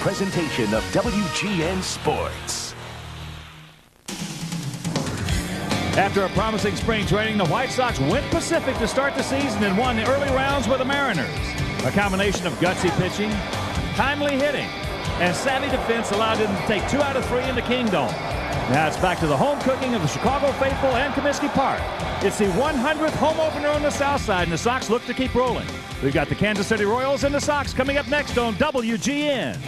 presentation of WGN Sports. After a promising spring training, the White Sox went Pacific to start the season and won the early rounds with the Mariners. A combination of gutsy pitching, timely hitting, and savvy defense allowed them to take 2 out of 3 in the Kingdome. Now it's back to the home cooking of the Chicago faithful and Comiskey Park. It's the 100th home opener on the South Side, and the Sox look to keep rolling. We've got the Kansas City Royals and the Sox coming up next on WGN.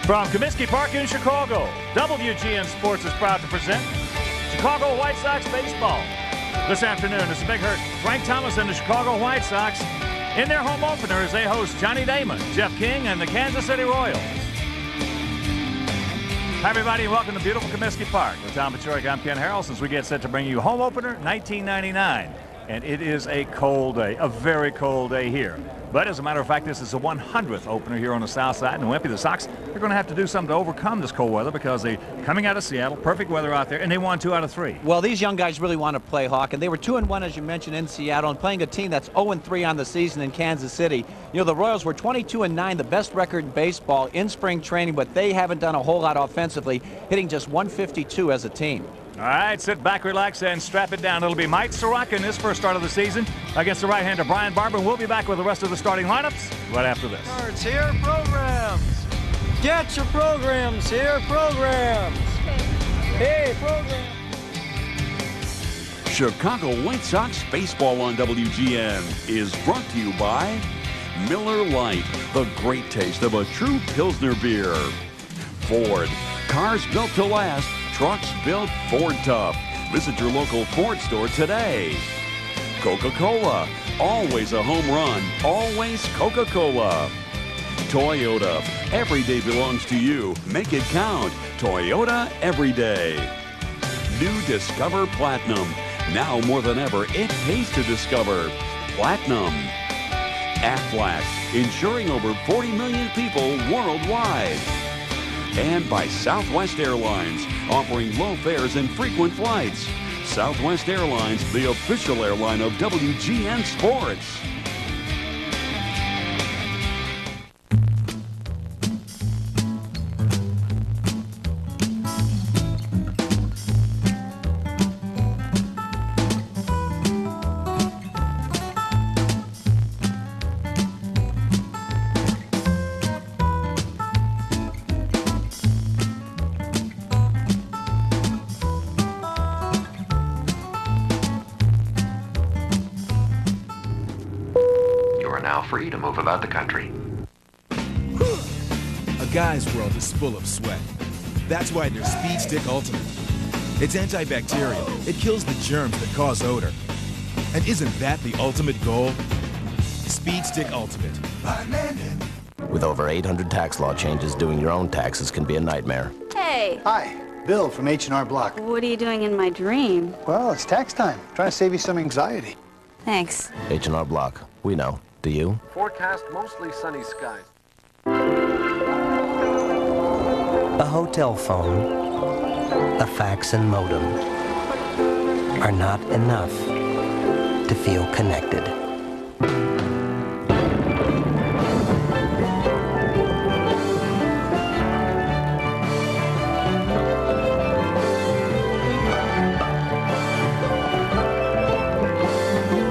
From Comiskey Park in Chicago, WGN Sports is proud to present Chicago White Sox baseball. This afternoon, it's a big hurt. Frank Thomas and the Chicago White Sox in their home opener as they host Johnny Damon, Jeff King, and the Kansas City Royals. Hi, everybody, and welcome to beautiful Comiskey Park. With Tom Paciorek, I'm Ken Harrell, since we get set to bring you home opener 1999. And it is a cold day, a very cold day here. But as a matter of fact, this is the 100th opener here on the South Side. And Wimpy, the Sox, they're going to have to do something to overcome this cold weather because they're coming out of Seattle, perfect weather out there, and they won 2 out of 3. Well, these young guys really want to play, Hawk, and they were 2-1, as you mentioned, in Seattle, and playing a team that's 0-3 on the season in Kansas City. You know, the Royals were 22-9, the best record in baseball in spring training, but they haven't done a whole lot offensively, hitting just 152 as a team. All right, sit back, relax, and strap it down. It'll be Mike Soroka in his first start of the season against the right-hander Brian Barber. We'll be back with the rest of the starting lineups right after this. Cards here, programs. Get your programs here, programs. Hey, programs. Chicago White Sox baseball on WGN is brought to you by Miller Lite, the great taste of a true Pilsner beer. Ford, cars built to last. Trucks built Ford tough. Visit your local Ford store today. Coca-Cola, always a home run, always Coca-Cola. Toyota, every day belongs to you. Make it count. Toyota every day. New Discover Platinum. Now more than ever, it pays to discover. Platinum. Aflac, insuring over 40 million people worldwide. And by Southwest Airlines, offering low fares and frequent flights. Southwest Airlines, the official airline of WGN Sports. Free to move about the country. A guy's world is full of sweat. That's why there's Speed Stick Ultimate. It's antibacterial. It kills the germs that cause odor. And isn't that the ultimate goal? Speed Stick Ultimate. With over 800 tax law changes, doing your own taxes can be a nightmare. Hey. Hi, Bill from H&R Block. What are you doing in my dream? Well, it's tax time. Trying to save you some anxiety. Thanks. H&R Block. We know. Do you? Forecast mostly sunny skies. A hotel phone, a fax and modem are not enough to feel connected.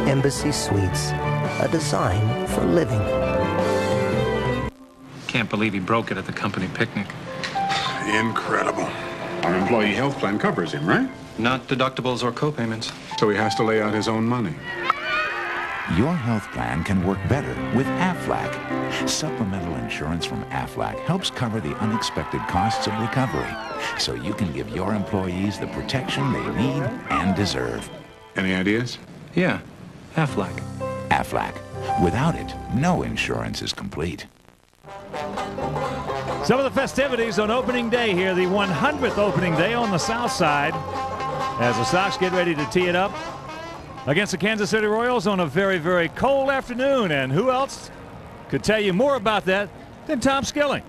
Embassy Suites, a design for living. Can't believe he broke it at the company picnic. Incredible. Our employee health plan covers him, right? Not deductibles or co-payments. So he has to lay out his own money. Your health plan can work better with Aflac. Supplemental insurance from Aflac helps cover the unexpected costs of recovery, so you can give your employees the protection they need and deserve. Any ideas? Yeah, Aflac. Aflac. Without it, no insurance is complete. Some of the festivities on opening day here, the 100th opening day on the South Side, as the Sox get ready to tee it up against the Kansas City Royals on a very, very cold afternoon. And who else could tell you more about that than Tom Skilling?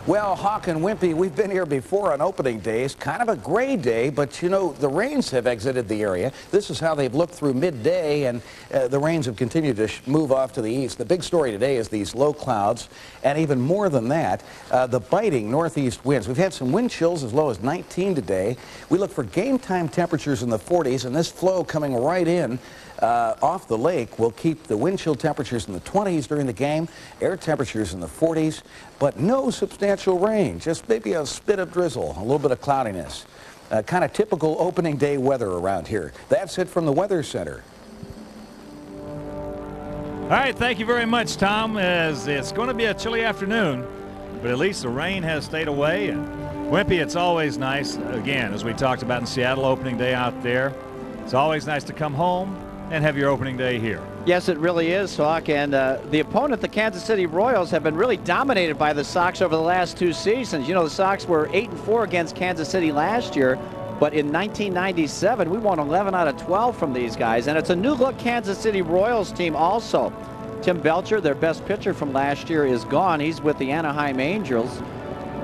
Well, Hawk and Wimpy, we've been here before on opening days. Kind of a gray day, but you know, the rains have exited the area. This is how they've looked through midday, and the rains have continued to move off to the east. The big story today is these low clouds, and even more than that, the biting northeast winds. We've had some wind chills as low as 19 today. We look for game time temperatures in the 40s, and this flow coming right in off the lake will keep the wind chill temperatures in the 20s during the game, air temperatures in the 40s, but no substantial rain, just maybe a spit of drizzle, a little bit of cloudiness. Kind of typical opening day weather around here. That's it from the Weather Center. All right, thank you very much, Tom. As it's going to be a chilly afternoon, but at least the rain has stayed away. And Wimpy, it's always nice, again, as we talked about in Seattle opening day out there, it's always nice to come home and have your opening day here. Yes, it really is, Hawk. And the opponent, the Kansas City Royals, have been really dominated by the Sox over the last 2 seasons. You know, the Sox were 8-4 against Kansas City last year, but in 1997, we won 11 out of 12 from these guys. And it's a new-look Kansas City Royals team also. Tim Belcher, their best pitcher from last year, is gone. He's with the Anaheim Angels.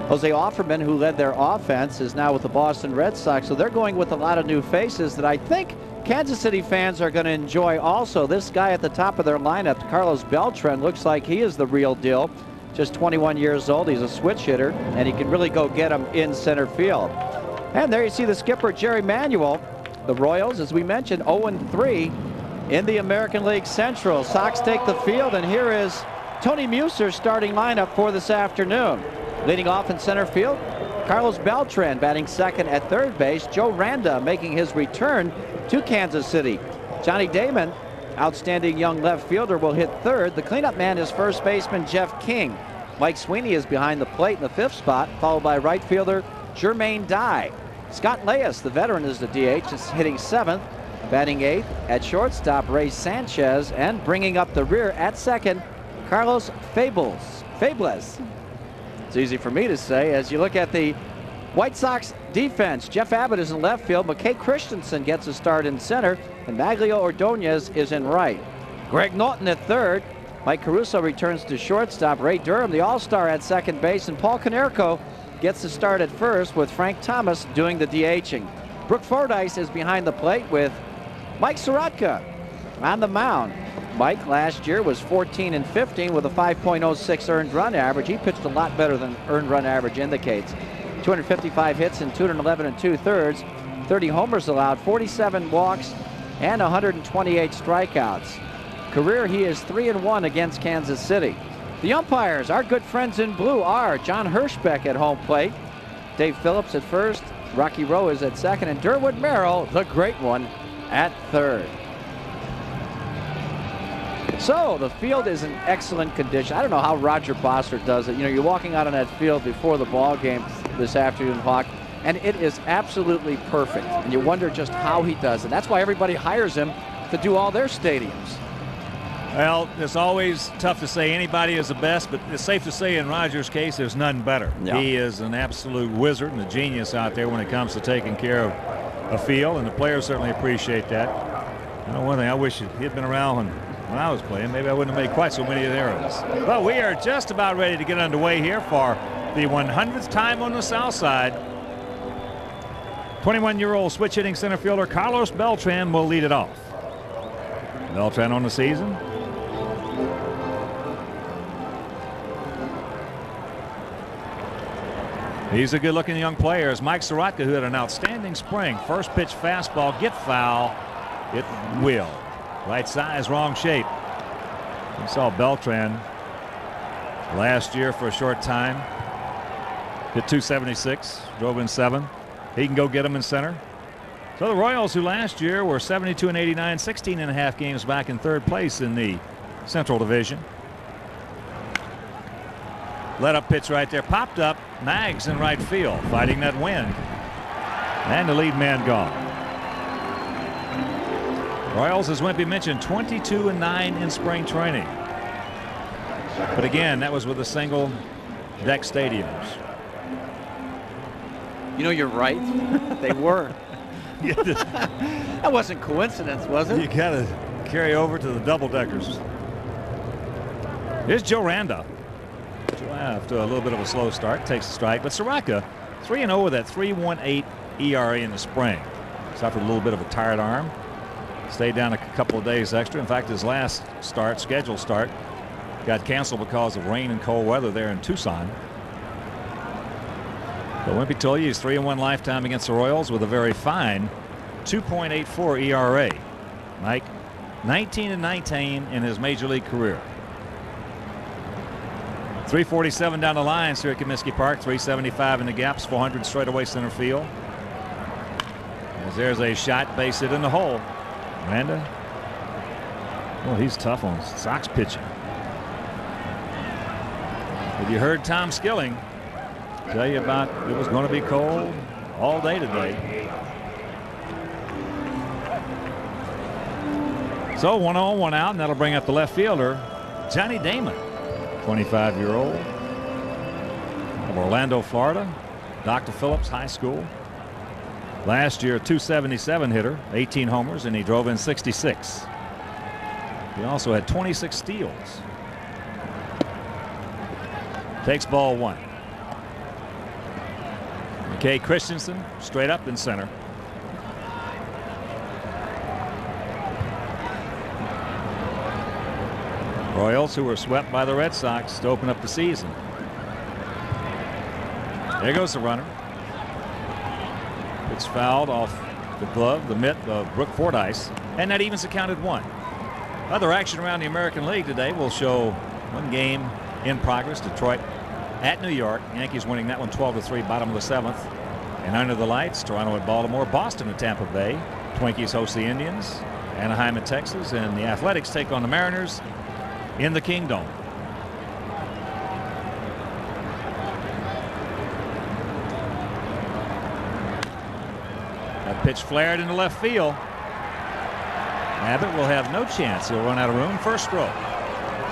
Jose Offerman, who led their offense, is now with the Boston Red Sox. So they're going with a lot of new faces that I think Kansas City fans are going to enjoy also. This guy at the top of their lineup, Carlos Beltran, looks like he is the real deal. Just 21 years old. He's a switch hitter, and he can really go get him in center field. And there you see the skipper, Jerry Manuel. The Royals, as we mentioned, 0-3 in the American League Central. Sox take the field, and here is Tony Muser's starting lineup for this afternoon. Leading off in center field, Carlos Beltran batting second at third base. Joe Randa making his return to Kansas City. Johnny Damon, outstanding young left fielder, will hit third. The cleanup man is first baseman Jeff King. Mike Sweeney is behind the plate in the fifth spot, followed by right fielder Jermaine Dye. Scott Leyes, the veteran, is the DH, is hitting seventh. Batting eighth at shortstop, Ray Sanchez, and bringing up the rear at second, Carlos Fables. It's easy for me to say. As you look at the White Sox defense, Jeff Abbott is in left field. McKay Christensen gets a start in center, and Maglio Ordonez is in right. Greg Norton at third. Mike Caruso returns to shortstop. Ray Durham, the all-star, at second base, and Paul Konerko gets the start at first with Frank Thomas doing the DHing. Brooke Fordyce is behind the plate with Mike Sorotka on the mound. Mike last year was 14-15 with a 5.06 earned run average. He pitched a lot better than earned run average indicates. 255 hits in 211 2/3, 30 homers allowed, 47 walks, and 128 strikeouts. Career, he is 3-1 against Kansas City. The umpires, our good friends in blue, are John Hirschbeck at home plate, Dave Phillips at first, Rocky Rowe is at second, and Derwood Merrill, the great one, at third. So the field is in excellent condition. I don't know how Roger Bossert does it. You know, you're walking out on that field before the ball game this afternoon, Hawk, and it is absolutely perfect. And you wonder just how he does it. That's why everybody hires him to do all their stadiums. Well, it's always tough to say anybody is the best, but it's safe to say in Roger's case, there's none better. Yeah. He is an absolute wizard and a genius out there when it comes to taking care of a field, and the players certainly appreciate that. You know, one thing I wish he had been around when I was playing. Maybe I wouldn't have made quite so many errors. But we are just about ready to get underway here for the 100th time on the south side. 21-year-old switch hitting center fielder Carlos Beltran will lead it off. Beltran on the season. He's a good-looking young player. As Mike Sorotka, who had an outstanding spring. First pitch fastball, get foul. It will. Right size, wrong shape. We saw Beltran last year for a short time. Hit 276, drove in 7. He can go get him in center. So the Royals, who last year were 72-89, 16.5 games back in third place in the Central Division. Let up pitch right there, popped up. Nags in right field, fighting that wind. And the lead man gone. Royals, as Wimpy mentioned, 22-9 in spring training. But again, that was with the single deck stadiums. You know, you're right. They were. That wasn't coincidence, was it? You got to carry over to the double deckers. Here's Joe Randa. After a little bit of a slow start, takes a strike. But Soraka, 3-0 with that 3.18 ERA in the spring. Suffered a little bit of a tired arm. Stayed down a couple of days extra. In fact, his last scheduled start, got canceled because of rain and cold weather there in Tucson. But Wimpy told you he's 3-1 lifetime against the Royals with a very fine 2.84 ERA. Mike, 19-19 in his major league career. 347 down the lines here at Comiskey Park. 375 in the gaps. 400 straight away center field. As there's a shot, base hit in the hole. Miranda. Well, he's tough on Sox pitching. Have you heard Tom Skilling tell you about it was going to be cold all day today? So 1 on, 1 out, and that'll bring up the left fielder, Johnny Damon, 25-year-old of Orlando, Florida. Dr. Phillips High School. Last year, a .277 hitter, 18 homers, and he drove in 66. He also had 26 steals. Takes ball 1. McKay Christensen straight up in center. Royals, who were swept by the Red Sox to open up the season. There goes the runner. It's fouled off the glove, the mitt of Brooke Fordyce, and that evens the count at 1. Other action around the American League today will show one game in progress. Detroit at New York. Yankees winning that one 12-3, bottom of the 7th. And under the lights, Toronto at Baltimore, Boston at Tampa Bay. Twinkies host the Indians, Anaheim at Texas, and the Athletics take on the Mariners in the Kingdom. That pitch flared into left field. Abbott will have no chance. He'll run out of room. First stroke.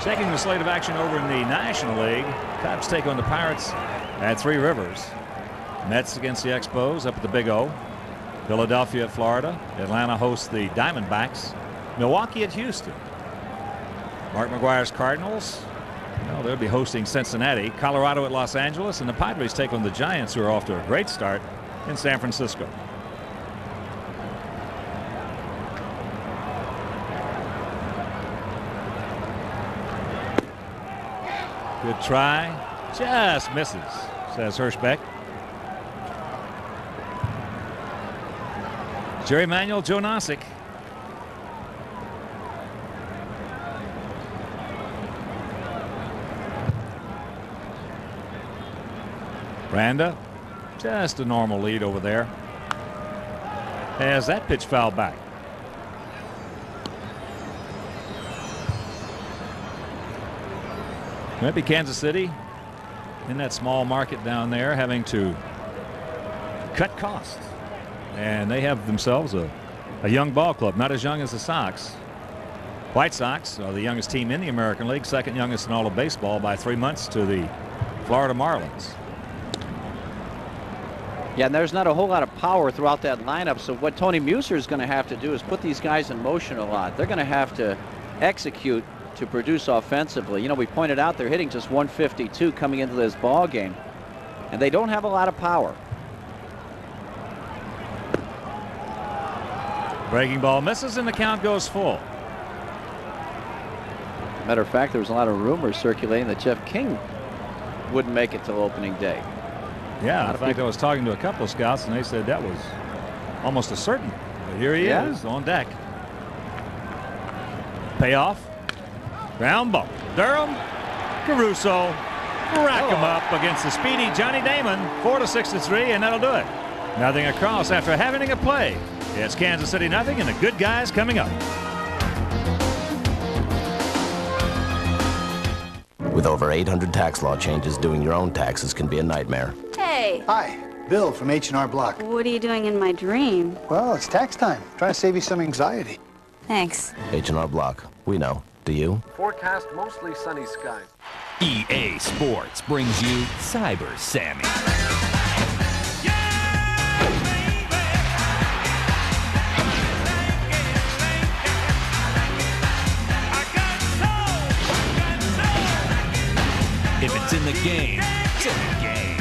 Checking the slate of action over in the National League. Cubs take on the Pirates at Three Rivers. Mets against the Expos up at the Big O. Philadelphia at Florida. Atlanta hosts the Diamondbacks. Milwaukee at Houston. Mark McGuire's Cardinals. Well, they'll be hosting Cincinnati. Colorado at Los Angeles. And the Padres take on the Giants, who are off to a great start in San Francisco. Good try. Just misses, says Hirschbeck. Jerry Manuel, Joe Nosek. Randa, just a normal lead over there. Has that pitch fouled back. Maybe Kansas City in that small market down there having to cut costs. And they have themselves a young ball club, not as young as the Sox. White Sox are the youngest team in the American League, second youngest in all of baseball by 3 months to the Florida Marlins. Yeah, and there's not a whole lot of power throughout that lineup. So what Tony Muser is going to have to do is put these guys in motion a lot. They're going to have to execute to produce offensively. You know, we pointed out they're hitting just 152 coming into this ball game, and they don't have a lot of power. Breaking ball misses and the count goes full. Matter of fact, there was a lot of rumors circulating that Jeff King wouldn't make it till opening day. Yeah, in fact, I was talking to a couple of scouts and they said that was almost a certain. But here he is on deck. Payoff. Ground ball. Durham, Caruso, rack him up against the speedy Johnny Damon. 4-6-3, and that'll do it. Nothing across after having a play. It's Kansas City nothing, and the good guys coming up. With over 800 tax law changes, doing your own taxes can be a nightmare. Hey. Hi, Bill from H&R Block. What are you doing in my dream? Well, it's tax time. Trying to save you some anxiety. Thanks. H&R Block. We know. Do you? Forecast mostly sunny skies. EA Sports brings you Cyber Sammy. If it's in the game. It's in the game.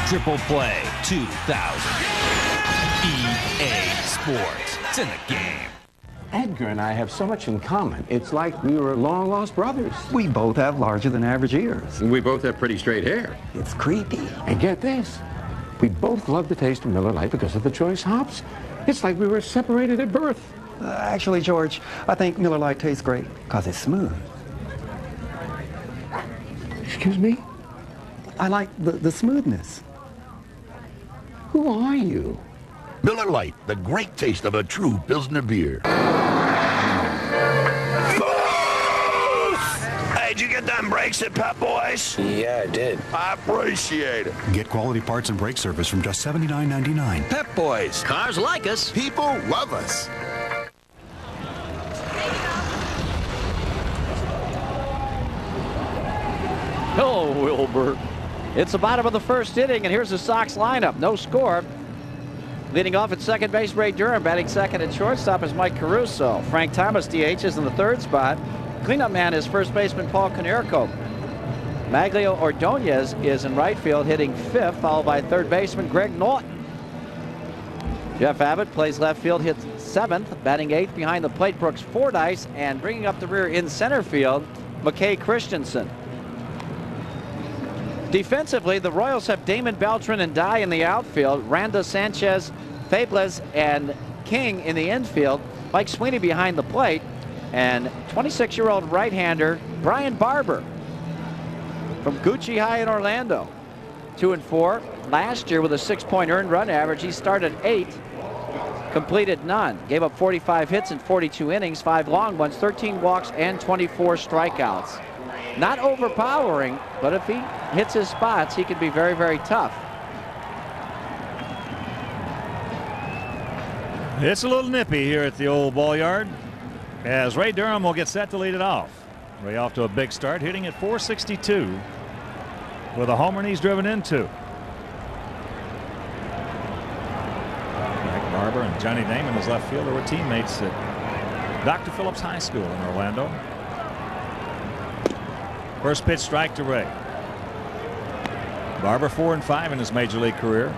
Triple Play 2000. EA Sports. It's in the game. Edgar and I have so much in common. It's like we were long-lost brothers. We both have larger than average ears. We both have pretty straight hair. It's creepy. And get this, we both love the taste of Miller Lite because of the choice hops. It's like we were separated at birth. Actually, George, I think Miller Lite tastes great because it's smooth. Excuse me? I like the smoothness. Who are you? Miller Lite, the great taste of a true Pilsner beer. Hey, did you get them brakes at Pep Boys? Yeah, I did. I appreciate it. Get quality parts and brake service from just $79.99. Pep Boys. Cars like us. People love us. Hello, Wilbur. It's the bottom of the first inning, and here's the Sox lineup. No score. Leading off at second base, Ray Durham. Batting second at shortstop is Mike Caruso. Frank Thomas, DH, is in the third spot. Cleanup man is first baseman Paul Konerko. Maglio Ordonez is in right field, hitting fifth, followed by third baseman Greg Norton. Jeff Abbott plays left field, hits seventh, batting eighth behind the plate, Brooks Fordyce, and bringing up the rear in center field, McKay Christensen. Defensively, the Royals have Damon Beltran and Dye in the outfield, Randa Sanchez, Fables, and King in the infield, Mike Sweeney behind the plate, and 26-year-old right-hander Brian Barber from Gucci High in Orlando. 2-4 last year with a 6-point earned run average. He started 8, completed none, gave up 45 hits in 42 innings, 5 long ones, 13 walks, and 24 strikeouts. Not overpowering, but if he hits his spots, he can be very, very tough. It's a little nippy here at the old ball yard as Ray Durham will get set to lead it off. Ray off to a big start, hitting at .462 with a homer, and he's driven in 2. Mike Barber and Johnny Damon, his left fielder, were teammates at Dr. Phillips High School in Orlando. First pitch, strike to Ray. Barber 4-5 in his major league career.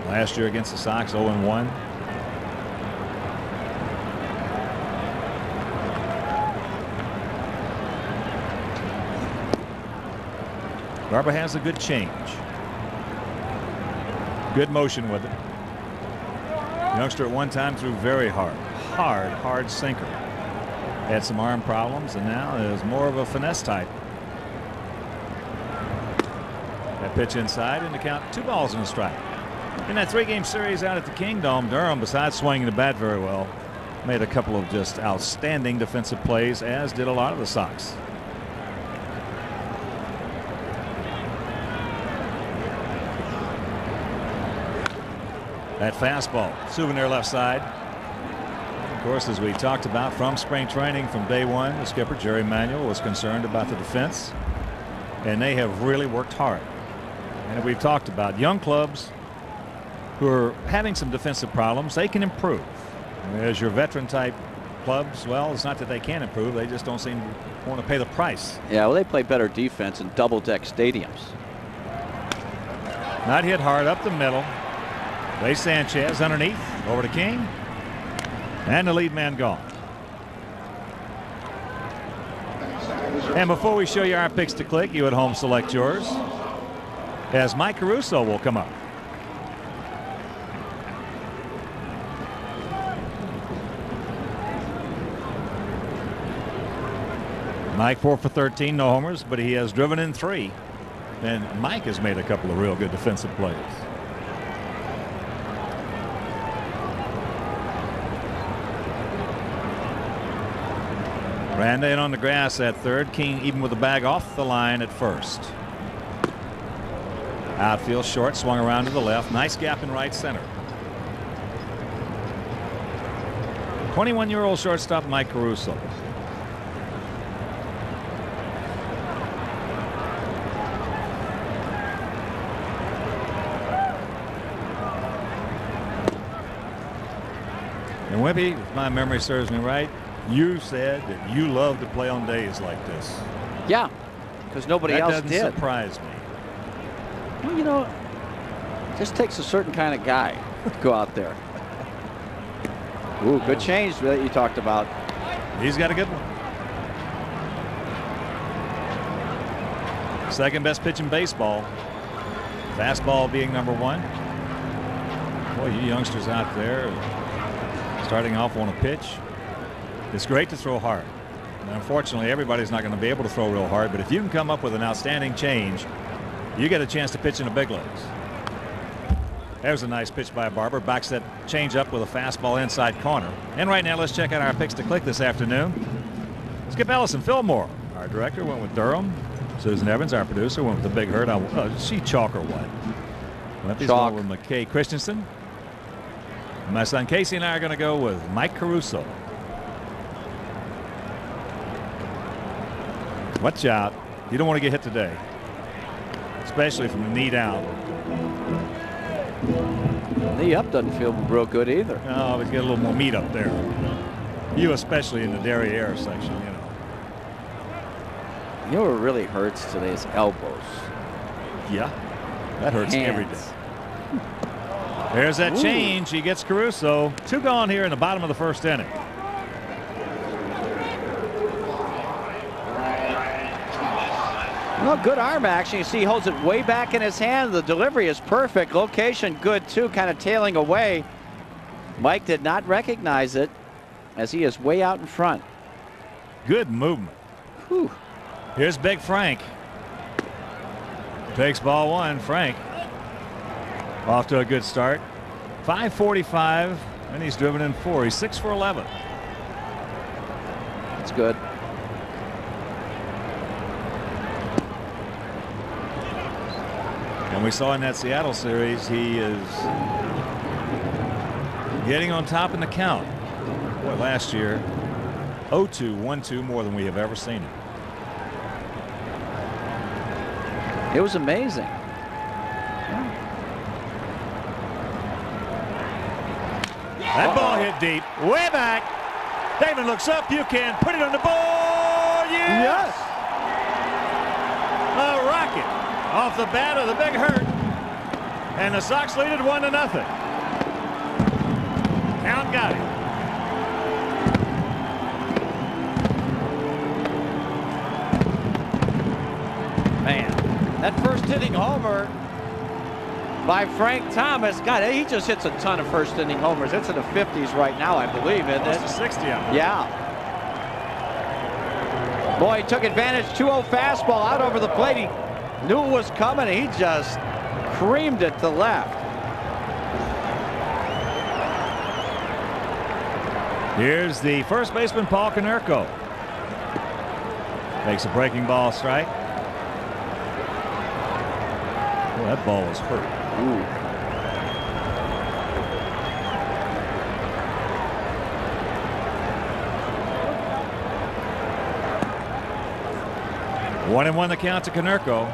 Last year against the Sox, 0-1. Barber has a good change. Good motion with it. Youngster at one time threw very hard sinker. Had some arm problems, and now is more of a finesse type. That pitch inside, and the count 2 balls and a strike. In that 3-game series out at the Kingdome, Durham, besides swinging the bat very well, made a couple of just outstanding defensive plays, as did a lot of the Sox. That fastball, souvenir left side. Of course, as we talked about from spring training from day one, the skipper, Jerry Manuel, was concerned about the defense, and they have really worked hard. And we've talked about young clubs who are having some defensive problems, they can improve. As your veteran type clubs, well, it's not that they can't improve, they just don't seem to want to pay the price. Yeah, well, they play better defense in double-deck stadiums. Not hit hard up the middle. Ray Sanchez underneath, over to King, and the lead man gone. And before we show you our picks to click, you at home select yours, as Mike Caruso will come up. Mike 4 for 13, no homers, but he has driven in 3. And Mike has made a couple of real good defensive plays. Randa in on the grass at third. King even with the bag off the line at first. Outfield short, swung around to the left. Nice gap in right center. 21-year-old shortstop Mike Caruso. And Wimpy, if my memory serves me right, You said that you love to play on days like this. Yeah, because nobody else did. That doesn't surprise me. Well, you know, it just takes a certain kind of guy to go out there. Ooh, good change that you talked about. He's got a good one. Second best pitch in baseball. Fastball being number one. Boy, you youngsters out there starting off on a pitch. It's great to throw hard. And unfortunately, everybody's not going to be able to throw real hard, but if you can come up with an outstanding change, you get a chance to pitch in the big leagues. There's a nice pitch by Barber. Backs that change up with a fastball inside corner. And right now, let's check out our picks to click this afternoon. Skip Ellison, Fillmore, our director, went with Durham. Susan Evans, our producer, went with the Big Hurt. Is she chalk or what? Lefty's going with McKay Christensen. And my son Casey and I are going to go with Mike Caruso. Watch out. You don't want to get hit today, especially from the knee down. Knee up doesn't feel real good either. No, but get a little more meat up there. You especially in the derriere section, you know. You know what really hurts today is elbows. Yeah, that hurts every day. There's that change. He gets Caruso. 2 gone here in the bottom of the first inning. Well, good arm action. You see he holds it way back in his hand. The delivery is perfect. Location good too, kind of tailing away. Mike did not recognize it as he is way out in front. Good movement. Whew. Here's Big Frank. Takes ball 1. Frank off to a good start. 5:45, and he's driven in 4. He's 6 for 11. That's good. And we saw in that Seattle series, he is getting on top in the count. Boy, last year, 0-2, 1-2, more than we have ever seen him. It was amazing. That ball hit deep, way back. Damon looks up. You can put it on the board. Yes. A rocket off the bat of the Big Hurt, and the Sox lead it 1-0. Count got him. Man, that first inning homer by Frank Thomas. God, he just hits a ton of first inning homers. It's in the 50s right now, I believe, isn't it? Close to 60 of them. Yeah. Boy, he took advantage. 2-0 fastball out over the plate. He knew it was coming. He just creamed it to left. Here's the first baseman, Paul Konerko. Makes a breaking ball strike. Oh, that ball was hurt. Ooh. One and 1 the count to Konerko.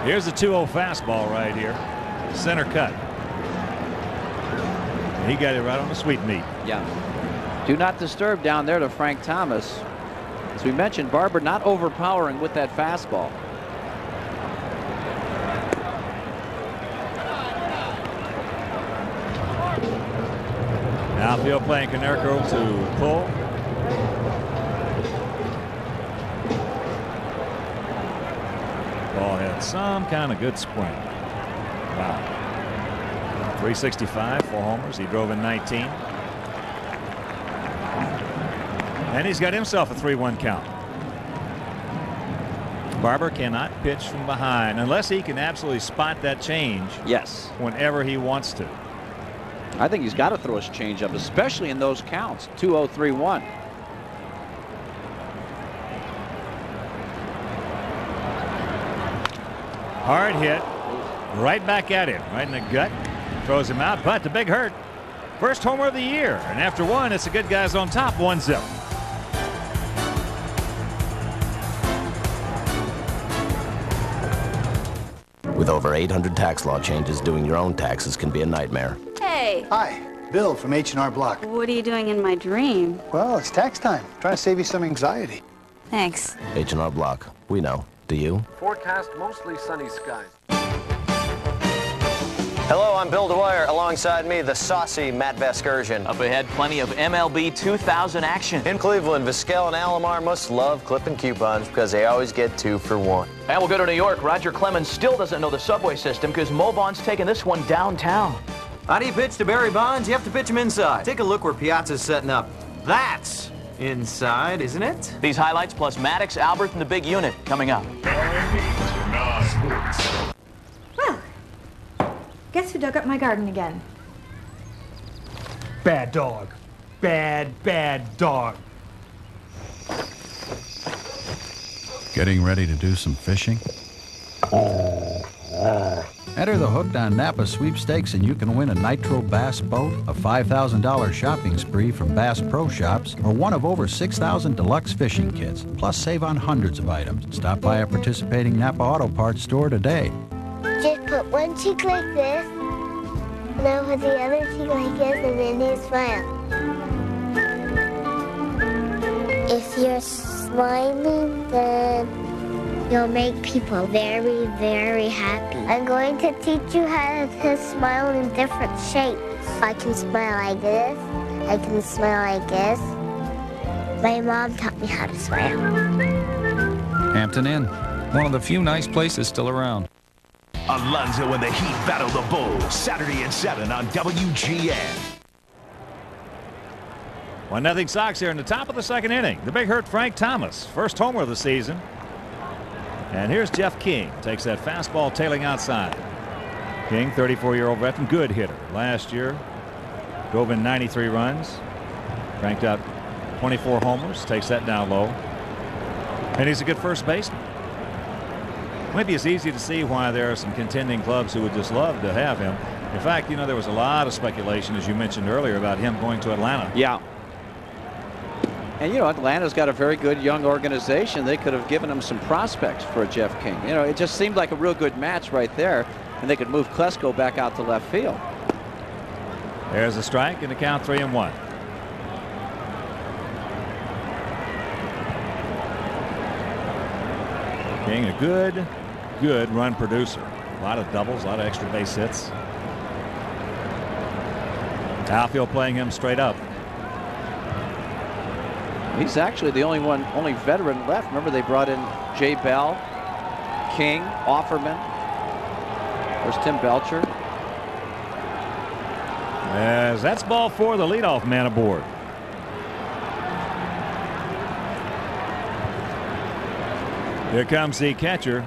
Here's the 2-0 fastball right here. Center cut. He got it right on the sweet meat. Yeah. Do not disturb down there to Frank Thomas. As we mentioned, Barber not overpowering with that fastball. Outfield playing Konerko to pull. Ball had some kind of good spring. Wow. 365, 4 homers. He drove in 19. And he's got himself a 3-1 count. Barber cannot pitch from behind unless he can absolutely spot that change. Yes. Whenever he wants to. I think he's got to throw his changeup, especially in those counts. 2-0, 3-1. Hard hit. Right back at him. Right in the gut. Throws him out. But the Big Hurt. First homer of the year. And after one, it's the good guys on top. 1-0. With over 800 tax law changes, doing your own taxes can be a nightmare. Hey. Hi. Bill from H&R Block. What are you doing in my dream? Well, it's tax time. Trying to save you some anxiety. Thanks. H&R Block. We know. Do you? Forecast mostly sunny skies. Hello, I'm Bill Dwyer. Alongside me, the saucy Matt Vasgersian. Up ahead, plenty of MLB 2000 action. In Cleveland, Vizquel and Alomar must love clipping coupons because they always get 2 for 1. And we'll go to New York. Roger Clemens still doesn't know the subway system because Mobon's taking this one downtown. How do you pitch to Barry Bonds? You have to pitch him inside. Take a look where Piazza's setting up. That's inside, isn't it? These highlights plus Maddox, Albert, and the big unit coming up. Well, guess who dug up my garden again? Bad dog. Bad dog. Getting ready to do some fishing? Enter the Hooked on Napa sweepstakes and you can win a Nitro Bass boat, a $5,000 shopping spree from Bass Pro Shops, or one of over 6,000 deluxe fishing kits. Plus save on hundreds of items. Stop by a participating Napa Auto Parts store today. Just put one cheek like this, and then put the other cheek like this, and then you smile. If you're smiling, then you'll make people very, very happy. I'm going to teach you how to smile in different shapes. I can smile like this. I can smile like this. My mom taught me how to smile. Hampton Inn, one of the few nice places still around. Alonzo and the Heat battle the Bulls, Saturday at 7 on WGN. 1-0 Sox here in the top of the second inning. The big hurt Frank Thomas, first homer of the season. And here's Jeff King, takes that fastball tailing outside. King, 34-year-old veteran, good hitter. Last year, drove in 93 runs, cranked out 24 homers, takes that down low. And he's a good first baseman. Maybe it's easy to see why there are some contending clubs who would just love to have him. In fact, you know, there was a lot of speculation, as you mentioned earlier, about him going to Atlanta. Yeah. And, you know, Atlanta's got a very good young organization. They could have given him some prospects for Jeff King. You know, it just seemed like a real good match right there. And they could move Klesko back out to left field. There's a strike and the count 3-1. King, a good run producer. A lot of doubles, a lot of extra base hits. Outfield playing him straight up. He's actually the only veteran left. Remember, they brought in Jay Bell, King, Offerman. There's Tim Belcher. As that's ball 4, the leadoff man aboard. Here comes the catcher,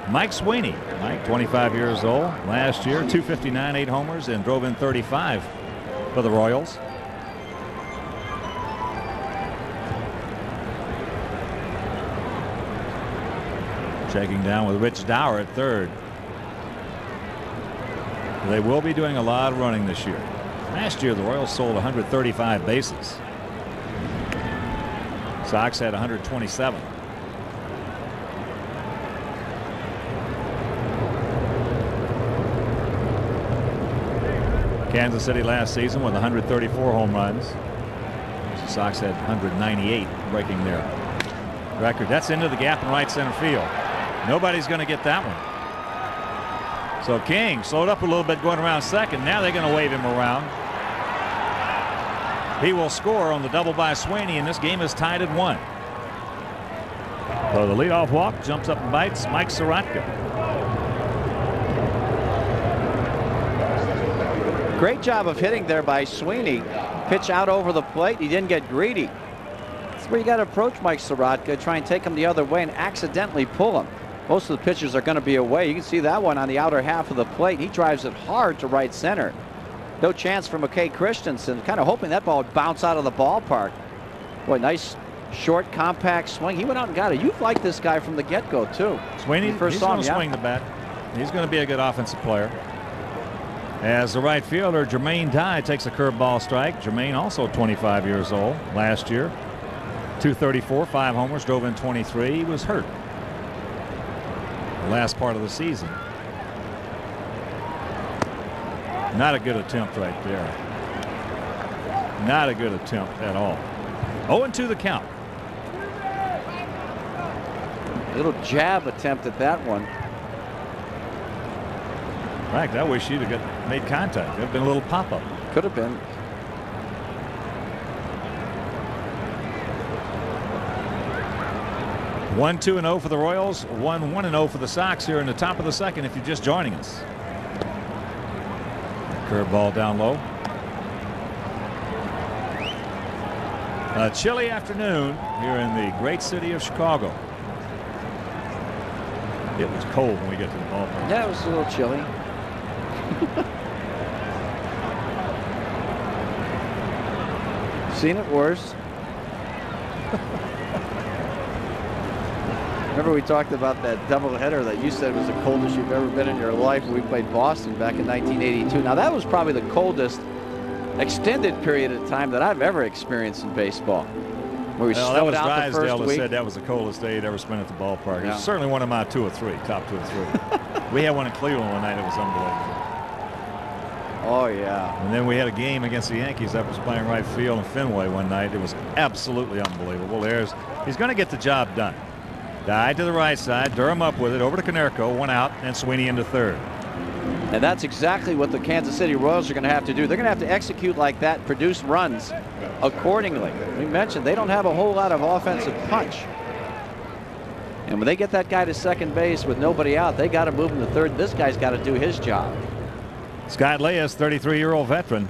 Mike Sweeney. Mike, 25 years old. Last year, 259, 8 homers, and drove in 35 for the Royals. Checking down with Rich Dower at third. They will be doing a lot of running this year. Last year, the Royals sold 135 bases. Sox had 127. Kansas City last season with 134 home runs. The Sox had 198, breaking their record. That's into the gap in right center field. Nobody's going to get that one. So King slowed up a little bit going around second. Now they're going to wave him around. He will score on the double by Sweeney, and this game is tied at 1. So the leadoff walk jumps up and bites Mike Sorotka. Great job of hitting there by Sweeney. Pitch out over the plate. He didn't get greedy. That's where you got to approach Mike Sorotka, try and take him the other way and accidentally pull him. Most of the pitches are going to be away. You can see that one on the outer half of the plate. He drives it hard to right center. No chance for McKay Christensen. Kind of hoping that ball would bounce out of the ballpark. Boy, nice short, compact swing. He went out and got it. You've liked this guy from the get-go, too. Sweeney, he's going to swing the bat. He's going to be a good offensive player. As the right fielder, Jermaine Dye takes a curveball strike. Jermaine also 25 years old last year. 234, 5 homers, drove in 23. He was hurt the last part of the season. Not a good attempt right there. Not a good attempt at all. 0-2 the count. Little jab attempt at that one. In fact, I wish he'd have made contact. There'd been a little pop-up. Could have been. One, 2-0 for the Royals. 1-0 for the Sox here in the top of the second if you're just joining us. Curveball down low. A chilly afternoon here in the great city of Chicago. It was cold when we get to the ballpark. Yeah, it was a little chilly. Seen it worse. Remember we talked about that doubleheader that you said was the coldest you've ever been in your life when we played Boston back in 1982. Now that was probably the coldest extended period of time that I've ever experienced in baseball. Where we snowed out the first Drysdale week. said that was the coldest day he'd ever spent at the ballpark. Yeah. It's certainly one of my top 2 or 3. We had one in Cleveland one night that was unbelievable. Oh, yeah. And then we had a game against the Yankees that was playing right field in Fenway one night. It was absolutely unbelievable. He's going to get the job done. Died to the right side. Durham up with it. Over to Konerko. 1 out. And Sweeney into third. And that's exactly what the Kansas City Royals are going to have to do. They're going to have to execute like that, produce runs accordingly. We mentioned they don't have a whole lot of offensive punch. And when they get that guy to second base with nobody out, they got to move him to third. This guy's got to do his job. Scott Leas, 33-year-old veteran.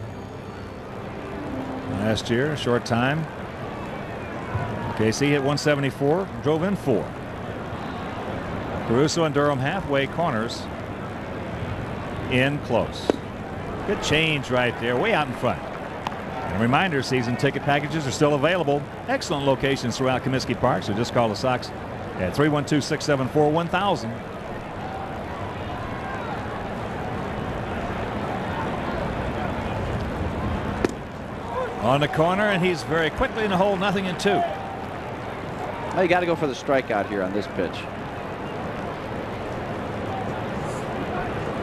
Last year, a short time. KC hit 174, drove in 4. Caruso and Durham halfway corners. In close. Good change right there, way out in front. And a reminder, season ticket packages are still available. Excellent locations throughout Comiskey Park, so just call the Sox at 312-674-1000. On the corner, and he's very quickly in the hole, 0-2. Well, you got to go for the strikeout here on this pitch.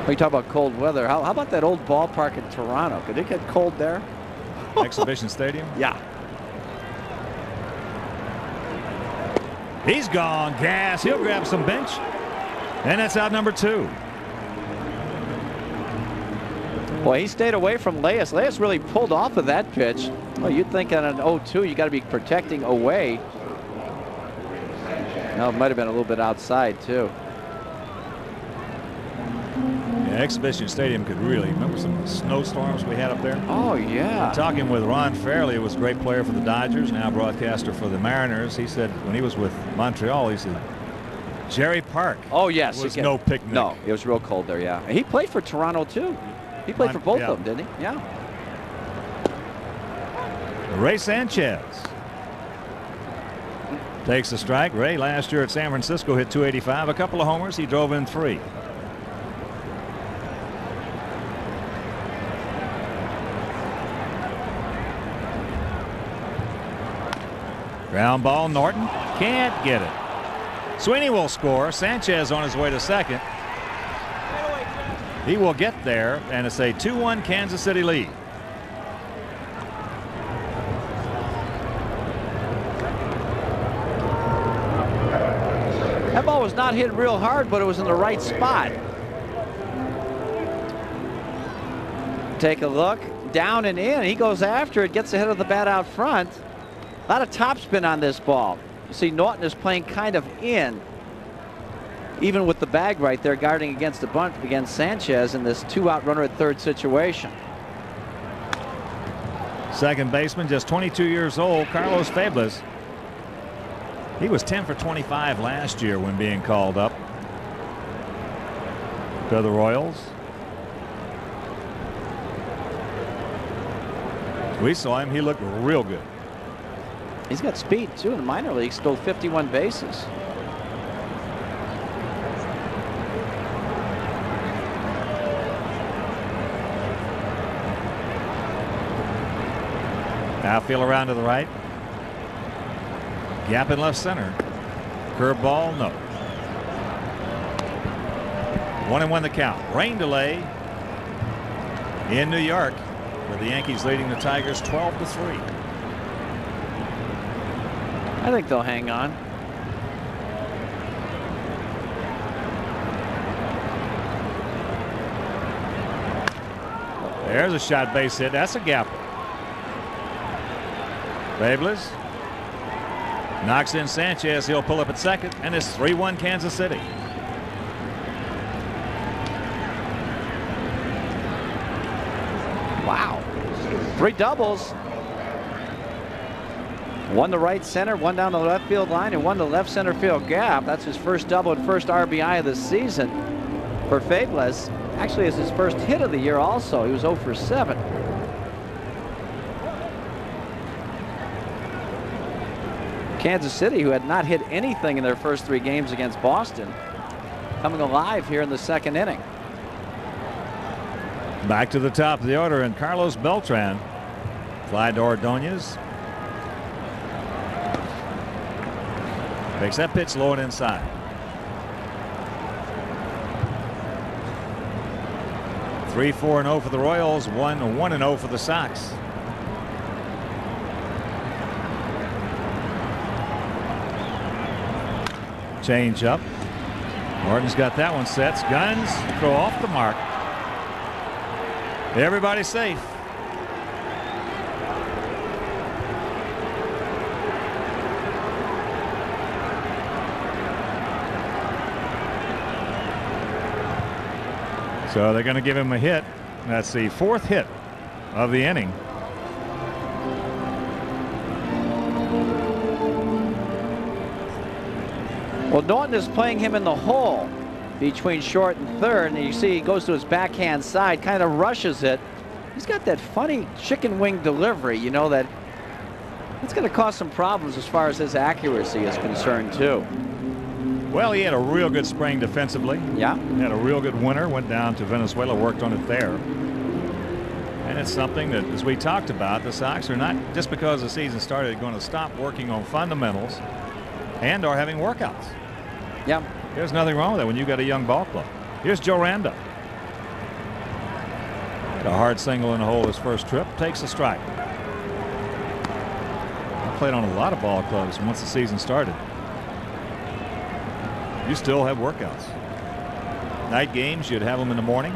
We talk about cold weather. How about that old ballpark in Toronto? Could it get cold there? Exhibition Stadium? Yeah. He's gone. Gas. He'll grab some bench. And that's out number 2. Boy, he stayed away from Leas. Leas really pulled off of that pitch. Well, you'd think on an 0-2 you got to be protecting away. No, it might have been a little bit outside too. Yeah, Exhibition Stadium could really, remember some of the snowstorms we had up there? Oh, yeah. Talking with Ron Fairley, who was a great player for the Dodgers, now broadcaster for the Mariners. He said when he was with Montreal, he said Jerry Park. Oh, yes. Was no picnic. No, it was real cold there, yeah. And he played for Toronto too. He played for both of them, didn't he? Yeah. Ray Sanchez takes the strike. Ray last year at San Francisco hit .285, a couple of homers. He drove in 3. Ground ball. Norton can't get it. Sweeney will score. Sanchez on his way to second. He will get there, and it's a 2-1 Kansas City lead. That ball was not hit real hard, but it was in the right spot. Take a look. Down and in. He goes after it, gets ahead of the bat out front. A lot of topspin on this ball. You see Norton is playing kind of in. Even with the bag right there guarding against the bunt against Sanchez in this 2-out runner at third situation. Second baseman, just 22 years old, Carlos Febles. He was 10 for 25 last year when being called up to the Royals. We saw him. He looked real good. He's got speed too in the minor leagues. Stole 51 bases. Outfield around to the right. Gap in left center. Curveball, no. 1-1 the count. Rain delay in New York. with the Yankees leading the Tigers 12-3. I think they'll hang on. There's a shot base hit. That's a gapper. Fables knocks in Sanchez. He'll pull up at second, and it's 3-1 Kansas City. Wow. 3 doubles. One to right center, one down the left field line, and one to left center field gap. That's his first double and first RBI of the season for Fables. Actually, it's his first hit of the year also. He was 0 for 7. Kansas City, who had not hit anything in their first 3 games against Boston, coming alive here in the second inning. Back to the top of the order, and Carlos Beltran. Fly to Ordonez. Takes that pitch low and inside. Three, 4-0 for the Royals. 1-0 for the Sox. Change up. Martin's got that one set. Guns throw off the mark. Everybody's safe. So they're going to give him a hit. That's the 4th hit of the inning. Well, Norton is playing him in the hole between short and third, and you see he goes to his backhand side, kind of rushes it. He's got that funny chicken wing delivery, you know, that it's going to cause some problems as far as his accuracy is concerned too. Well, he had a real good spring defensively. Yeah. He had a real good winter, went down to Venezuela, worked on it there. And it's something that, as we talked about, the Sox are not, just because the season started, going to stop working on fundamentals and are having workouts. Yeah. There's nothing wrong with that when you've got a young ball club. Here's Joe Randa. A hard single in the hole his first trip. Takes a strike. I played on a lot of ball clubs once the season started. You still have workouts. Night games, you'd have them in the morning.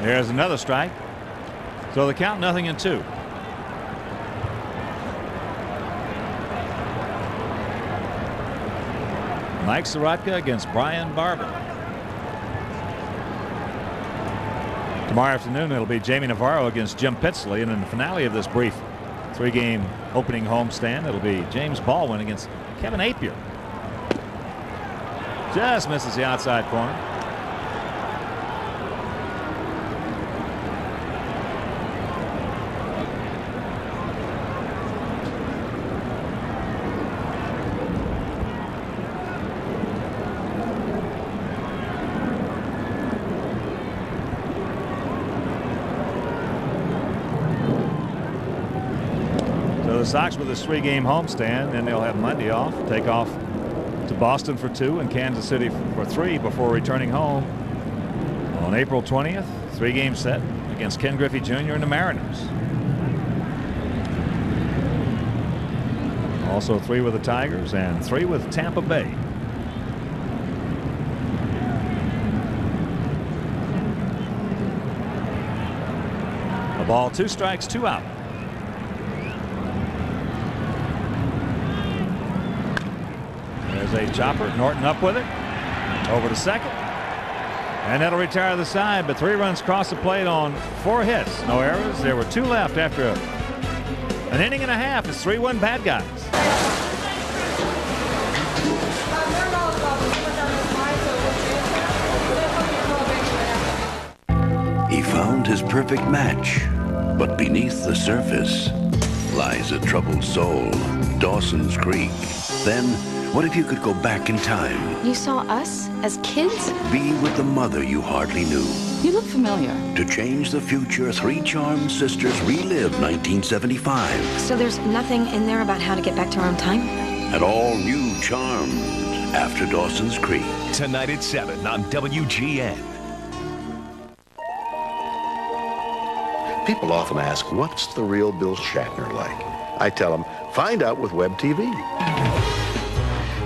There's another strike. So the count 0-2. Mike Sorotka against Brian Barber. Tomorrow afternoon it'll be Jamie Navarro against Jim Pitsley, and in the finale of this brief 3-game opening homestand it'll be James Baldwin against Kevin Apier. Just misses the outside corner. The Sox with this 3-game homestand, and they'll have Monday off, take off to Boston for 2 and Kansas City for 3 before returning home on April 20th. 3-game set against Ken Griffey Jr. and the Mariners. Also 3 with the Tigers and 3 with Tampa Bay. A ball, 2 strikes, 2 out. There's a chopper. Norton up with it. Over to second. And that'll retire the side, but 3 runs cross the plate on 4 hits. No errors. There were 2 left after an inning and a half. It's 3-1 bad guys. He found his perfect match, but beneath the surface lies a troubled soul, Dawson's Creek. Then, What if you could go back in time? You saw us as kids? Be with the mother you hardly knew. You look familiar. To change the future, three charmed sisters relive 1975. So there's nothing in there about how to get back to our own time? And all new Charmed after Dawson's Creek. Tonight at 7 on WGN. People often ask, what's the real Bill Shatner like? I tell them, find out with Web TV.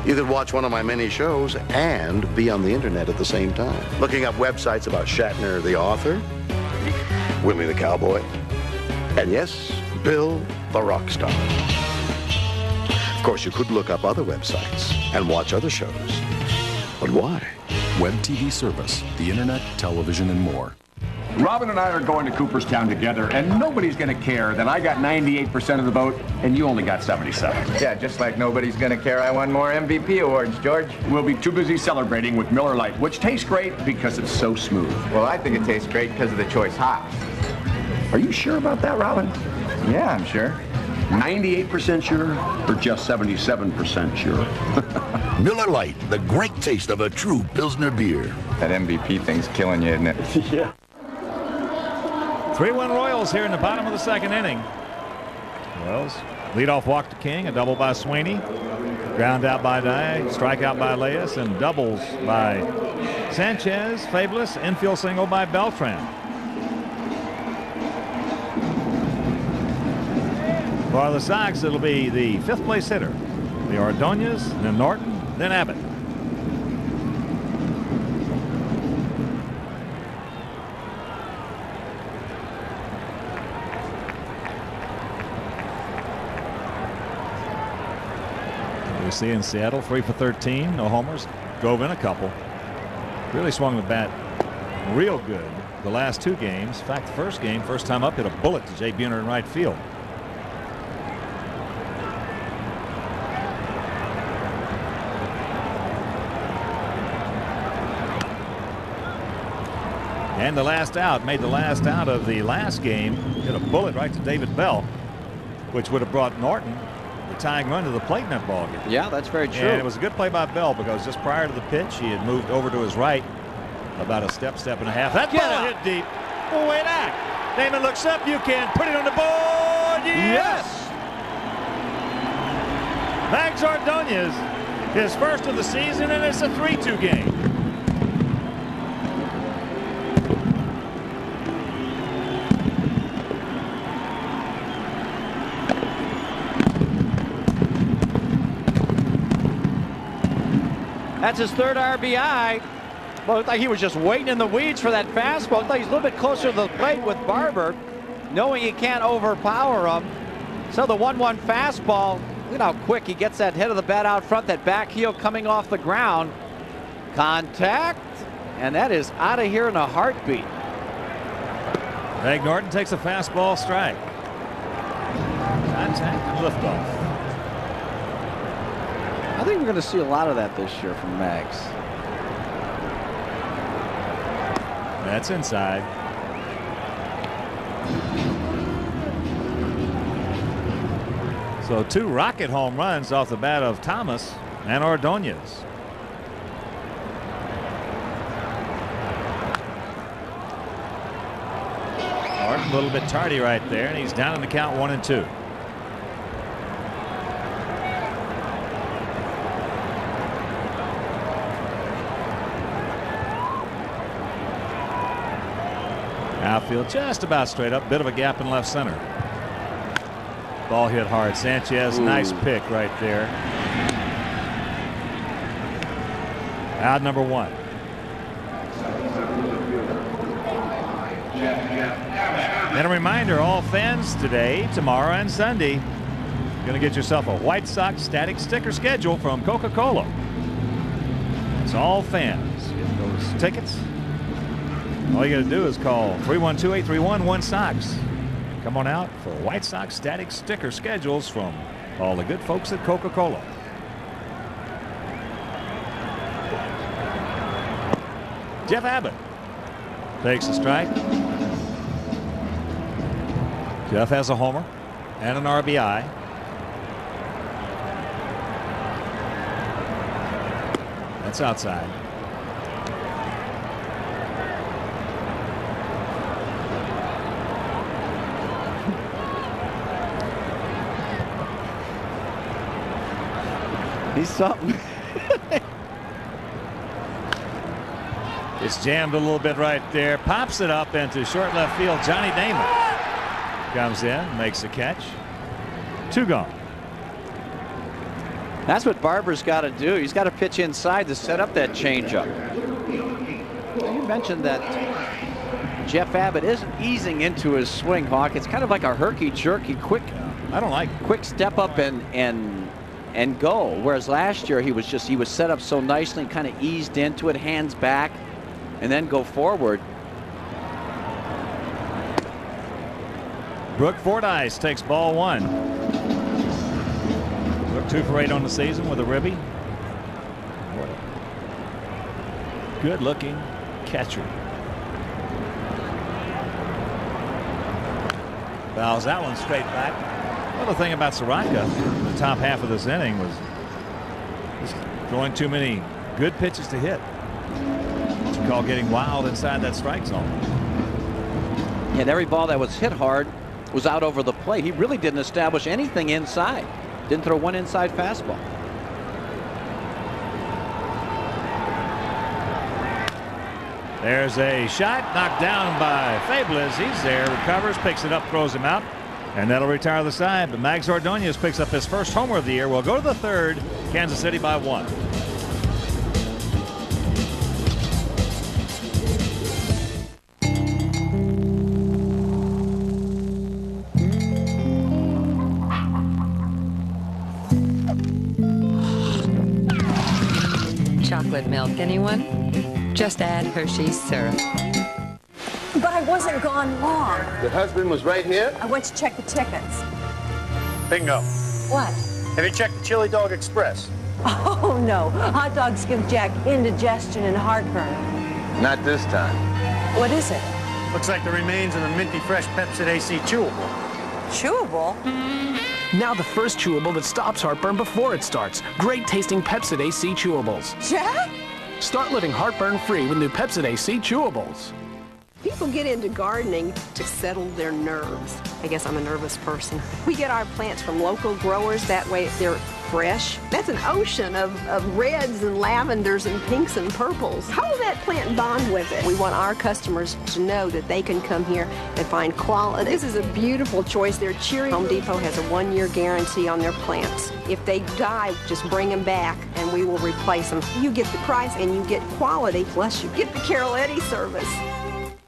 You can watch one of my many shows and be on the internet at the same time. Looking up websites about Shatner, the author, Willie the Cowboy, and yes, Bill the rock star. Of course, you could look up other websites and watch other shows. But why? Web TV service, the internet, television, and more. Robin and I are going to Cooperstown together, and nobody's going to care that I got 98% of the vote and you only got 77. Yeah, just like nobody's going to care I won more MVP awards, George. We'll be too busy celebrating with Miller Lite, which tastes great because it's so smooth. Well, I think it tastes great because of the choice hops. Are you sure about that, Robin? Yeah, I'm sure. 98% sure or just 77% sure? Miller Lite, the great taste of a true Pilsner beer. That MVP thing's killing you, isn't it? Yeah. 3-1 Royals here in the bottom of the second inning. Royals leadoff walk to King, a double by Sweeney, ground out by Dye, strikeout by Leas, and doubles by Sanchez, Fabulous, infield single by Beltran. For the Sox, it'll be the fifth place hitter, the Ordonez, then Norton, then Abbott. We see in Seattle 3 for 13, no homers, drove in a couple. Really swung the bat real good the last two games. In fact, the first game, first time up, hit a bullet to Jay Buhner in right field. And the last out, made the last out of the last game, hit a bullet right to David Bell, which would have brought Norton the tying run to the plate in that ball game. Yeah, that's very true. And it was a good play by Bell because just prior to the pitch, he had moved over to his right about a step and a half. That ball hit deep. Oh, way back. Damon looks up. You can put it on the board. Yes. Mags Ordonez, his first of the season, and it's a 3-2 game. That's his third RBI. Well, it looked like he was just waiting in the weeds for that fastball. It looked like he's a little bit closer to the plate with Barber, knowing he can't overpower him. So the 1-1 fastball, look at how quick he gets that head of the bat out front, that back heel coming off the ground. Contact, and that is out of here in a heartbeat. Meg Norton takes a fastball strike. Contact, liftoff. I think we're going to see a lot of that this year from Mags. That's inside. So 2 rocket home runs off the bat of Thomas and Ordonez. Norton a little bit tardy right there, and he's down in the count 1-2. Outfield just about straight up, bit of a gap in left center. Ball hit hard. Sanchez, nice pick right there. Out number 1. And a reminder, all fans today, tomorrow, and Sunday, going to get yourself a White Sox static sticker schedule from Coca-Cola. It's all fans. Get those tickets. All you got to do is call 312-831-1-SOX. Come on out for White Sox static sticker schedules from all the good folks at Coca-Cola. Jeff Abbott takes a strike. Jeff has a homer and an RBI. That's outside. He's something. It's jammed a little bit right there. Pops it up into short left field. Johnny Damon comes in, makes a catch. 2 gone. That's what Barber's got to do. He's got to pitch inside to set up that changeup. You mentioned that Jeff Abbott isn't easing into his swing, Hawk. It's kind of like a herky-jerky, quick. I don't like quick step up and go. Whereas last year he was set up so nicely, kind of eased into it, hands back, and then go forward. Brooke Fordyce takes ball 1. Brooke 2 for 8 on the season with a ribby. What a good-looking catcher. Fouls that one straight back. Well, the thing about Soroka in the top half of this inning was just throwing too many good pitches to hit. What you call getting wild inside that strike zone. And every ball that was hit hard was out over the plate. He really didn't establish anything inside. Didn't throw one inside fastball. There's a shot knocked down by Fables. He's there, recovers, picks it up, throws him out, and that'll retire the side. But Mags Ordonez picks up his first homer of the year. We'll go to the 3rd. Kansas City by 1. Chocolate milk, anyone? Just add Hershey's syrup. But I wasn't gone long. Your husband was right here? I went to check the tickets. Bingo. What? Have you checked the Chili Dog Express? Oh, no. Hot dogs give Jack indigestion and heartburn. Not this time. What is it? Looks like the remains of the minty fresh Pepsid AC chewable. Chewable? Now the first chewable that stops heartburn before it starts. Great tasting Pepsid AC chewables. Jack? Start living heartburn free with new Pepsid AC chewables. People get into gardening to settle their nerves. I guess I'm a nervous person. We get our plants from local growers. That way they're fresh. That's an ocean of reds and lavenders and pinks and purples. How will that plant bond with it? We want our customers to know that they can come here and find quality. This is a beautiful choice. They're cheery. Home Depot has a 1-year guarantee on their plants. If they die, just bring them back and we will replace them. You get the price and you get quality, plus you get the Carol Eddy service.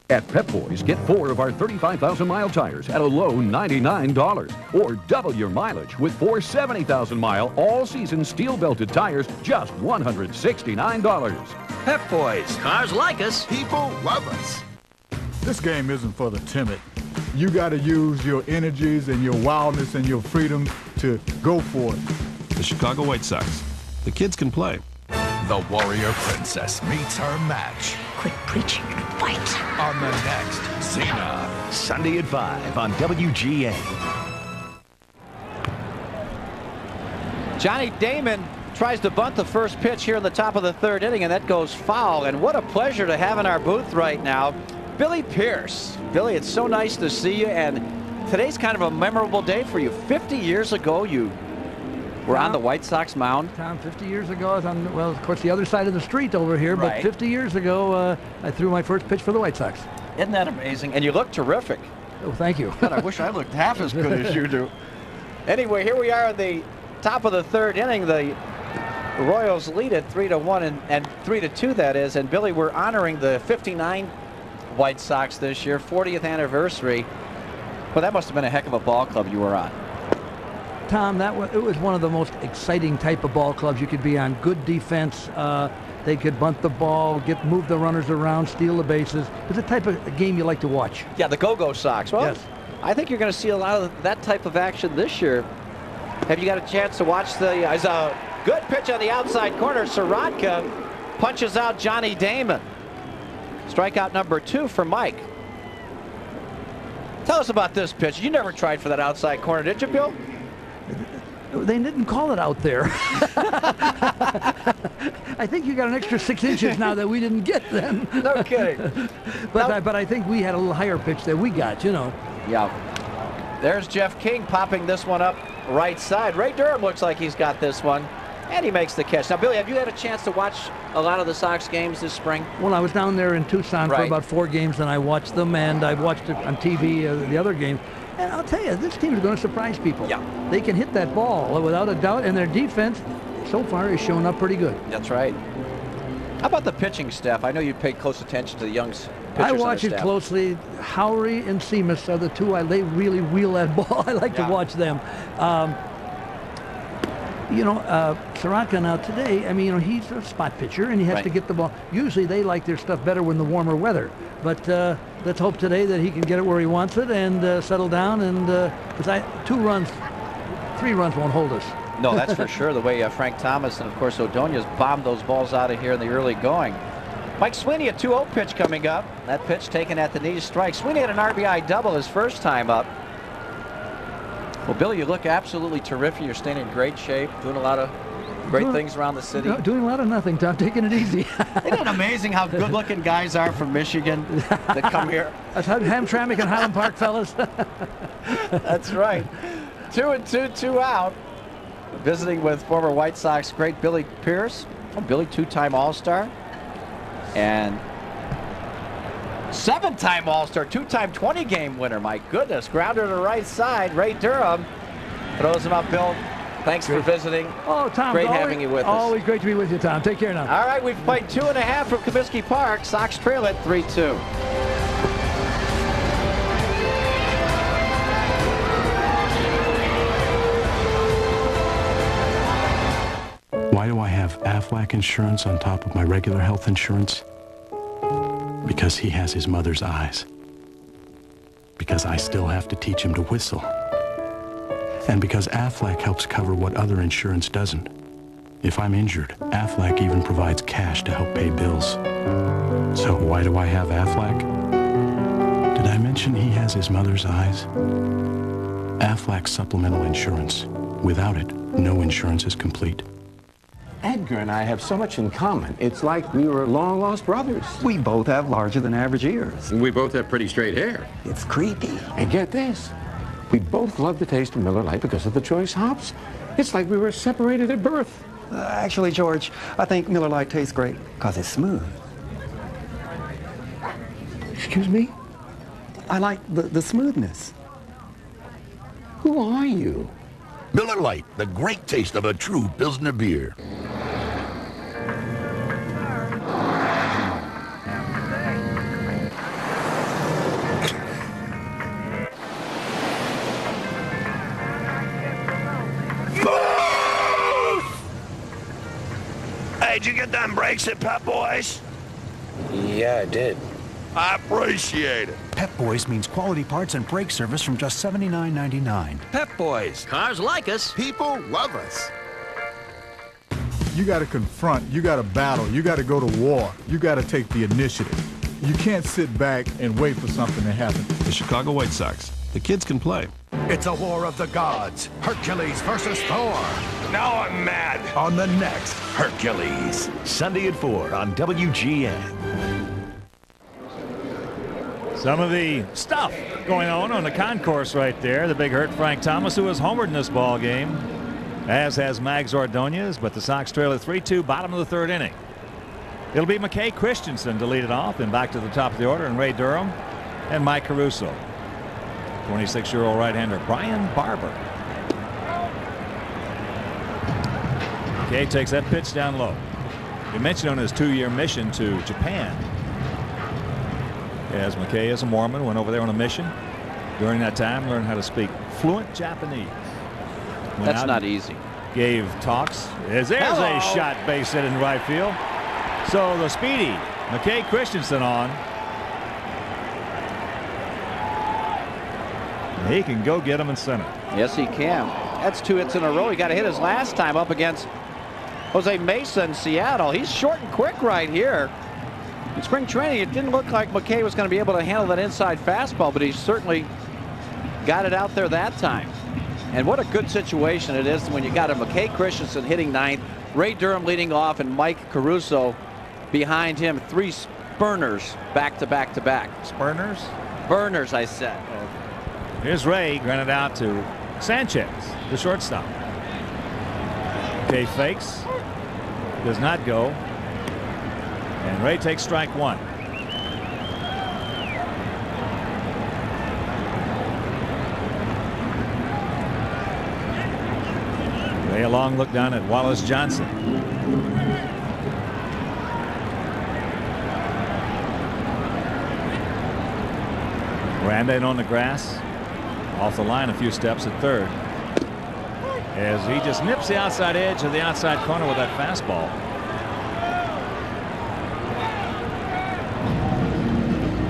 At Pep Boys, get 4 of our 35,000-mile tires at a low $99. Or double your mileage with 4 70,000-mile, all-season steel-belted tires, just $169. Pep Boys. Cars like us. People love us. This game isn't for the timid. You got to use your energies and your wildness and your freedom to go for it. The Chicago White Sox. The kids can play. The Warrior Princess meets her match. Quit preaching and fight. On the next Cena. Sunday at 5 on WGA. Johnny Damon tries to bunt the first pitch here in the top of the 3rd inning, and that goes foul. And what a pleasure to have in our booth right now, Billy Pierce. Billy, it's so nice to see you, and today's kind of a memorable day for you. 50 years ago, you were on the White Sox mound. Tom, 50 years ago, I was on, well, of course, the other side of the street over here, Right. but 50 years ago, I threw my first pitch for the White Sox. Isn't that amazing? And you look terrific. Oh, thank you. God, I wish I looked half as good as you do. Anyway, here we are at the top of the 3rd inning. The Royals lead it 3-1 and 3-2, that is. And Billy, we're honoring the 59 White Sox this year, 40th anniversary. Well, that must have been a heck of a ball club you were on. Tom, it was one of the most exciting type of ball clubs you could be on. Good defense. They could bunt the ball, move the runners around, steal the bases. It was the type of game you like to watch. Yeah, the Go-Go Sox. Well, yes. I think you're going to see a lot of that type of action this year. Have you got a chance to watch it's a good pitch on the outside corner. Soroka punches out Johnny Damon. Strikeout number 2 for Mike. Tell us about this pitch. You never tried for that outside corner, did you, Bill? They didn't call it out there. I think you got an extra 6 inches now that we didn't get then. No kidding. But I think we had a little higher pitch that we got, you know. Yeah. There's Jeff King popping this one up right side. Ray Durham looks like he's got this one, and he makes the catch. Now, Billy, have you had a chance to watch a lot of the Sox games this spring? Well, I was down there in Tucson for about 4 games, and I watched them, and I watched it on TV, the other games. And I'll tell you, this team is going to surprise people. Yeah. They can hit that ball without a doubt, and their defense so far has shown up pretty good. That's right. How about the pitching staff? I know you paid close attention to the young pitchers. I watch it closely. Howry and Seamus are the two. They really wheel that ball. I like to watch them. Soroka now today, I mean, he's a spot pitcher, and he has to get the ball. Usually they like their stuff better when the warmer weather. But let's hope today that he can get it where he wants it and settle down. And because 3 runs won't hold us. No, that's for sure. The way Frank Thomas and, of course, Ordonez bombed those balls out of here in the early going. Mike Sweeney, a 2-0 pitch coming up. That pitch taken at the knee, strike. Sweeney had an RBI double his first time up. Well, Billy, you look absolutely terrific. You're staying in great shape, doing a lot of great things around the city. No, doing a lot of nothing, Tom. Taking it easy. Isn't it amazing how good-looking guys are from Michigan that come here? That's Hamtramck and Highland Park, fellas. That's right. 2-2, 2 out. Visiting with former White Sox great Billy Pierce. Oh, Billy, 2-time All-Star. And 7-time All-Star, 2-time 20-game winner. My goodness, grounder to the right side. Ray Durham throws him up, Bill. Thanks for visiting. Oh, Tom, great having you with us. Always great to be with you, Tom. Take care now. All right, we've played 2.5 from Comiskey Park. Sox trail at 3-2. Why do I have Aflac insurance on top of my regular health insurance? Because he has his mother's eyes. Because I still have to teach him to whistle. And because Aflac helps cover what other insurance doesn't. If I'm injured, Aflac even provides cash to help pay bills. So why do I have Aflac? Did I mention he has his mother's eyes? Aflac supplemental insurance. Without it, no insurance is complete. Edgar and I have so much in common. It's like we were long-lost brothers. We both have larger than average ears. We both have pretty straight hair. It's creepy. And get this, we both love the taste of Miller Lite because of the choice hops. It's like we were separated at birth. Actually, George, I think Miller Lite tastes great because it's smooth. Excuse me? I like the smoothness. Who are you? Miller Lite, the great taste of a true Pilsner beer. Hey, did you get them brakes at Pep Boys? Yeah, I did. I appreciate it. Pep Boys means quality parts and brake service from just $79.99. Pep Boys. Cars like us. People love us. You got to confront, you got to battle, you got to go to war, you got to take the initiative. You can't sit back and wait for something to happen. The Chicago White Sox. The kids can play. It's a war of the gods. Hercules versus Thor. Now I'm mad. On the next Hercules. Sunday at 4 on WGN. Some of the stuff going on the concourse right there. The big hurt Frank Thomas, who has homered in this ball game, as has Mags Ordonez, but the Sox trail at 3-2, bottom of the 3rd inning. It'll be McKay Christensen to lead it off, and back to the top of the order, and Ray Durham and Mike Caruso. 26-year-old right-hander Brian Barber. McKay takes that pitch down low. He mentioned on his 2-year mission to Japan. As McKay is a Mormon, went over there on a mission. During that time, learned how to speak fluent Japanese. That's not easy. Gave talks. There's a shot base hit in right field. So the speedy McKay Christensen on. He can go get him in center. Yes, he can. That's 2 hits in a row. He got a hit his last time up against Jose Mesa in Seattle. He's short and quick right here. In spring training, it didn't look like McKay was going to be able to handle that inside fastball, but he certainly got it out there that time. And what a good situation it is when you got a McKay Christensen hitting ninth, Ray Durham leading off, and Mike Caruso behind him. 3 spurners back to back to back. Spurners? Burners, I said. Here's Ray, grounded out to Sanchez, the shortstop. McKay fakes, does not go, and Ray takes strike 1. Ray, a long look down at Wallace Johnson. Brandon on the grass, off the line a few steps at third, as he just nips the outside edge of the outside corner with that fastball.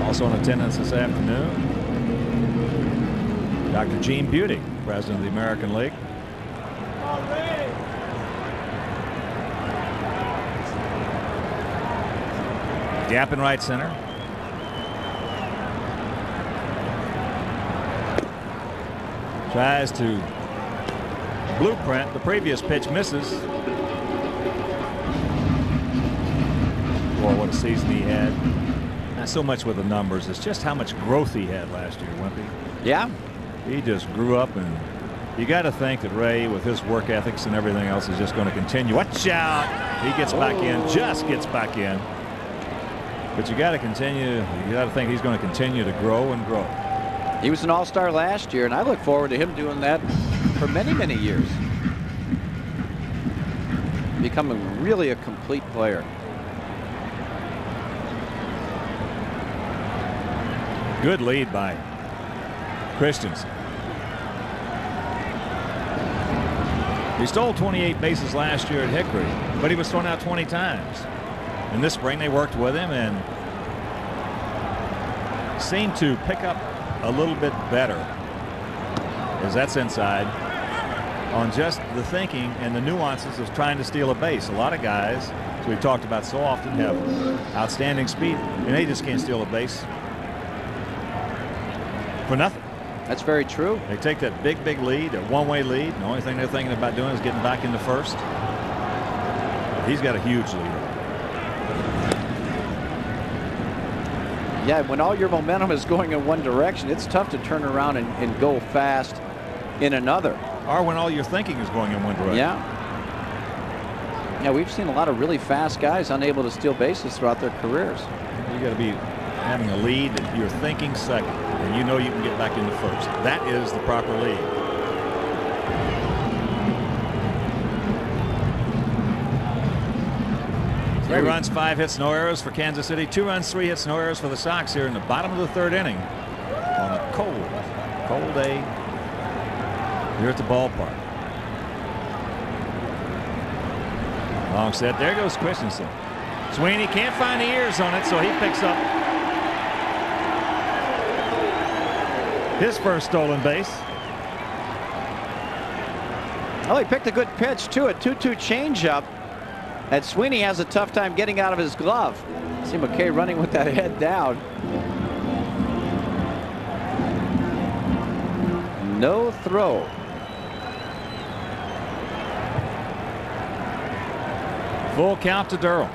Also in attendance this afternoon, Dr. Gene Beauty, president of the American League. Gap in right center. Tries to blueprint. The previous pitch misses. Boy, what a season he had. Not so much with the numbers, it's just how much growth he had last year, Wimpy. Yeah. He just grew up, and you got to think that Ray, with his work ethics and everything else, is just going to continue. Watch out. He gets back in, just gets back in. But you got to continue. You got to think he's going to continue to grow and grow. He was an all-star last year, and I look forward to him doing that for many, many years. Becoming really a complete player. Good lead by Christensen. He stole 28 bases last year at Hickory, but he was thrown out 20 times. In this spring, they worked with him and seemed to pick up a little bit better, as that's inside, on just the thinking and the nuances of trying to steal a base. A lot of guys, as we've talked about so often, have outstanding speed, and they just can't steal a base for nothing. That's very true. They take that big lead, a one-way lead, and the only thing they're thinking about doing is getting back into first. He's got a huge lead. Yeah, when all your momentum is going in one direction, it's tough to turn around and go fast in another. Or when all your thinking is going in one direction. Yeah. Yeah, we've seen a lot of really fast guys unable to steal bases throughout their careers. You got to be having a lead that you're thinking second, and you know you can get back into first. That is the proper lead. Three runs, 5 hits, no errors for Kansas City. 2 runs, 3 hits, no errors for the Sox here in the bottom of the 3rd inning on a cold day here at the ballpark. Long set. There goes Christensen. Sweeney can't find the ears on it, so he picks up his first stolen base. Well, he picked a good pitch, too. A 2-2 changeup. And Sweeney has a tough time getting out of his glove. See McKay running with that head down. No throw. Full count to Durham.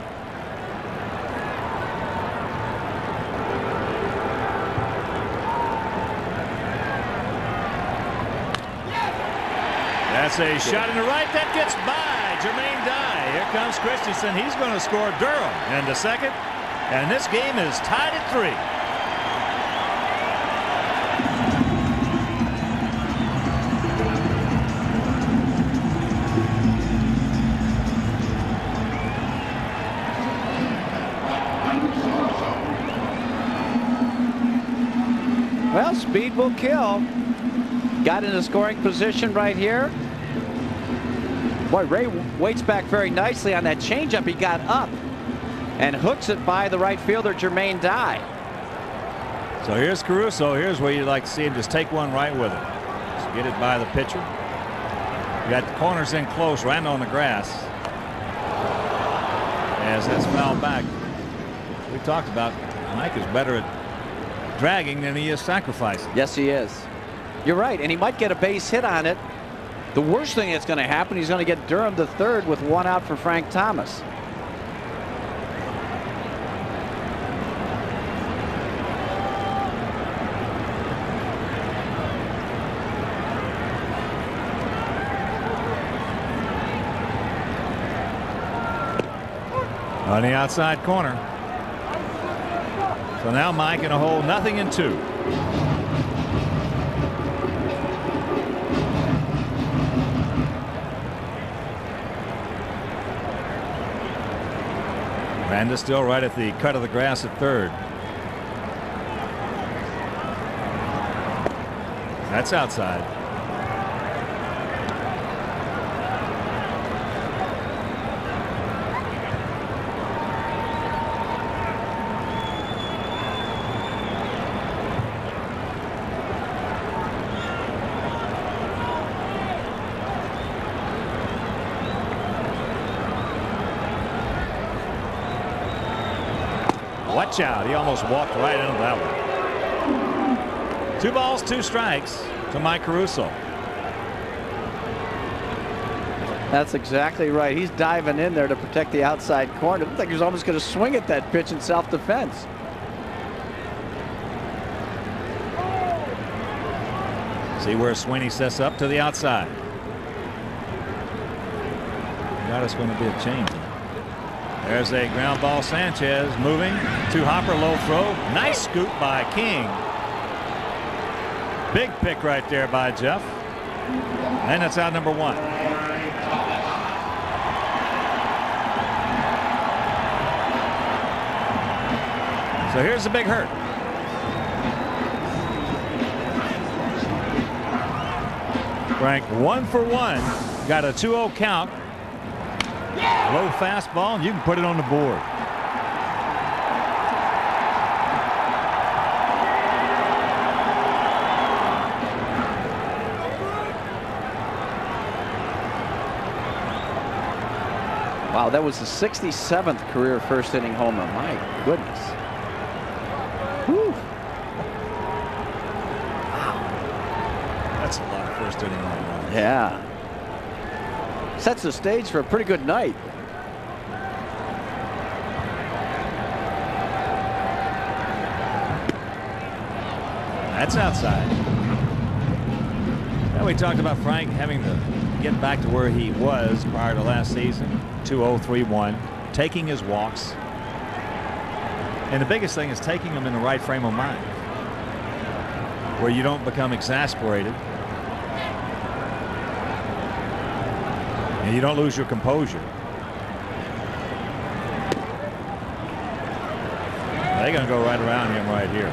That's a shot in the right that gets by Jermaine Dye. Here comes Christensen. He's going to score Durham into second, and this game is tied at 3. Well, speed will kill. Got in a scoring position right here. Boy, Ray waits back very nicely on that changeup. He got up and hooks it by the right fielder, Jermaine Dye. So here's Caruso. Here's where you'd like to see him just take one right with it. Just get it by the pitcher. You got the corners in close, right on the grass. As that's fouled back. We talked about Mike is better at dragging than he is sacrificing. Yes, he is. You're right, and he might get a base hit on it The worst thing that's going to happen, he's going to get Durham to third with 1 out for Frank Thomas. On the outside corner. So now Mike in a hole, 0-2. Miranda still right at the cut of the grass at third. That's outside. Watch out. He almost walked right into that one. 2 balls, 2 strikes to Mike Caruso. That's exactly right. He's diving in there to protect the outside corner. It looked like he was almost going to swing at that pitch in self-defense. See where Sweeney sets up to the outside. Got us going to be a change. There's a ground ball. Sanchez moving to Hopper, low throw. Nice scoop by King. Big pick right there by Jeff. And that's out number 1. So here's the big hurt. Frank 1 for 1. Got a 2-0 count. Low fastball, and you can put it on the board. Wow, that was the 67th career first inning homer. My goodness. Whew. Wow. That's a lot of first inning home runs. Yeah. Sets the stage for a pretty good night. That's outside. Now we talked about Frank having to get back to where he was prior to last season. 2-0-3-1, taking his walks. And the biggest thing is taking them in the right frame of mind, where you don't become exasperated. And you don't lose your composure. They're going to go right around him right here.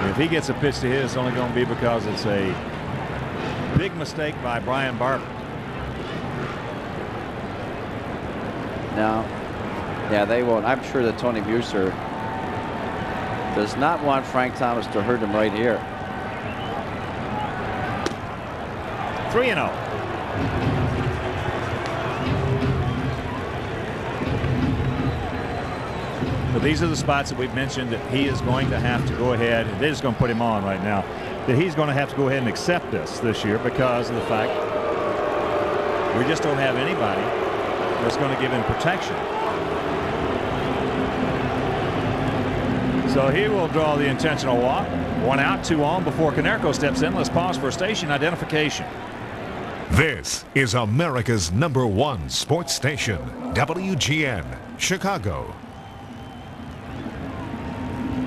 If he gets a pitch to hit, it's only going to be because it's a big mistake by Brian Barber. No. Yeah, they won't. I'm sure that Tony Buser does not want Frank Thomas to hurt him right here. 3-0. But these are the spots that we've mentioned that he is going to have to go ahead, and they're just going to put him on right now, that he's going to have to go ahead and accept this year because of the fact we just don't have anybody that's going to give him protection. So he will draw the intentional walk. 1 out, 2 on before Konerko steps in. Let's pause for station identification. This is America's #1 sports station, WGN, Chicago.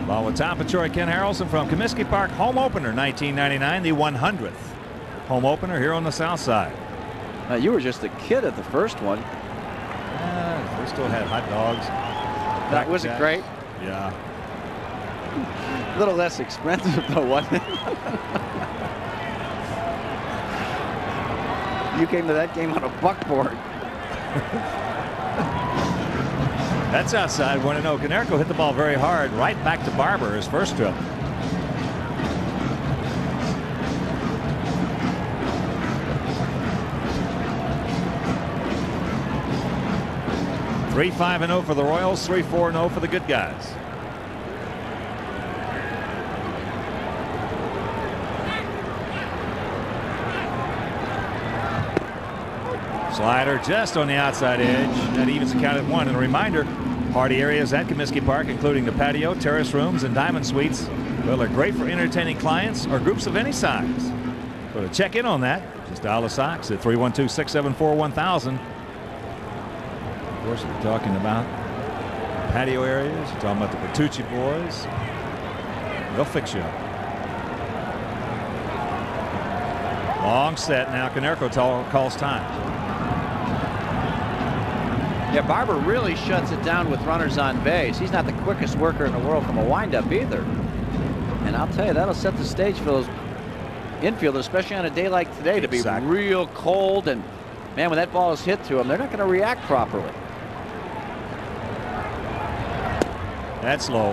Ball with top of Troy Ken Harrelson from Comiskey Park home opener 1999, the 100th home opener here on the south side. Now, you were just a kid at the first one. We still had hot dogs. That was it great? Yeah. A little less expensive though, wasn't it? You came to that game on a buckboard. That's outside. 1-0. Konerko hit the ball very hard right back to Barber his first trip. Three 5-0 for the Royals, 3-4-0 for the good guys. Slider just on the outside edge. That evens the count at 1. And a reminder, party areas at Comiskey Park, including the patio, terrace rooms, and diamond suites, well, are great for entertaining clients or groups of any size. So to check in on that, just dial the Sox at 312-674-1000. Of course, we're talking about patio areas. You're talking about the Bertucci boys. They'll fix you up. Long set now. Canerco calls time. Yeah, Barber really shuts it down with runners on base. He's not the quickest worker in the world from a windup either. And I'll tell you, that'll set the stage for those infielders, especially on a day like today, to be real cold. And man, when that ball is hit to them, they're not going to react properly. That's low.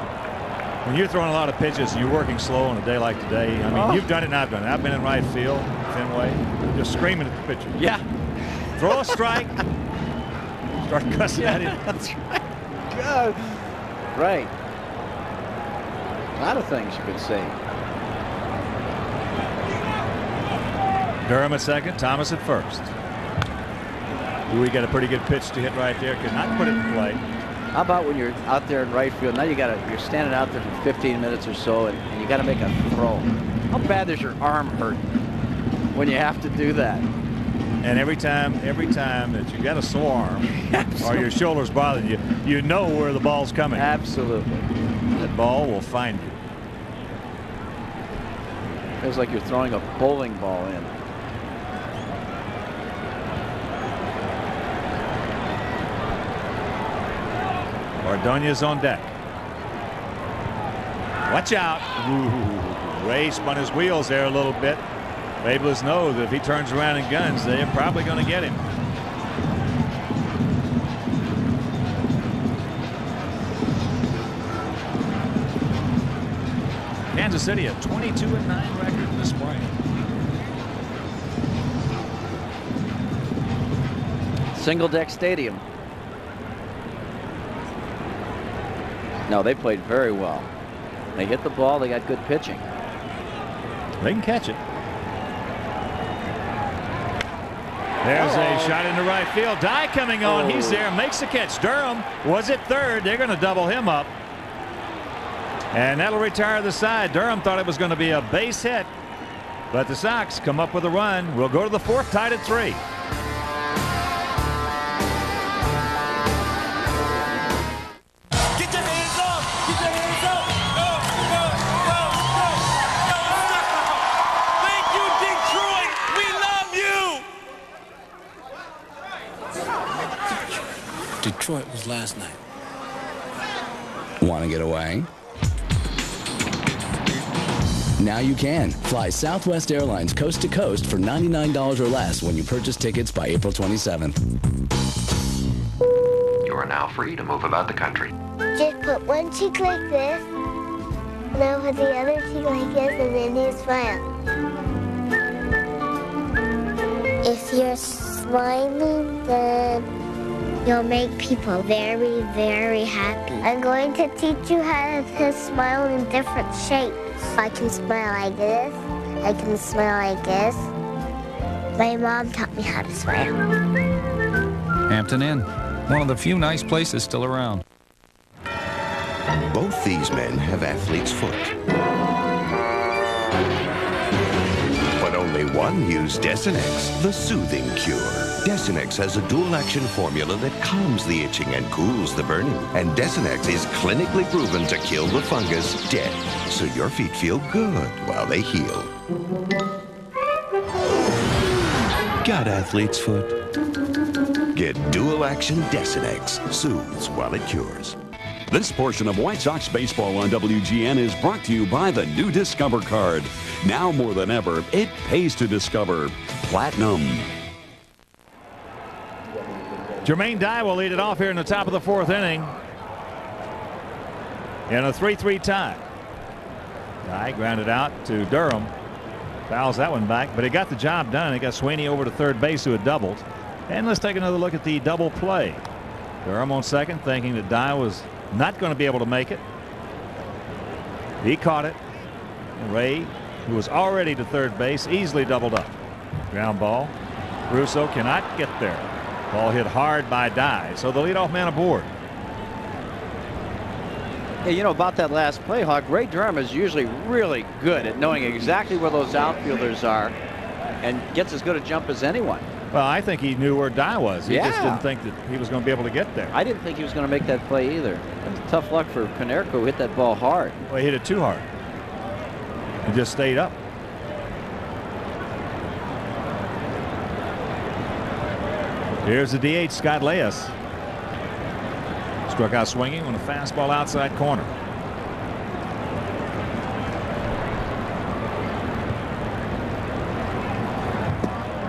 When you're throwing a lot of pitches and you're working slow on a day like today, I mean, you've done it and I've done it. I've been in right field, Fenway, just screaming at the pitcher. Yeah. Throw a strike. Start cussing at him. That's right. God. Right. A lot of things you could say. Durham at second, Thomas at first. We got a pretty good pitch to hit right there. Could not put it in play. How about when you're out there in right field? Now you're standing out there for 15 minutes or so, and you got to make a throw. How bad does your arm hurt when you have to do that? And every time that you got a sore arm or your shoulder's bothering you, you know where the ball's coming. Absolutely. That ball will find you. Feels like you're throwing a bowling ball in. Ordonez on deck. Watch out. Ooh, Ray spun his wheels there a little bit. Babyliss knows that if he turns around and guns, they're probably going to get him. Kansas City a 22-9 record in the spring. Single deck stadium. No, they played very well. They hit the ball. They got good pitching. They can catch it. There's a shot into right field. Dye coming on. He's there. Makes the catch. Durham was at third. They're going to double him up. And that'll retire the side. Durham thought it was going to be a base hit. But the Sox come up with a run. We'll go to the fourth, tied at 3. Detroit was last night. Want to get away? Now you can. Fly Southwest Airlines coast to coast for $99 or less when you purchase tickets by April 27th. You are now free to move about the country. Just put one cheek like this, and then put the other cheek like this, and then you smile. If you're smiling, then you'll make people very, very happy. I'm going to teach you how to smile in different shapes. I can smile like this. I can smile like this. My mom taught me how to smile. Hampton Inn, one of the few nice places still around. Both these men have athlete's foot. But only one used Desinex, the soothing cure. Desinex has a dual-action formula that calms the itching and cools the burning. And Desinex is clinically proven to kill the fungus dead, so your feet feel good while they heal. Got athlete's foot? Get dual-action Desinex. Soothes while it cures. This portion of White Sox baseball on WGN is brought to you by the new Discover card. Now more than ever, it pays to discover Platinum. Jermaine Dye will lead it off here in the top of the fourth inning. In a 3-3 tie. Dye grounded out to Durham. Fouls that one back, but he got the job done. He got Sweeney over to third base, who had doubled. And let's take another look at the double play. Durham on second, thinking that Dye was not going to be able to make it. He caught it. And Ray, who was already to third base, easily doubled up. Ground ball. Russo cannot get there. Ball hit hard by Dye, so the leadoff man aboard. Hey, you know about that last play, Hawk, Ray Durham is usually really good at knowing exactly where those outfielders are and gets as good a jump as anyone. Well, I think he knew where Dye was. He just didn't think that he was going to be able to get there. I didn't think he was going to make that play either. That's tough luck for Konerko, who hit that ball hard. Well, he hit it too hard. He just stayed up. Here's the DH, Scott Leyes. Struck out swinging on a fastball outside corner.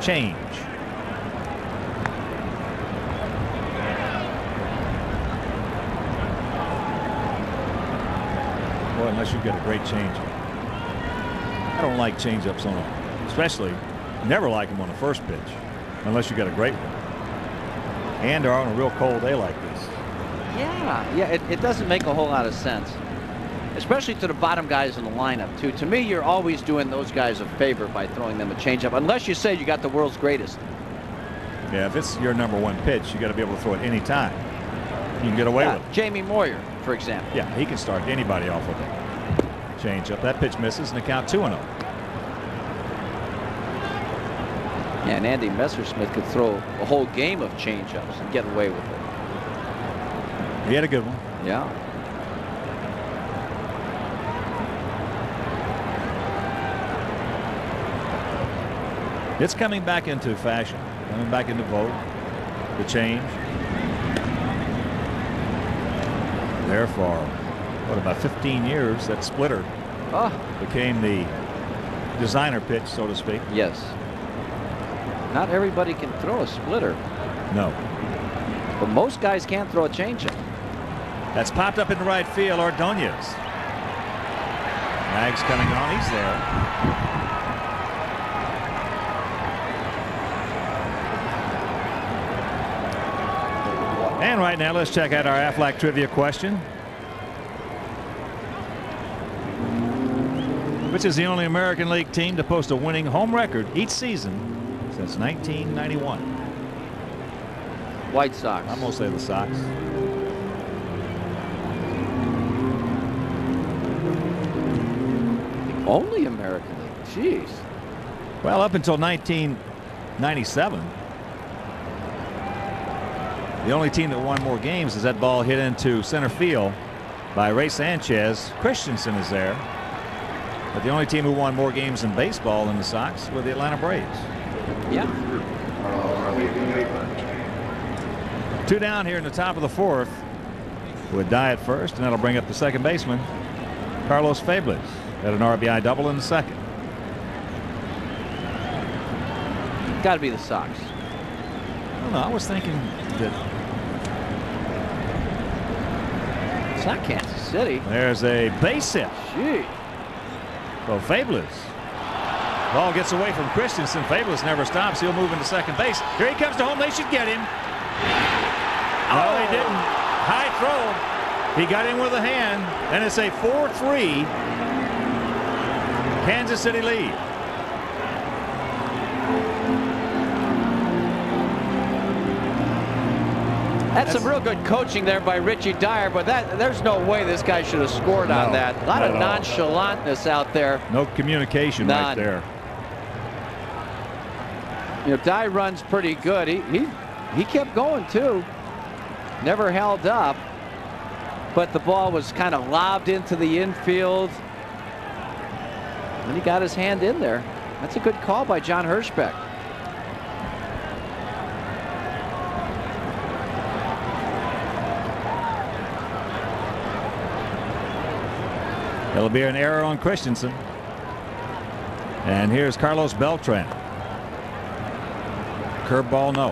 Change. Boy, unless you get a great changeup. I don't like changeups on them, especially never like them on the first pitch, unless you get a great one. And they're on a real cold day like this. Yeah, it doesn't make a whole lot of sense, especially to the bottom guys in the lineup, too. To me, you're always doing those guys a favor by throwing them a changeup, unless you say you got the world's greatest. Yeah, if it's your number one pitch, you got to be able to throw it any time. You can get away with it. Jamie Moyer, for example. Yeah, he can start anybody off with it. Changeup. That pitch misses, and the count 2-0. Yeah, and Andy Messersmith could throw a whole game of changeups and get away with it. He had a good one. Yeah. It's coming back into fashion, coming back into vogue. The change. There for, what, about 15 years, that splitter became the designer pitch, so to speak. Yes. Not everybody can throw a splitter. No. But most guys can't throw a changeup. That's popped up in the right field. Ordonez. Mag's coming on. He's there. And right now, let's check out our Aflac trivia question. Which is the only American League team to post a winning home record each season since 1991? White Sox. I'm going to say the Sox. Only American League. Jeez. Well, up until 1997, the only team that won more games is that ball hit into center field by Ray Sanchez. Christensen is there. But the only team who won more games in baseball than the Sox were the Atlanta Braves. Yeah. 2 down here in the top of the 4th with Dye at first, and that'll bring up the second baseman, Carlos Fables, at an RBI double in the second. Got to be the Sox. I don't know. I was thinking that it's not Kansas City. There's a base hit. Gee. So Fables. Ball gets away from Christensen. Fables never stops. He'll move into second base. Here he comes to home. They should get him. No, he didn't. High throw. He got in with a hand, and it's a 4-3 Kansas City lead. That's some real good coaching there by Richie Dyer, but there's no way this guy should have scored on that. A lot of nonchalantness out there. No communication right there. You know, Dyer runs pretty good. He kept going too. Never held up. But the ball was kind of lobbed into the infield. And he got his hand in there. That's a good call by John Hirschbeck. There'll be an error on Christensen. And here's Carlos Beltran. Curveball, no.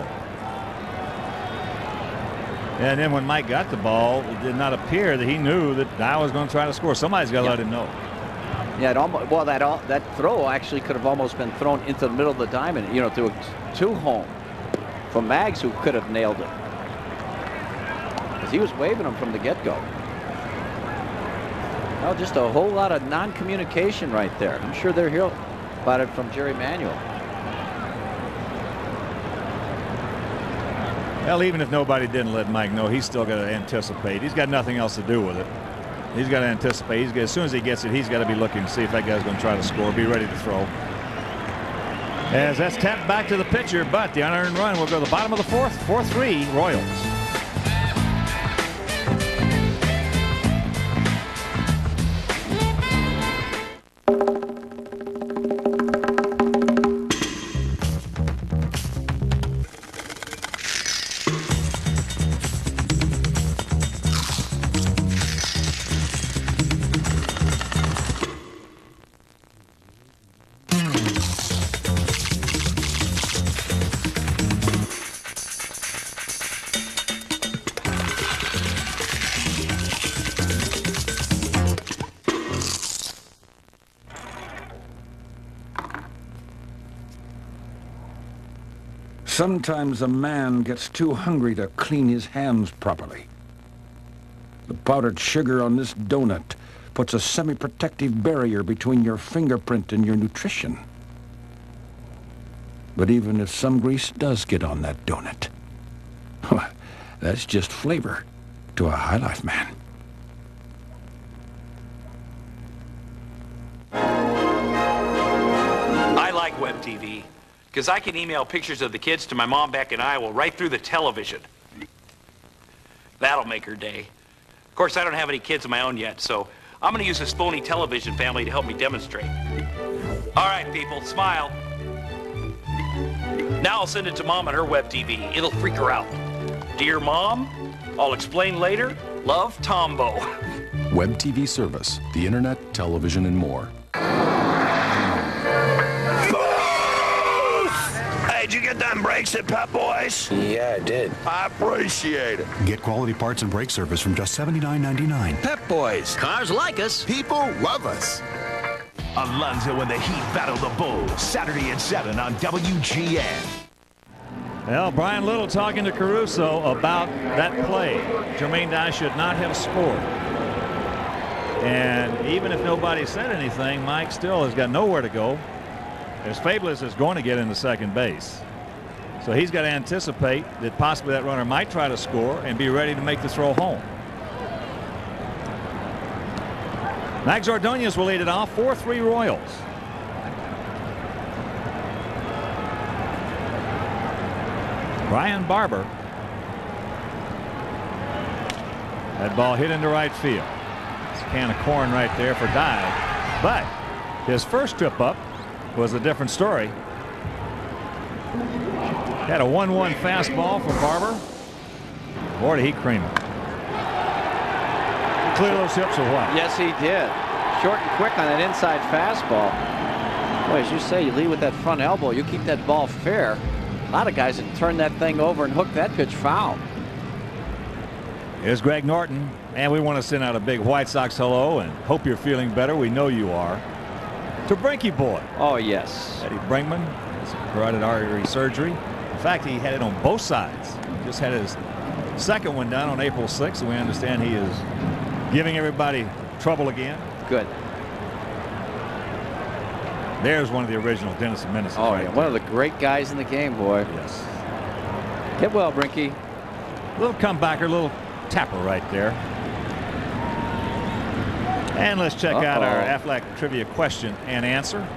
And then when Mike got the ball, it did not appear that he knew that Dye was going to try to score. Somebody's got to let him know. Yeah, it almost, well, that throw actually could have almost been thrown into the middle of the diamond, you know, to home from Mags, who could have nailed it. Because he was waving him from the get-go. Oh, just a whole lot of non-communication right there. I'm sure they're hearing about it from Jerry Manuel. Well, even if nobody didn't let Mike know, he's still got to anticipate. He's got nothing else to do with it. He's got to anticipate. As soon as he gets it, he's got to be looking to see if that guy's going to try to score, be ready to throw. As that's tapped back to the pitcher, but the unearned run will go to the bottom of the fourth. 4-3 Royals. Sometimes a man gets too hungry to clean his hands properly. The powdered sugar on this donut puts a semi-protective barrier between your fingerprint and your nutrition. But even if some grease does get on that donut, that's just flavor to a High Life man. I like web TV. Because I can email pictures of the kids to my mom back in Iowa right through the television. That'll make her day. Of course, I don't have any kids of my own yet, so I'm going to use this phony television family to help me demonstrate. All right, people, smile. Now I'll send it to Mom on her web TV. It'll freak her out. Dear Mom, I'll explain later. Love, Tombo. Web TV service, the internet, television, and more. Did you get them brakes at Pep Boys? Yeah, I did. I appreciate it. Get quality parts and brake service from just $79.99. Pep Boys. Cars like us. People love us. Alonzo and the Heat battle the Bulls, Saturday at 7 on WGN. Well, Brian Little talking to Caruso about that play. Jermaine Dye should not have scored. And even if nobody said anything, Mike still has got nowhere to go, as Fabulous is going to get into second base. So he's got to anticipate that possibly that runner might try to score and be ready to make the throw home. Max Ordonez will lead it off. 4-3 Royals. Brian Barber. That ball hit into right field. It's a can of corn right there for Dye. But his first trip up was a different story. Had a 1-1 fastball from Barber. Boy, did he cream it. Clear those hips or what? Yes, he did. Short and quick on that inside fastball. Boy, as you say, you lead with that front elbow. You keep that ball fair. A lot of guys that turn that thing over and hook that pitch foul. Here's Greg Norton, and we want to send out a big White Sox hello and hope you're feeling better. We know you are. To Brinky Boy. Oh, yes. Eddie Brinkman has carotid artery surgery. In fact, he had it on both sides. He just had his second one done on April 6th, and we understand he is giving everybody trouble again. Good. There's one of the original Dennis and Menace. Oh, yeah. One of the great guys in the game, boy. Yes. Get well, Brinky. Little comebacker, little tapper right there. And let's check out our Aflac trivia question and answer.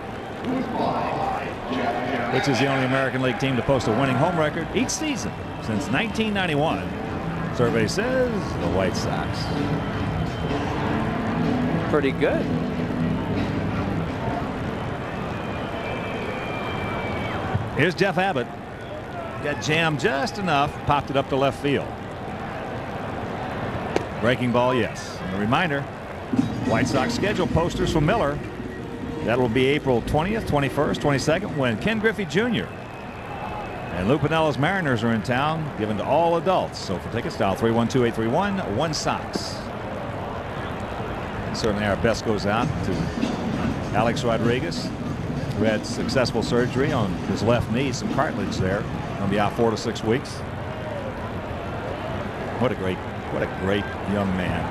Which is the only American League team to post a winning home record each season since 1991. Survey says the White Sox. Pretty good. Here's Jeff Abbott. Got jammed just enough, popped it up to left field. Breaking ball, yes. And a reminder, White Sox schedule posters for Miller. That will be April 20th, 21st, 22nd when Ken Griffey Jr. and Lou Piniella's Mariners are in town, given to all adults. So for tickets, dial 312-831-1-SOX. Certainly our best goes out to Alex Rodriguez, who had successful surgery on his left knee, some cartilage there. Going to be out 4 to 6 weeks. What a great young man.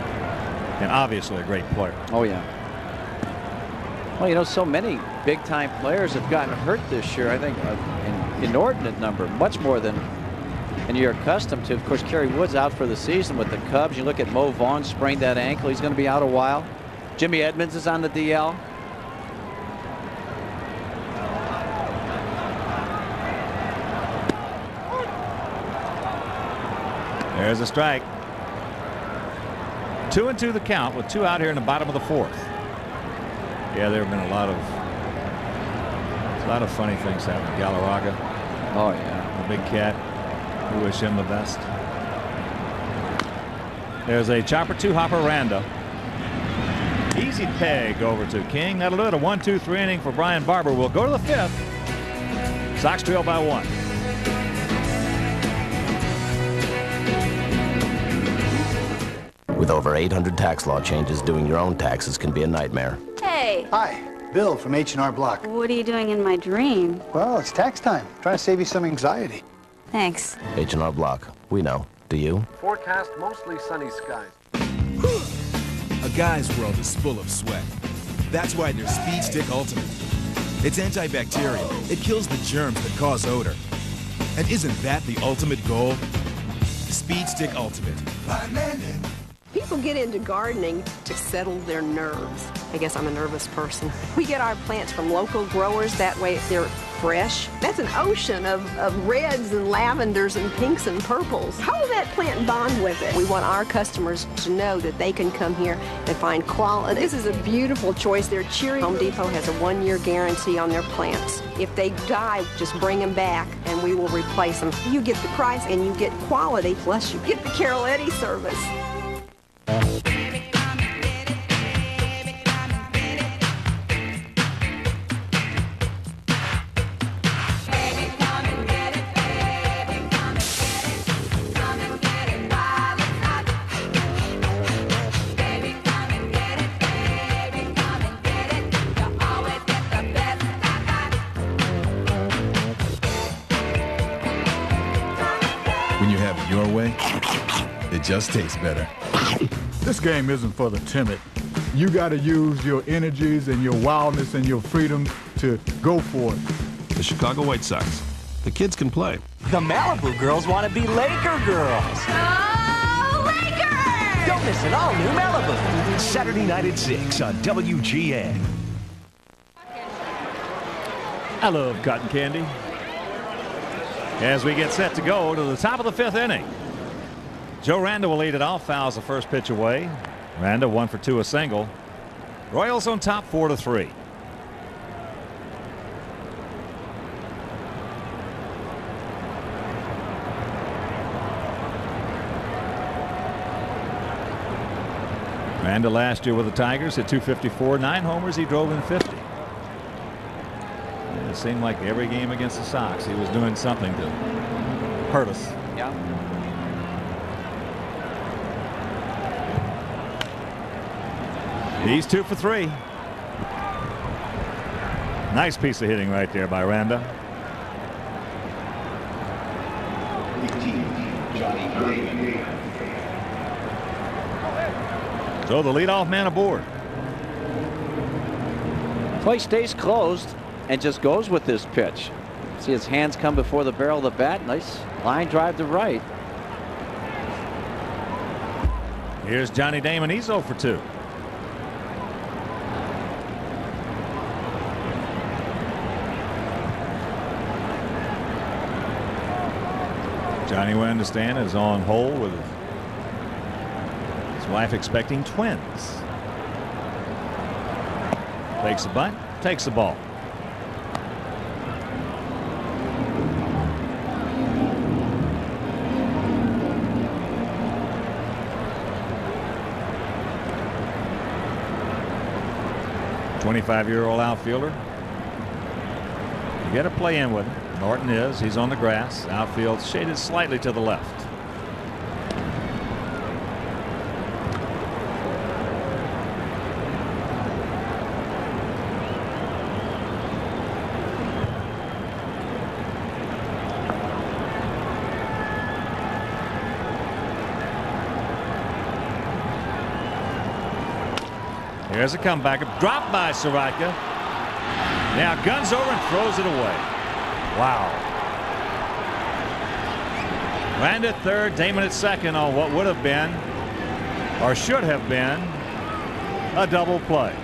And obviously a great player. Oh, yeah. Well, you know, so many big-time players have gotten hurt this year. I think an inordinate number, much more than And you're accustomed to, of course, Kerry Wood's out for the season with the Cubs. You look at Mo Vaughn, sprained that ankle. He's going to be out a while. Jimmy Edmonds is on the DL. There's a strike. 2-2 the count with 2 out here in the bottom of the 4th. Yeah, there have been a lot of funny things happening. Galarraga. Oh yeah. The big cat. We wish him the best. There's a chopper 2-hopper Randa. Easy peg over to King. That'll do it. A 1-2-3 inning for Brian Barber. We'll go to the 5th. Sox trail by 1. With over 800 tax law changes, doing your own taxes can be a nightmare. Hey. Hi, Bill from H&R Block. What are you doing in my dream? Well, it's tax time. Trying to save you some anxiety. Thanks. H&R Block. We know. Do you? Forecast mostly sunny skies. A guy's world is full of sweat. That's why there's Speed Stick Ultimate. It's antibacterial. It kills the germs that cause odor. And isn't that the ultimate goal? Speed Stick Ultimate. People get into gardening to settle their nerves. I guess I'm a nervous person. We get our plants from local growers. That way they're fresh. That's an ocean of reds and lavenders and pinks and purples. How will that plant bond with it? We want our customers to know that they can come here and find quality. This is a beautiful choice. They're cheery. Home Depot has a 1-year guarantee on their plants. If they die, just bring them back and we will replace them. You get the price and you get quality, plus you get the Carol Eddy service. When you have it your way, it just tastes better. This game isn't for the timid. You got to use your energies and your wildness and your freedom to go for it. The Chicago White Sox. The kids can play. The Malibu girls want to be Laker girls. Oh, Lakers! Don't miss an all-new Malibu. Saturday night at 6 on WGN. I love cotton candy. As we get set to go to the top of the 5th inning. Joe Randa will lead it off. Fouls the first pitch away. Randa 1 for 2, a single. Royals on top 4-3. Randa last year with the Tigers hit .254, 9 homers. He drove in 50. And it seemed like every game against the Sox he was doing something to hurt us. Yeah. He's 2 for 3. Nice piece of hitting right there by Randa. So the leadoff man aboard. Play stays closed and just goes with this pitch. See his hands come before the barrel of the bat. Nice line drive to right. Here's Johnny Damon. He's 0 for 2. Johnny, we understand, is on hold with his wife expecting twins. Takes the bunt, takes the ball. '25-year-old outfielder. You got to play in with him. Norton is. He's on the grass. Outfield shaded slightly to the left. There's a comeback. A drop by Soroka. Now guns over and throws it away. Wow. Rand at third, Damon at second on what would have been, or should have been, a double play.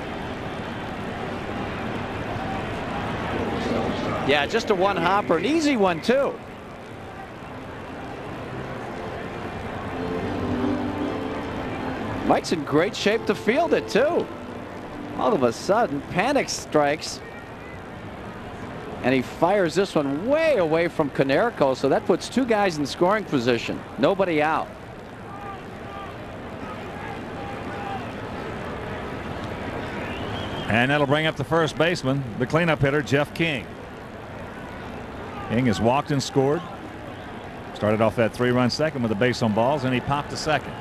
Yeah, just a one hopper, an easy one too. Mike's in great shape to field it too. All of a sudden, panic strikes. And he fires this one way away from Konerko, so that puts two guys in scoring position. Nobody out. And that'll bring up the first baseman, the cleanup hitter, Jeff King. King has walked and scored. Started off that 3-run second with a base on balls, and he popped a second.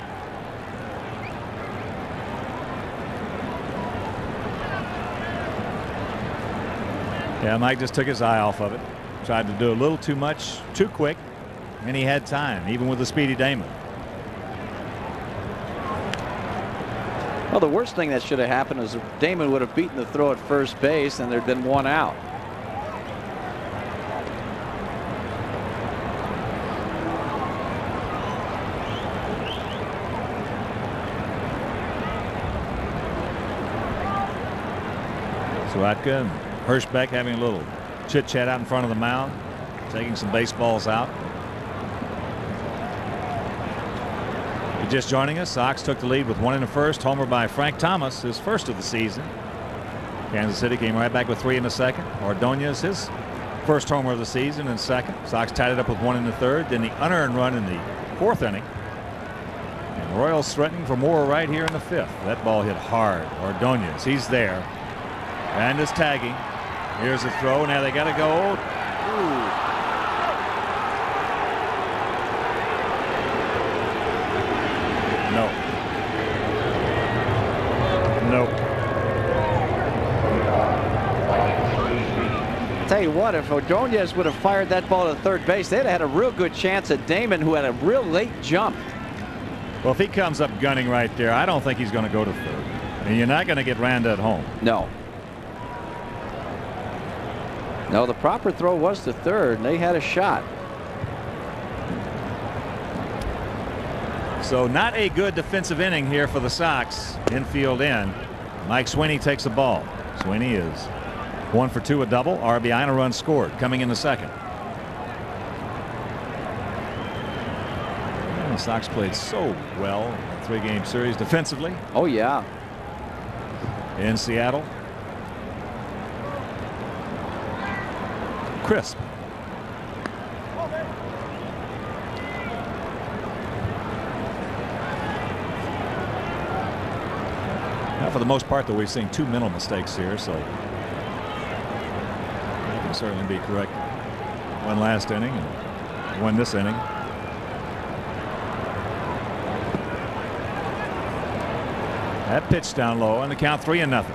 Yeah, Mike just took his eye off of it. Tried to do a little too much, too quick, and he had time, even with the speedy Damon. Well, the worst thing that should have happened is if Damon would have beaten the throw at first base and there'd been one out. Swatka and Hirschbeck having a little chit chat out in front of the mound, taking some baseballs out. If you're just joining us, Sox took the lead with 1 in the first. Homer by Frank Thomas, his first of the season. Kansas City came right back with 3 in the second. Ordonez, his first homer of the season, in second. Sox tied it up with 1 in the third. Then the unearned run in the 4th inning. And the Royals threatening for more right here in the 5th. That ball hit hard. Ordonez, he's there. And is tagging. Here's the throw. Now they got to go. Ooh. No. Nope. Tell you what, if Ordonez would have fired that ball to third base, they'd have had a real good chance at Damon, who had a real late jump. Well, if he comes up gunning right there, I don't think he's going to go to third. And you're not going to get Randa at home. No. No, the proper throw was to third, and they had a shot. So not a good defensive inning here for the Sox. Infield in. Mike Sweeney takes the ball. Sweeney is 1 for 2, a double, RBI, and a run scored. Coming in the second. And the Sox played so well in a 3-game series defensively. Oh yeah. In Seattle. Crisp. Now, for the most part, though, we've seen 2 mental mistakes here, so they can certainly be corrected. 1 last inning and 1 this inning. That pitch down low, and the count 3-0.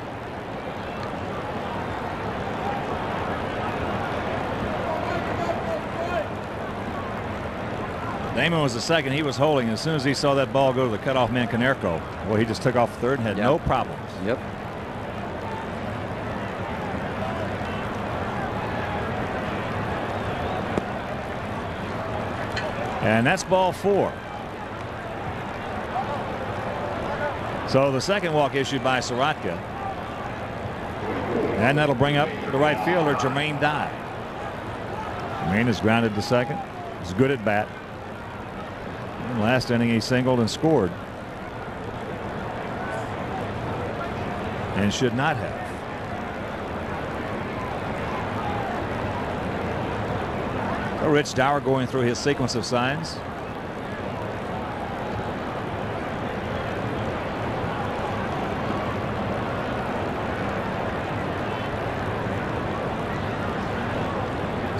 Damon was the second. He was holding. As soon as he saw that ball go to the cutoff man Konerko, well, he just took off third and had no problems. Yep. And that's ball 4. So the second walk issued by Sorotka. And that'll bring up the right fielder, Jermaine Dye. Jermaine is grounded to second. He's good at bat. In last inning, he singled and scored. And should not have. So Rich Dower going through his sequence of signs.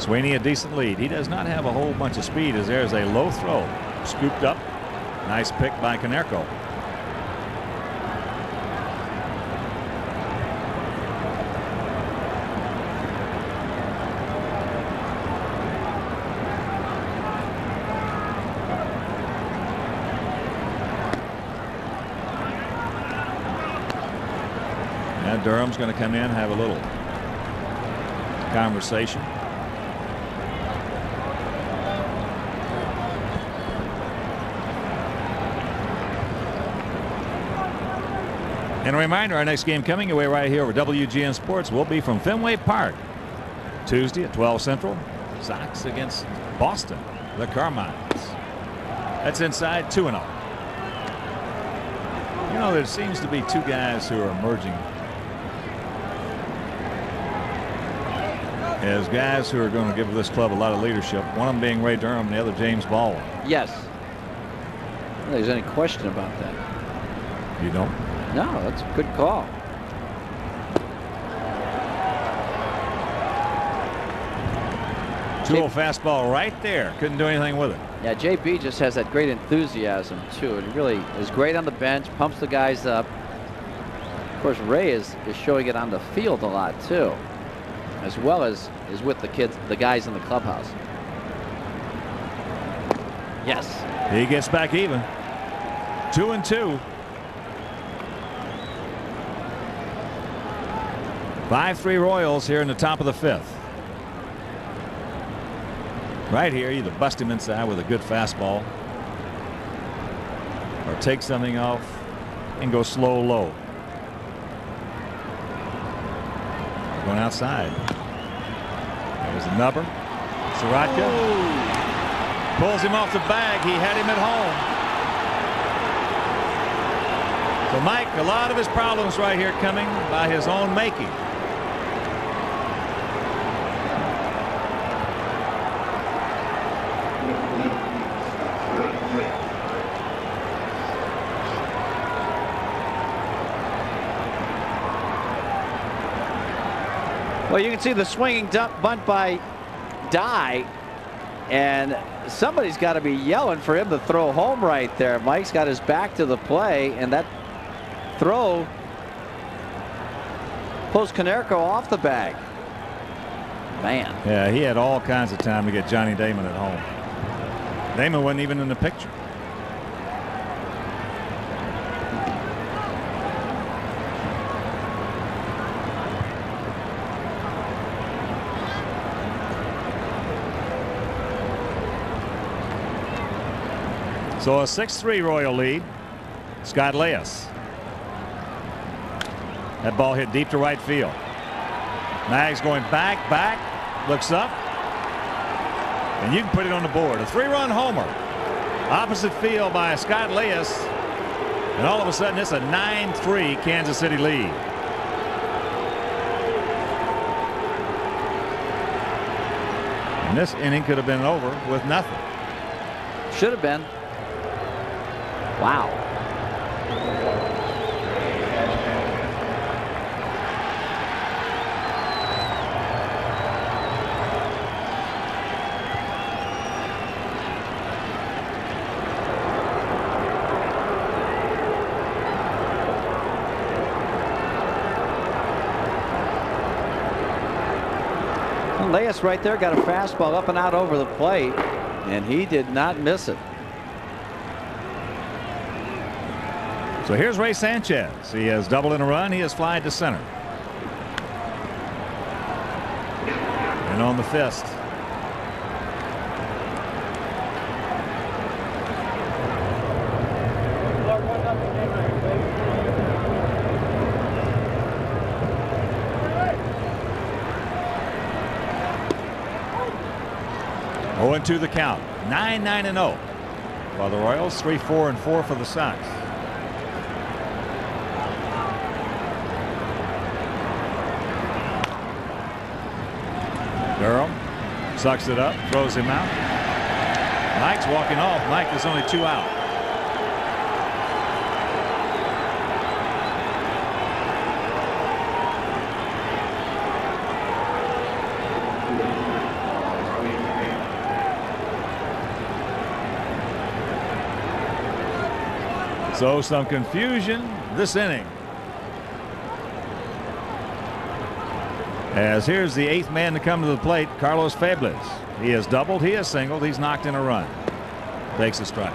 Sweeney a decent lead. He does not have a whole bunch of speed, as there's a low throw. Scooped up. Nice pick by Konerko. And Durham's going to come in and have a little conversation. And a reminder, our next game coming your way right here over WGN Sports will be from Fenway Park. Tuesday at 12 Central. Sox against Boston, the Carmines. That's inside 2-0. You know, there seems to be two guys who are emerging as guys who are going to give this club a lot of leadership. One of them being Ray Durham and the other James Baldwin. Yes. I don't think there's any question about that. You don't? No, that's a good call. Two-0 fastball right there. Couldn't do anything with it. Yeah, JB just has that great enthusiasm, too. And he really is great on the bench, pumps the guys up. Of course, Ray is showing it on the field a lot, too, as well as is with the kids, the guys in the clubhouse. Yes. He gets back even. 2-2. 5-3 Royals here in the top of the 5th. Right here, either bust him inside with a good fastball or take something off and go slow low. Going outside. There's a number. Soroka pulls him off the bag. He had him at home. So Mike, a lot of his problems right here coming by his own making. Well, you can see the swinging bunt by Dye, and somebody's got to be yelling for him to throw home right there. Mike's got his back to the play, and that throw pulls Konerko off the bag. Man. Yeah, he had all kinds of time to get Johnny Damon at home. Damon wasn't even in the picture. So a 6-3 Royal lead. Scott Leas. That ball hit deep to right field. Mag's going back, looks up, and you can put it on the board. A 3-run homer. Opposite field by Scott Leas, and all of a sudden it's a 9-3 Kansas City lead. And this inning could have been over with nothing. Should have been. Wow. Leas right there got a fastball up and out over the plate, and he did not miss it. So here's Ray Sanchez. He has doubled in a run. He has flied to center. And on the fist. Oh, and 2 the count. 9-9-0. While the Royals 3-4-4 for the Sox. Durham sucks it up, throws him out. Mike's walking off. Mike, there's only 2 out. So some confusion this inning. As here's the 8th man to come to the plate, Carlos Febles. He has doubled, he has singled, he's knocked in a run. Takes a strike.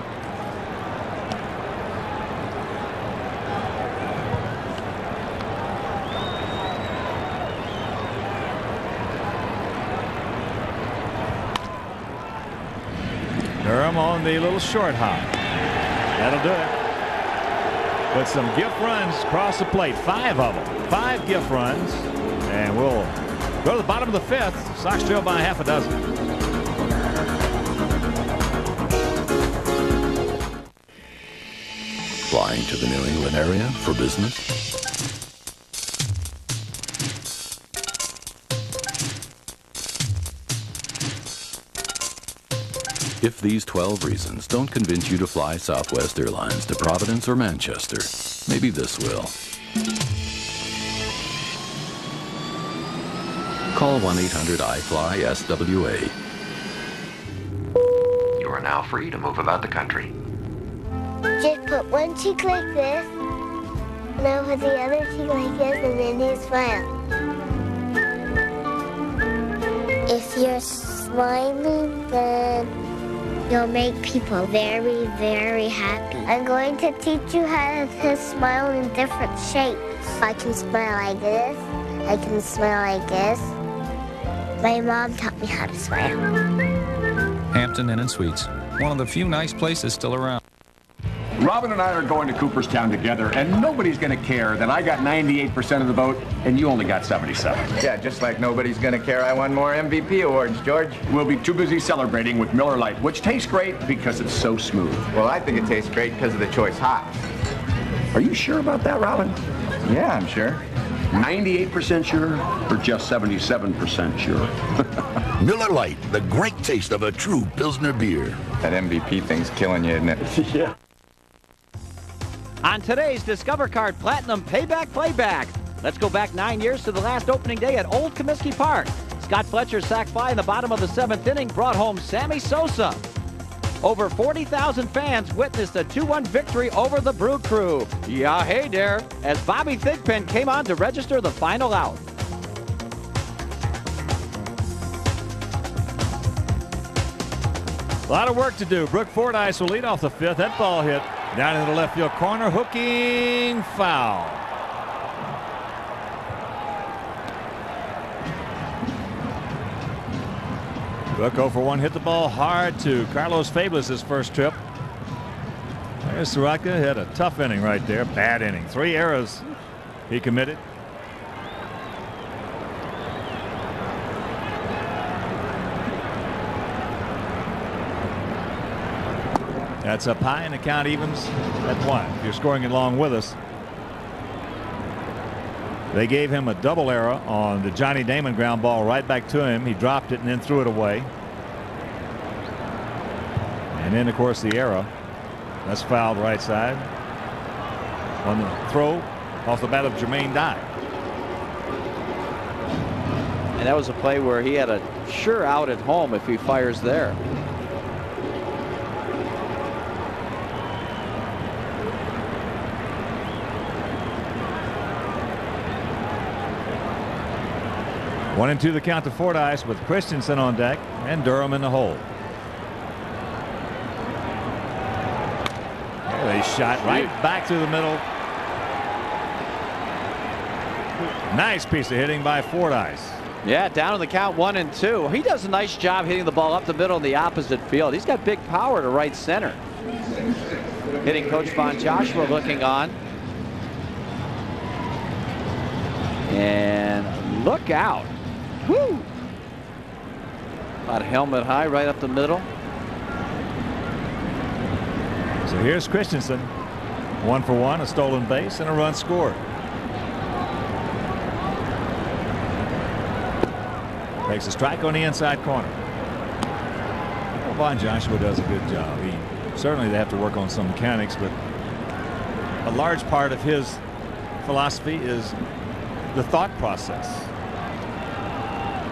Durham on the little short hop. That'll do it. with some gift runs across the plate. 5 of them. 5 gift runs. And we'll go to the bottom of the 5th. Sox trail by half a dozen. Flying to the New England area for business? If these 12 reasons don't convince you to fly Southwest Airlines to Providence or Manchester, maybe this will. Call 1-800-I-FLY-SWA. You are now free to move about the country. Just put one cheek like this, and then put the other cheek like this, and then you smile. If you're smiling, then you'll make people very, very happy. I'm going to teach you how to smile in different shapes. I can smile like this. I can smile like this. My mom taught me how to smile. Hampton Inn and Suites. One of the few nice places still around. Robin and I are going to Cooperstown together, and nobody's going to care that I got 98% of the vote and you only got 77. Yeah, just like nobody's going to care I won more MVP awards, George. We'll be too busy celebrating with Miller Lite, which tastes great because it's so smooth. Well, I think it tastes great because of the choice hops. Are you sure about that, Robin? Yeah, I'm sure. 98% sure or just 77% sure? Miller Lite, the great taste of a true Pilsner beer. That MVP thing's killing you, isn't it? Yeah. On today's Discover Card Platinum Payback Playback, let's go back 9 years to the last opening day at Old Comiskey Park. Scott Fletcher's sac fly in the bottom of the 7th inning brought home Sammy Sosa. Over 40,000 fans witnessed a 2-1 victory over the Brew Crew. Yeah, hey there, as Bobby Thigpen came on to register the final out. A lot of work to do. Brooke Fordyce will lead off the 5th. That ball hit down in the left field corner. Hooking foul. Brooke 0 for 1. Hit the ball hard to Carlos Fablis his first trip. There's Soroka. Had a tough inning right there. Bad inning. 3 errors he committed. That's up high, and the count evens at 1. If you're scoring along with us. They gave him a double error on the Johnny Damon ground ball right back to him. He dropped it and then threw it away. And then, of course, the error. That's fouled right side. On the throw off the bat of Jermaine Dye. And that was a play where he had a sure out at home if he fires there. One and 2 the count to Fordyce with Christensen on deck and Durham in the hole. They shot right back to the middle. Nice piece of hitting by Fordyce. Yeah, down in the count 1 and 2. He does a nice job hitting the ball up the middle in the opposite field. He's got big power to right center. Hitting coach Von Joshua looking on. And look out. Woo! About helmet high right up the middle. So here's Christensen. 1 for 1, a stolen base, and a run scored. Takes a strike on the inside corner. Well, Von Joshua does a good job. Certainly they have to work on some mechanics, but a large part of his philosophy is the thought process.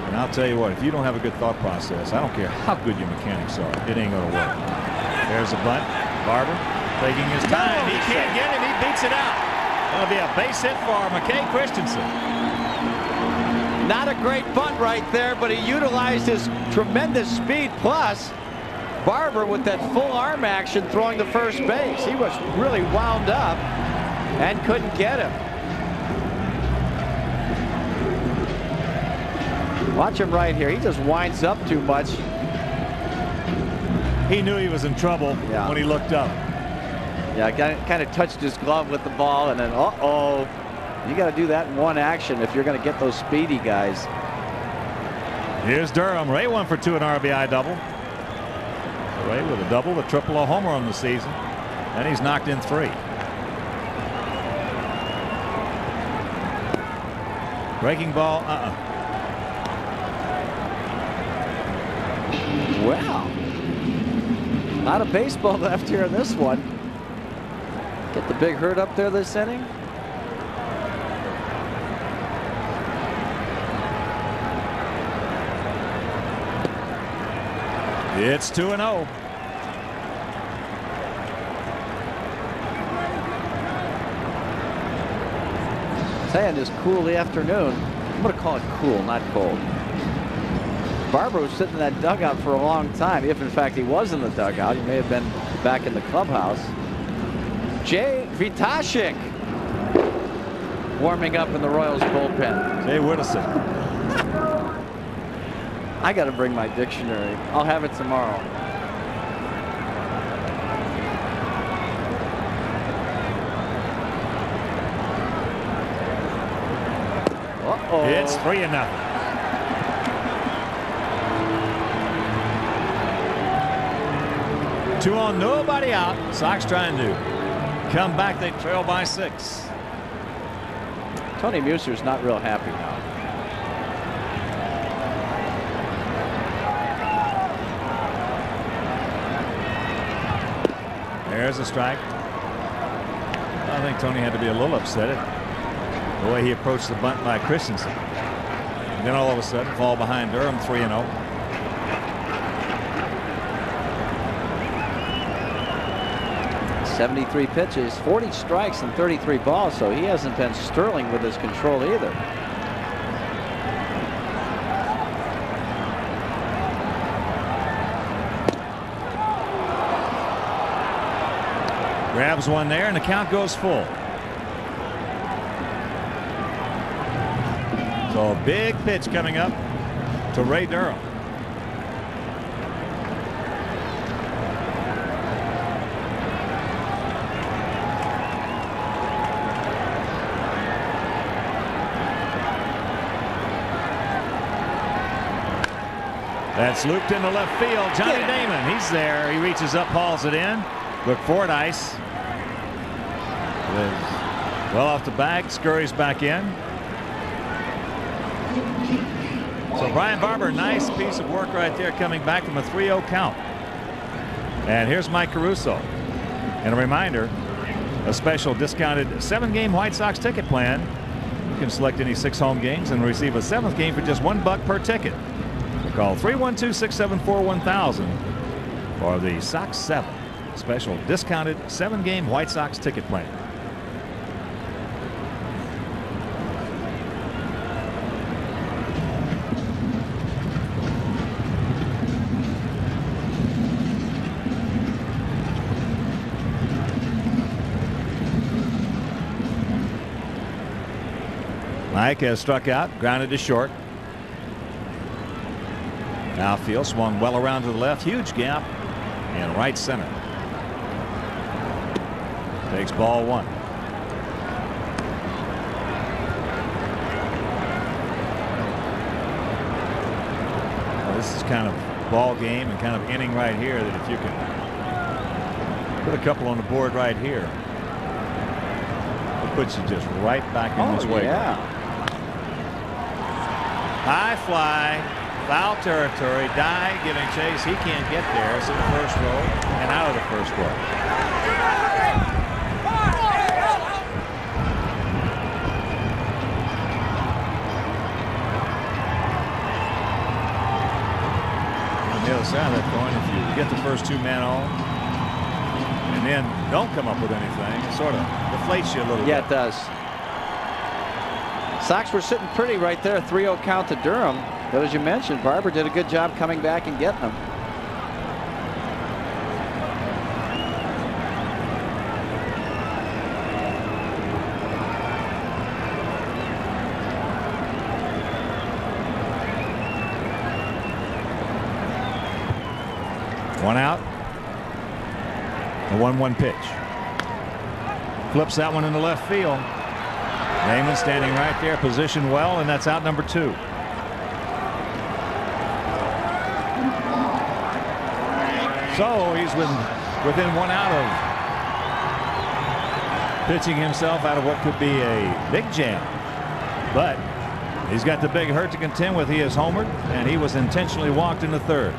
And I'll tell you what, if you don't have a good thought process, I don't care how good your mechanics are, it ain't going to work. There's a bunt. Barber taking his time. He can't get him. He beats it out. That'll be a base hit for McKay Christensen. Not a great bunt right there, but he utilized his tremendous speed. Plus, Barber with that full arm action throwing the first base. He was really wound up and couldn't get him. Watch him right here. He just winds up too much. He knew he was in trouble when he looked up. Yeah, kind of touched his glove with the ball, and then, uh-oh. You got to do that in one action if you're going to get those speedy guys. Here's Durham. Ray 1 for 2, an RBI double. Ray with a double, a triple, a homer on the season. And he's knocked in 3. Breaking ball, Wow. A lot of baseball left here in this one. Get the big hurt up there this inning. It's 2-0. Saying this cool afternoon. I'm going to call it cool, not cold. Barber was sitting in that dugout for a long time. If in fact he was in the dugout, he may have been back in the clubhouse. Jay Vitashik warming up in the Royals bullpen. Jay Whittison. I got to bring my dictionary. I'll have it tomorrow. Uh-oh. It's 3-0. Two on, nobody out. Sox trying to come back. They trail by 6. Tony Muser's not real happy now. There's a strike. I think Tony had to be a little upset at the way he approached the bunt by Christensen. And then all of a sudden fall behind Durham 3-0. .73 pitches, 40 strikes and 33 balls, so he hasn't been sterling with his control either. Grabs one there, and the count goes full. So a big pitch coming up to Ray Durham. That's looped into left field. Johnny Damon, he's there. He reaches up, hauls it in. Look for it, Ice. Well off the bag, scurries back in. So Brian Barber, nice piece of work right there, coming back from a 3-0 count. And here's Mike Caruso. And a reminder, a special discounted 7-game White Sox ticket plan. You can select any 6 home games and receive a 7th game for just $1 per ticket. Call 312-674-1000 for the Sox 7 special discounted 7-game White Sox ticket plan. Mike has struck out, grounded to short. Outfield swung well around to the left, huge gap in right center. Takes ball 1. Well, this is kind of ball game and kind of inning right here that if you can put a couple on the board right here, it puts you just right back in this way. Yeah. High fly. Foul territory. Dye giving chase. He can't get there. It's in the first row and out of the first row. On the other side of that coin, if you get the first 2 men on and then don't come up with anything, it sort of deflates you a little bit. Yeah, it does. Sox were sitting pretty right there. 3-0 count to Durham. But as you mentioned, Barber did a good job coming back and getting them. One out. A 1-1 pitch. Flips that one into left field. Naaman standing right there, positioned well, and that's out number 2. So he's within 1 out of pitching himself out of what could be a big jam. But he's got the big hurt to contend with. He has homered, and he was intentionally walked in the 3rd.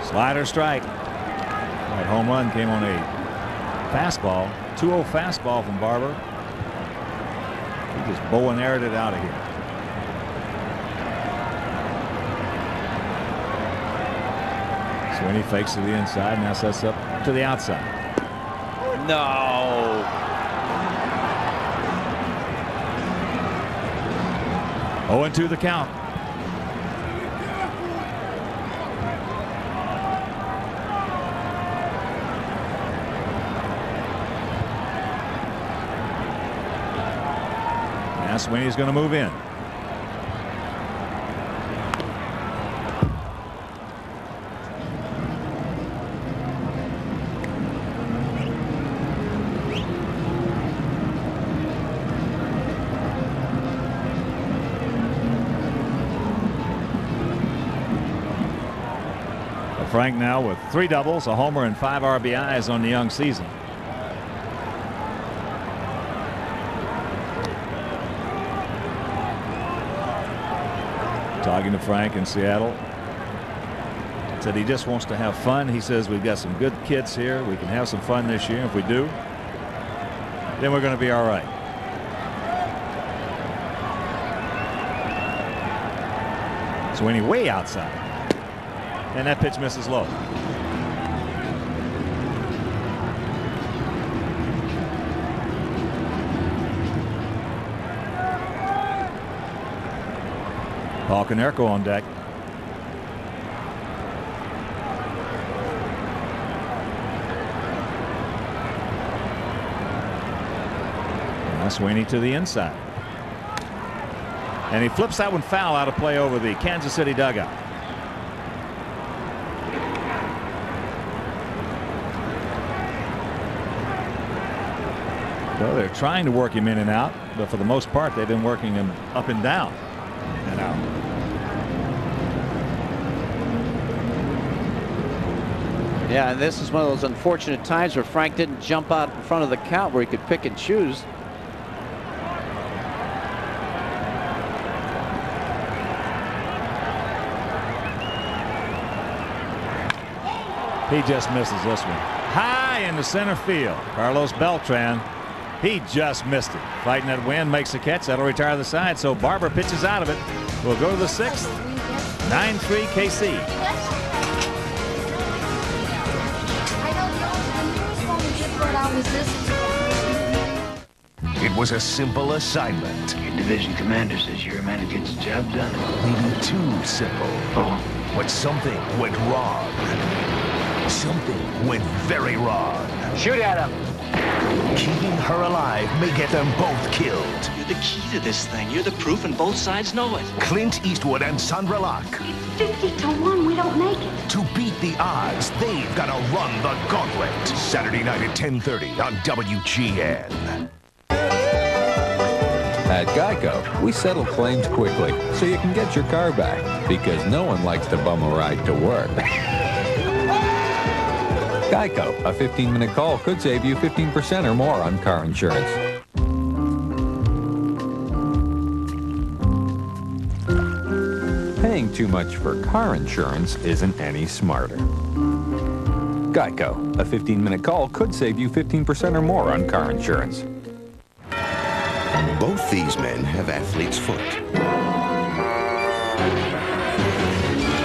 Slider strike. That home run came on a fastball, 2-0 fastball from Barber. He just bow and arrowed it out of here. Sweeney fakes to the inside, now sets up to the outside. No. Oh, 0-2 the count. Sweeney's going to move in. Frank now with 3 doubles, a homer, and 5 RBIs on the young season. Talking to Frank in Seattle. Said he just wants to have fun. He says we've got some good kids here. We can have some fun this year. If we do, then we're going to be all right. Sweeney way outside. And that pitch misses low. Paul Konerko on deck. Now Sweeney to the inside. And he flips that one foul out of play over the Kansas City dugout. Well, they're trying to work him in and out, but for the most part, they've been working him up and down and out. Yeah, and this is one of those unfortunate times where Frank didn't jump out in front of the count where he could pick and choose. He just misses this one. High into center field. Carlos Beltran, he just missed it. Fighting that wind, makes a catch. That'll retire the side. So Barber pitches out of it. We'll go to the 6th. 9-3 KC. It was a simple assignment. Your division commander says you're a man who gets the job done. Maybe too simple. Oh. But something went wrong. Something went very wrong. Shoot at him. Keeping her alive may get them both killed. You're the key to this thing. You're the proof, and both sides know it. Clint Eastwood and Sandra Locke. 50-1, we don't make it. To beat the odds, they've got to run the gauntlet. Saturday night at 10:30 on WGN. At Geico, we settle claims quickly so you can get your car back, because no one likes to bum a ride to work. Geico, a 15-minute call could save you 15% or more on car insurance. Paying too much for car insurance isn't any smarter. Geico, a 15-minute call could save you 15% or more on car insurance. Both these men have athlete's foot.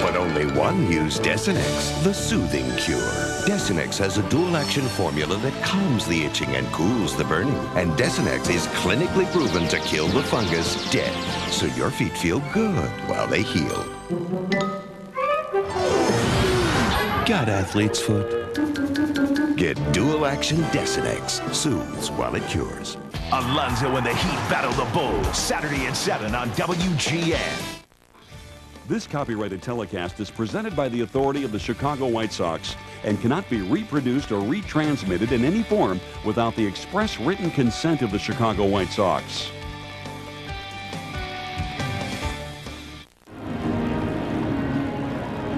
But only one used Desinex, the soothing cure. Desinex has a dual-action formula that calms the itching and cools the burning. And Desinex is clinically proven to kill the fungus dead, so your feet feel good while they heal. got athlete's foot. Get dual action Desinex. Soothes while it cures. Alonso and the Heat battle the Bulls, Saturday at 7 on WGN. This copyrighted telecast is presented by the authority of the Chicago White Sox and cannot be reproduced or retransmitted in any form without the express written consent of the Chicago White Sox.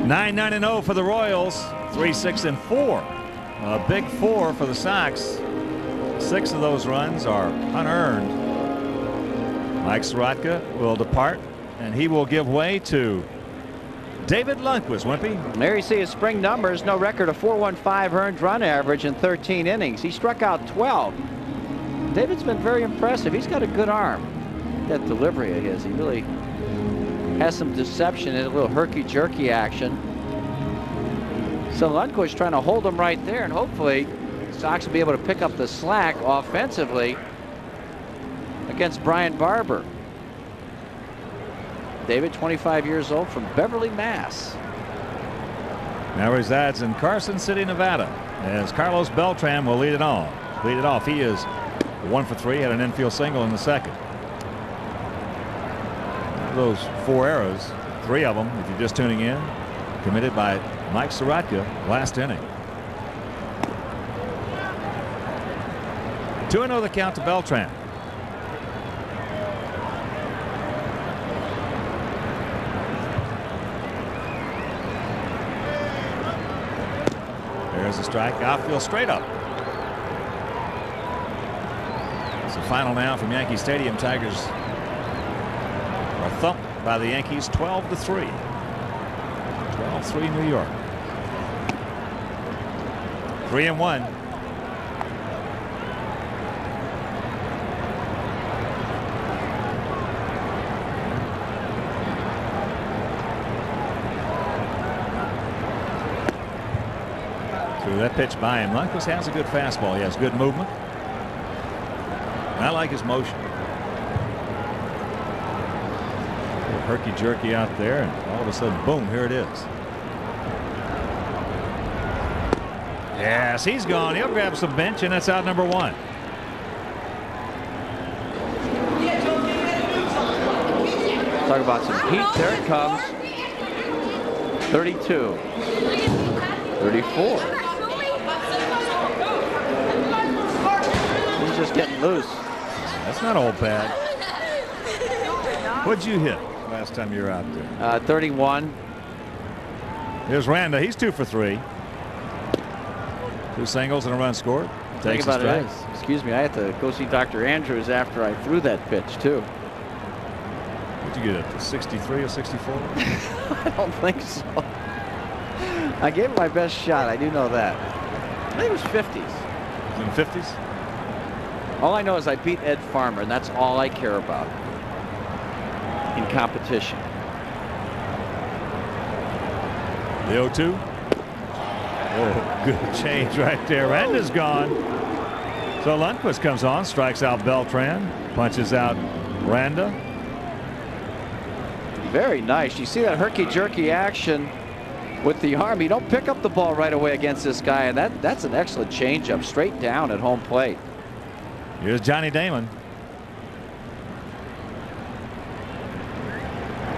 (9-9-0) for the Royals, 3-6-4. A big 4 for the Sox. 6 of those runs are unearned. Mike Sorotka will depart, and he will give way to David Lundquist. Wimpy. There you see his spring numbers. No record of .415 earned run average in 13 innings. He struck out 12. David's been very impressive. He's got a good arm. That delivery of his, he really has some deception and a little herky-jerky action. So Lundquist trying to hold him right there, and hopefully Sox will be able to pick up the slack offensively against Brian Barber. David, 25 years old, from Beverly, Mass. Now resides in Carson City, Nevada, as Carlos Beltran will lead it off. He is 1 for 3, had an infield single in the second. Those 4 errors, 3 of them, if you're just tuning in, committed by Mike Sorotka last inning. 2-0 the count to Beltran. There's a strike, outfield straight up. It's the final now from Yankee Stadium. Tigers are thumped by the Yankees 12-3. 12-3 New York. 3-1. Threw that pitch by him. Lundquist has a good fastball. He has good movement. I like his motion. Herky-jerky out there, and all of a sudden, boom, here it is. Yes, he's gone. He'll grab some bench, and that's out number 1. Talk about some heat. There it comes. 32. 34. He's just getting loose. That's not all bad. What'd you hit last time you were out there? 31. Here's Randa. He's 2 for 3. 2 singles and a run scored. Takes a strike. Excuse me, I had to go see Dr. Andrews after I threw that pitch too. Did you get it? 63 or 64? I don't think so. I gave it my best shot. I do know that. I think it was 50s. In 50s? All I know is I beat Ed Farmer, and that's all I care about in competition. The 0-2. Oh, good change right there. Randa's gone. So Lundquist comes on, strikes out Beltran, punches out Randa. Very nice. You see that herky-jerky action with the arm. You don't pick up the ball right away against this guy, and that's an excellent changeup straight down at home plate. Here's Johnny Damon.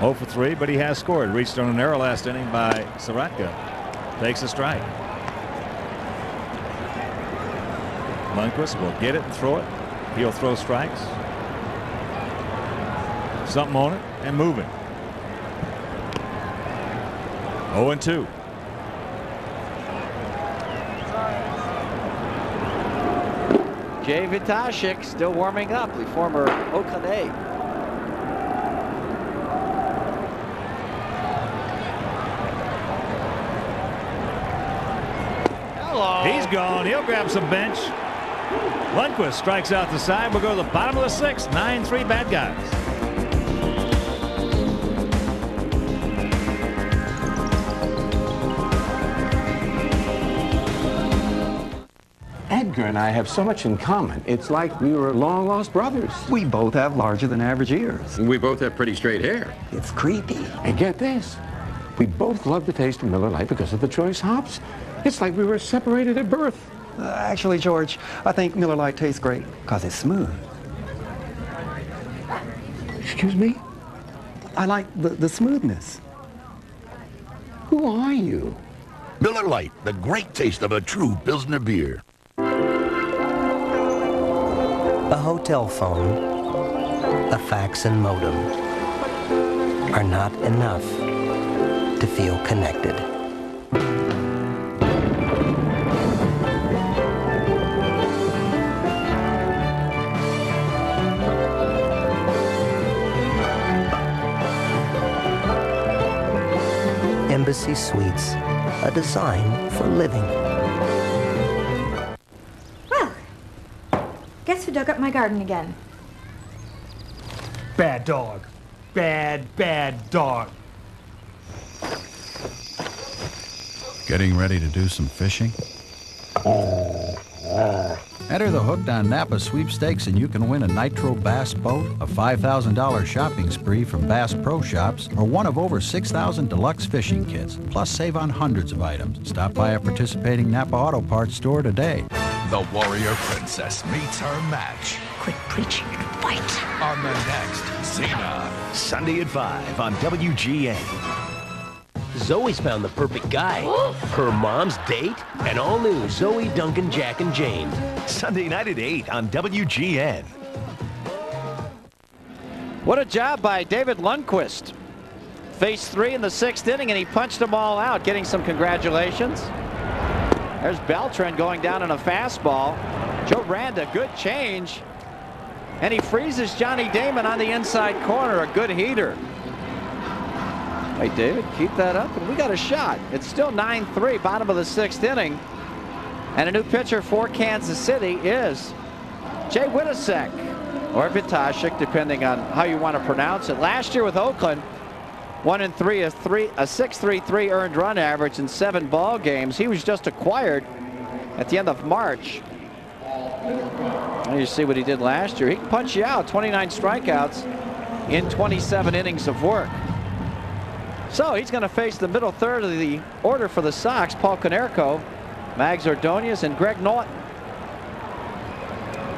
0 for 3, but he has scored. Reached on an error last inning by Sorotka. Takes a strike. Lundquist will get it and throw it. He'll throw strikes. Something on it and moving. 0-2. Jay Vitashik still warming up, the former Oakland A. Hello. He's gone. He'll grab some bench. Lundquist strikes out the side. We'll go to the bottom of the 6th. 9-3 bad guys. Edgar and I have so much in common. It's like we were long-lost brothers. We both have larger than average ears. We both have pretty straight hair. It's creepy. And get this, We both love the taste of Miller Lite because of the choice hops. It's like we were separated at birth. Actually, George, I think Miller Lite tastes great because it's smooth. Excuse me? I like the smoothness. Who are you? Miller Lite, the great taste of a true Pilsner beer. A hotel phone, a fax and modem are not enough to feel connected. Embassy Suites, a design for living. Well, guess who dug up my garden again? Bad dog. Bad dog. Getting ready to do some fishing? Enter the Hooked on Napa sweepstakes and you can win a Nitro Bass boat, a $5,000 shopping spree from Bass Pro Shops, or one of over 6,000 deluxe fishing kits. Plus save on hundreds of items. Stop by a participating Napa Auto Parts store today. The Warrior Princess meets her match. Quit preaching and fight. On the next Cena. Sunday at 5 on WGN. Zoe's found the perfect guy. Her mom's date, and all new Zoe, Duncan, Jack, and Jane. Sunday night at 8 on WGN. What a job by David Lundquist. Faced 3 in the 6th inning, and he punched them all out, getting some congratulations. There's Beltran going down on a fastball. Joe Randa, good change. And he freezes Johnny Damon on the inside corner, a good heater. Hey, David, keep that up, and we got a shot. It's still 9-3, bottom of the 6th inning. And a new pitcher for Kansas City is Jay Witasek, or Vitashik, depending on how you want to pronounce it. Last year with Oakland, 1-3, a 6.33 earned run average in 7 ball games. He was just acquired at the end of March. And you see what he did last year. He can punch you out, 29 strikeouts in 27 innings of work. So he's going to face the middle third of the order for the Sox, Paul Konerko, Mags Ordonez, and Greg Norton.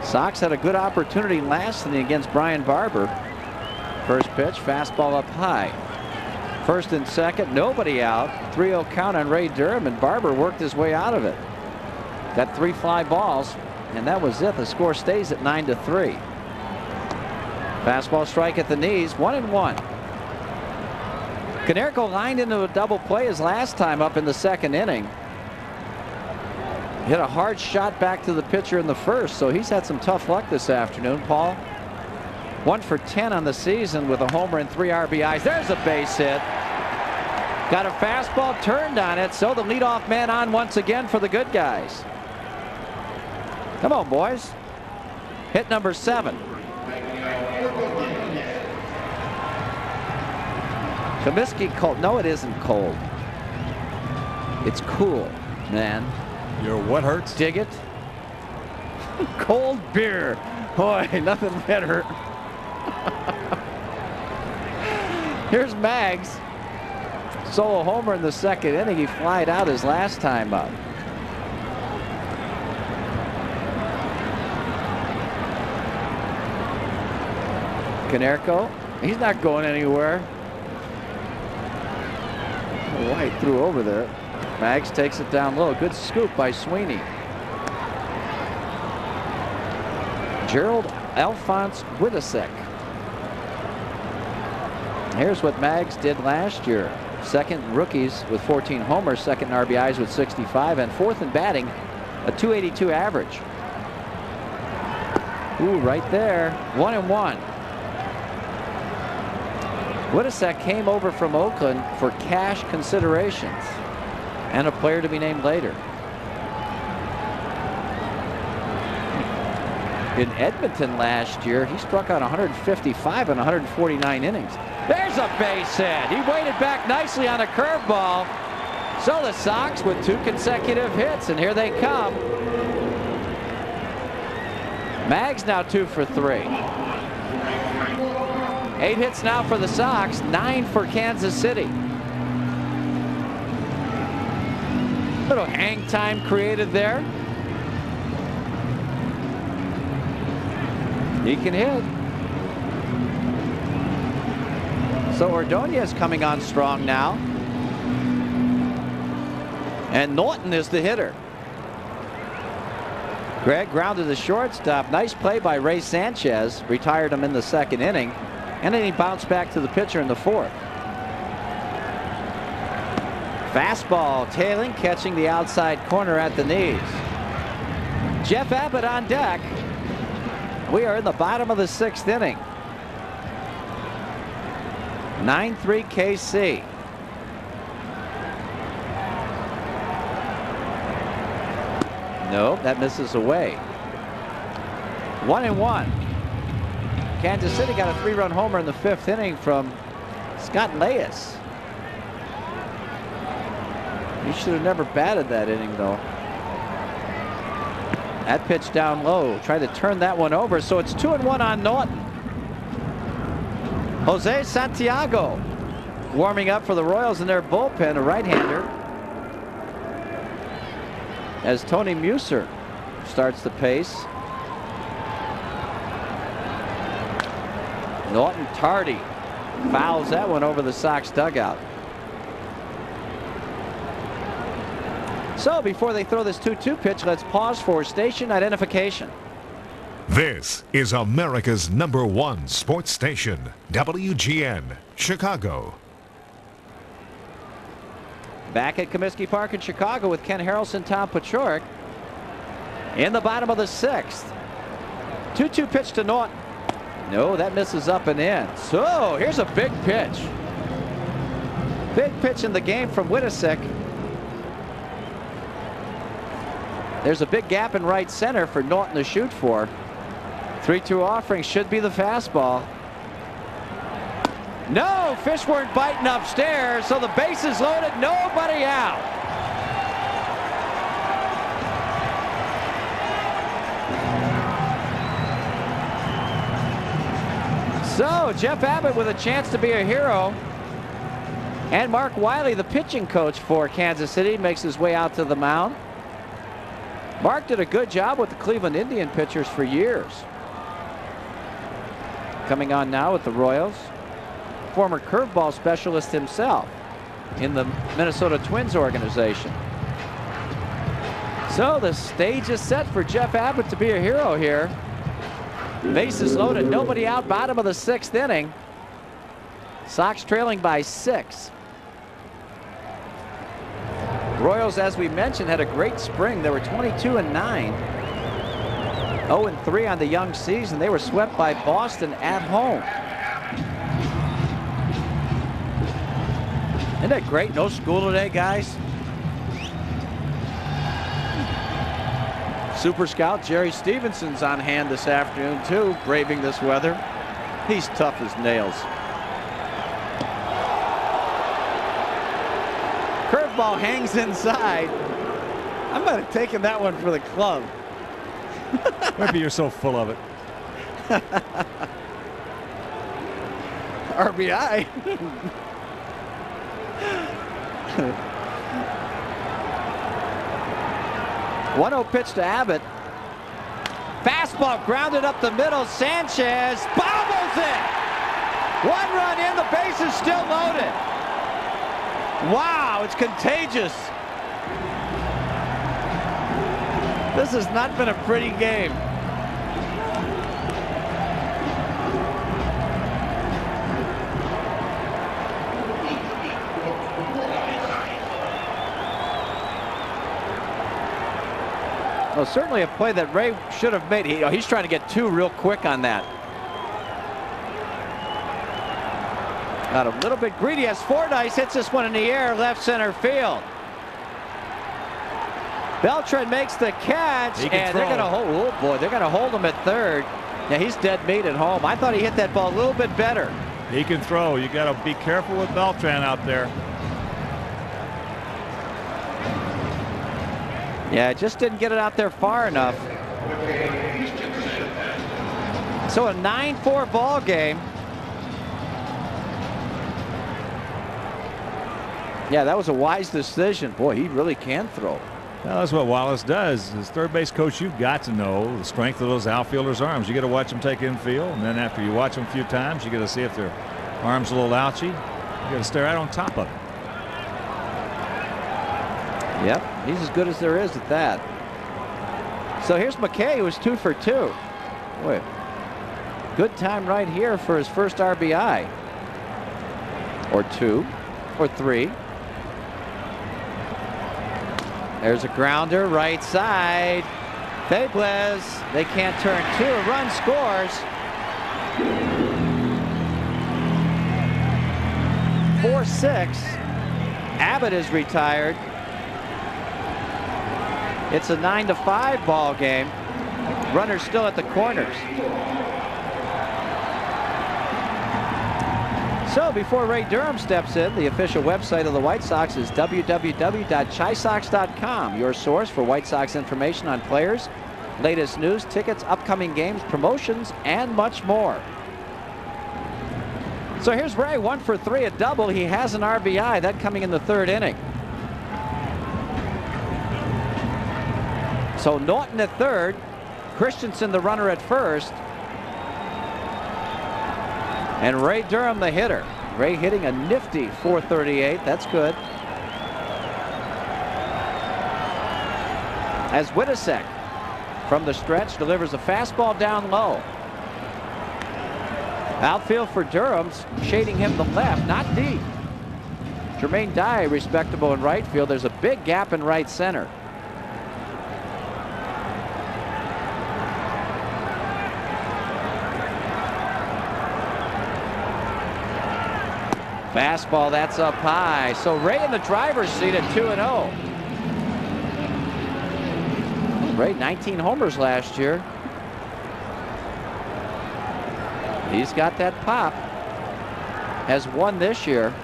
Sox had a good opportunity last inning against Brian Barber. First pitch, fastball up high. First and second, nobody out. 3-0 count on Ray Durham, and Barber worked his way out of it. Got 3 fly balls, and that was it. The score stays at 9-3. Fastball strike at the knees, 1-1. Konerko lined into a double play his last time up in the 2nd inning. Hit a hard shot back to the pitcher in the first, so he's had some tough luck this afternoon. Paul, 1 for 10 on the season with a homer and 3 RBIs. There's a base hit. Got a fastball turned on it, so the leadoff man on once again for the good guys. Come on, boys. Hit number 7. Comiskey cold. No, it isn't cold. It's cool, man. Your what hurts? Dig it? Cold beer. Boy, nothing better. Here's Mags. Solo homer in the 2nd inning. He flied out his last time up. Konerko, he's not going anywhere. White threw over there. Mags takes it down low. Good scoop by Sweeney. Gerald Alphonse Witasek. Here's what Mags did last year. 2nd rookies with 14 homers, 2nd RBIs with 65, and 4th in batting, a .282 average. Ooh, right there. 1-1. Witasek came over from Oakland for cash considerations and a player to be named later. In Edmonton last year, he struck out 155 in 149 innings. There's a base hit. He waited back nicely on a curveball. So the Sox with 2 consecutive hits, and here they come. Mags now 2 for 3. 8 hits now for the Sox, 9 for Kansas City. Little hang time created there. He can hit. So Ordonez coming on strong now. And Norton is the hitter. Greg grounded the shortstop. Nice play by Ray Sanchez. Retired him in the second inning. And then he bounced back to the pitcher in the fourth. Fastball tailing, catching the outside corner at the knees. Jeff Abbott on deck. We are in the bottom of the sixth inning. 9-3 KC. Nope, that misses away. 1-1. Kansas City got a 3-run homer in the fifth inning from Scott Leyes. He should have never batted that inning, though. That pitch down low. Tried to turn that one over, so it's 2-1 on Norton. Jose Santiago warming up for the Royals in their bullpen, a right-hander. As Tony Muser starts the pace. Norton tardy. Fouls that one over the Sox dugout. So before they throw this 2-2 pitch, let's pause for station identification. This is America's #1 sports station, WGN, Chicago. Back at Comiskey Park in Chicago with Ken Harrelson, Tom Paciorek. In the bottom of the sixth. 2-2 pitch to Norton. No, that misses up and in. So here's a big pitch. Big pitch in the game from Whitisick. There's a big gap in right center for Norton to shoot for. 3-2 offering should be the fastball. No, fish weren't biting upstairs, so the base is loaded, nobody out. So Jeff Abbott with a chance to be a hero. And Mark Wiley, the pitching coach for Kansas City, makes his way out to the mound. Mark did a good job with the Cleveland Indian pitchers for years. Coming on now with the Royals. Former curveball specialist himself in the Minnesota Twins organization. So the stage is set for Jeff Abbott to be a hero here. Bases loaded, nobody out, bottom of the sixth inning. Sox trailing by 6. Royals, as we mentioned, had a great spring. They were 22-9. 0-3 on the young season. They were swept by Boston at home. Isn't that great? No school today, guys. Super Scout Jerry Stevenson's on hand this afternoon, too, braving this weather. He's tough as nails. Curveball hangs inside. I might have taken that one for the club. Maybe you're so full of it. RBI. 1-0 pitch to Abbott. Fastball grounded up the middle. Sanchez bobbles it. 1 run in. The base is still loaded. Wow, it's contagious. This has not been a pretty game. Well, certainly a play that Ray should have made. He's trying to get 2 real quick on that. Got a little bit greedy as Fordyce hits this one in the air, left center field. Beltran makes the catch, and they're going to hold. Oh boy, they're going to hold him at third. Yeah, he's dead meat at home. I thought he hit that ball a little bit better. He can throw. You got to be careful with Beltran out there. Yeah, just didn't get it out there far enough. So a 9-4 ball game. Yeah, that was a wise decision. Boy, he really can throw. Well, that's what Wallace does. As third base coach, you've got to know the strength of those outfielders' arms. You got to watch them take infield, and then after you watch them a few times, you got to see if their arms a little ouchy. You got to stay right on top of it. Yep, he's as good as there is at that. So here's McKay, who's 2 for 2. Boy, good time right here for his first RBI. Or 2, or 3. There's a grounder, right side. Fables, they can't turn 2. A run scores. 4-6. Abbott is retired. It's a 9-5 ball game. Runners still at the corners. So before Ray Durham steps in, the official website of the White Sox is www.chisox.com, your source for White Sox information on players, latest news, tickets, upcoming games, promotions, and much more. So here's Ray, 1 for 3, a double. He has an RBI, that coming in the 3rd inning. So Norton at 3rd, Christensen the runner at 1st, and Ray Durham the hitter. Ray hitting a nifty .438. That's good. As Wittesek from the stretch delivers a fastball down low. Outfield for Durham's shading him to left, not deep. Jermaine Dye respectable in right field. There's a big gap in right center. Fastball, that's up high. So Ray in the driver's seat at 2-0. Ray, 19 homers last year. He's got that pop. Has won this year.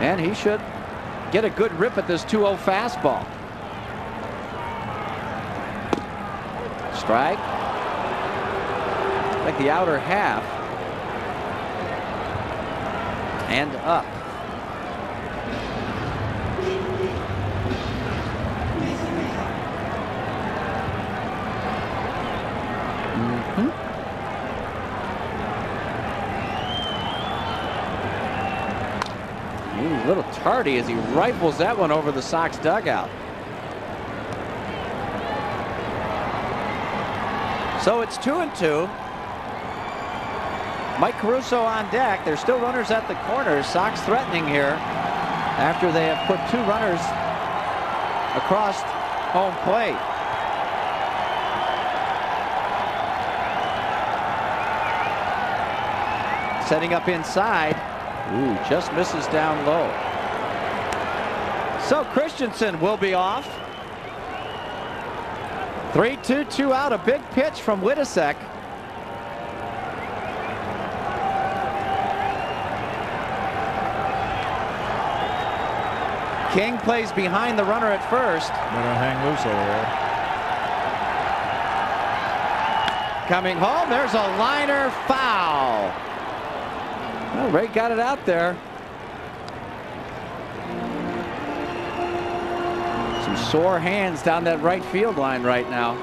And he should get a good rip at this 2-0 fastball. Strike. Like the outer half. And up. A little tardy as he rifles that one over the Sox dugout. So it's 2-2. Mike Caruso on deck. There's still runners at the corners. Sox threatening here after they have put 2 runners across home plate. Setting up inside. Ooh, just misses down low. So Christensen will be off. 3-2, 2 out. A big pitch from Wittesek. King plays behind the runner at first. Better hang loose over there. Coming home, there's a liner foul. Well, Ray got it out there. Some sore hands down that right field line right now.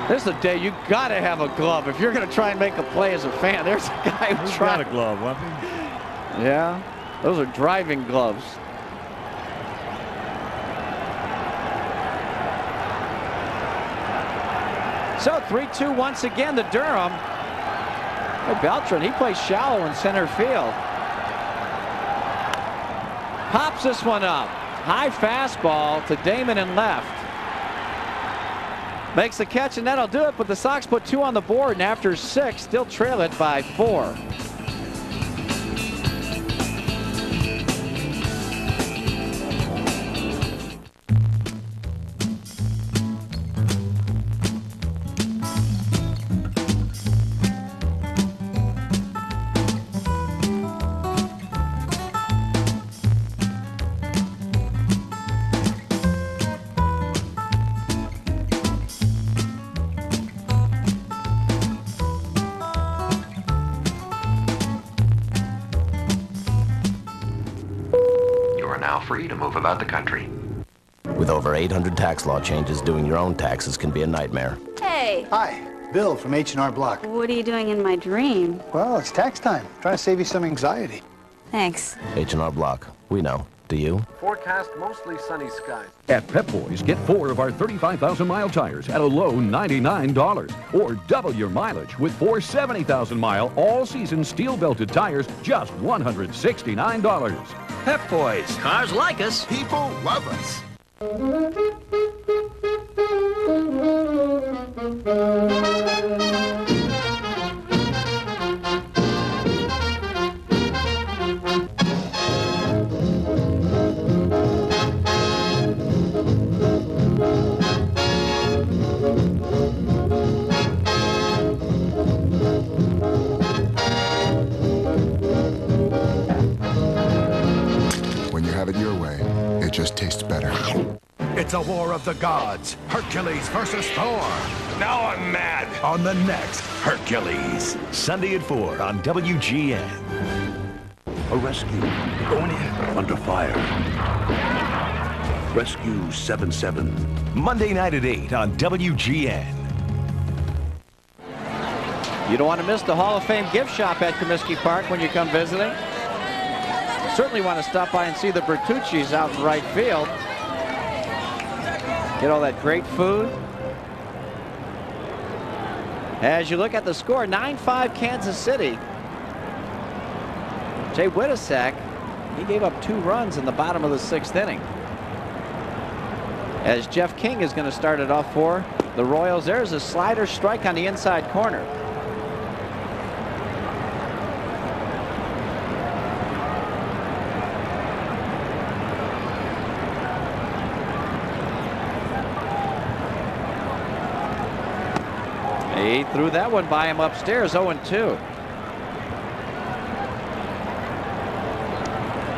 This is a day you got to have a glove if you're going to try and make a play as a fan. There's a guy who's got a glove, wasn't he? Yeah, those are driving gloves. So 3-2 once again to Durham. Beltran, he plays shallow in center field. Pops this one up. High fastball to Damon in left. Makes the catch, and that'll do it. But the Sox put 2 on the board, and after 6, still trail it by 4. free to move about the country. With over 800 tax law changes, doing your own taxes can be a nightmare. Hey. Hi, Bill from H&R Block. What are you doing in my dream? Well, it's tax time. Trying to save you some anxiety. Thanks. H&R Block. We know. Do you? Forecast mostly sunny skies. At Pep Boys, get 4 of our 35,000-mile tires at a low $99. Or double your mileage with 4 70,000-mile all-season steel-belted tires, just $169. Pep Boys. Cars like us. People love us. When you have it your way, it just tastes better. It's a war of the gods. Hercules versus Thor. Now I'm mad. On the next Hercules. Sunday at 4 on WGN. A rescue. Going in. Under fire. Rescue 77. Monday night at 8 on WGN. You don't want to miss the Hall of Fame gift shop at Comiskey Park when you come visiting. Certainly want to stop by and see the Bertucci's out in right field. Get all that great food. As you look at the score, 9-5 Kansas City. Jay Whittasack, he gave up 2 runs in the bottom of the 6th inning. As Jeff King is going to start it off for the Royals. There's a slider strike on the inside corner. He threw that one by him upstairs, 0-2.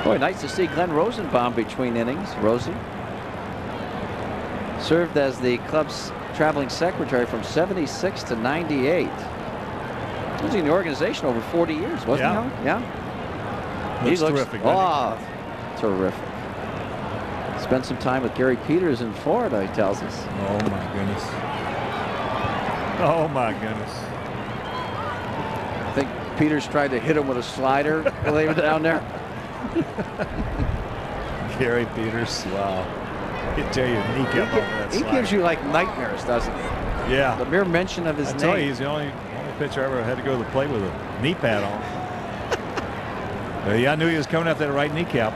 Boy, nice to see Glenn Rosenbaum between innings. Rosie served as the club's traveling secretary from 76 to 98. He was in the organization over 40 years, wasn't he? Yeah. Looks terrific. Oh, terrific. Spent some time with Gary Peters in Florida, he tells us. Oh, my goodness. Oh, my goodness. I think Peters tried to hit him with a slider while they were down there. Gary Peters. Wow. He'll tear your kneecap over that He slider. gives you like nightmares, doesn't he? Yeah. The mere mention of his I name. tell you, he's the only pitcher I ever had to go to the plate with a knee pad on. But yeah, I knew he was coming after that right kneecap.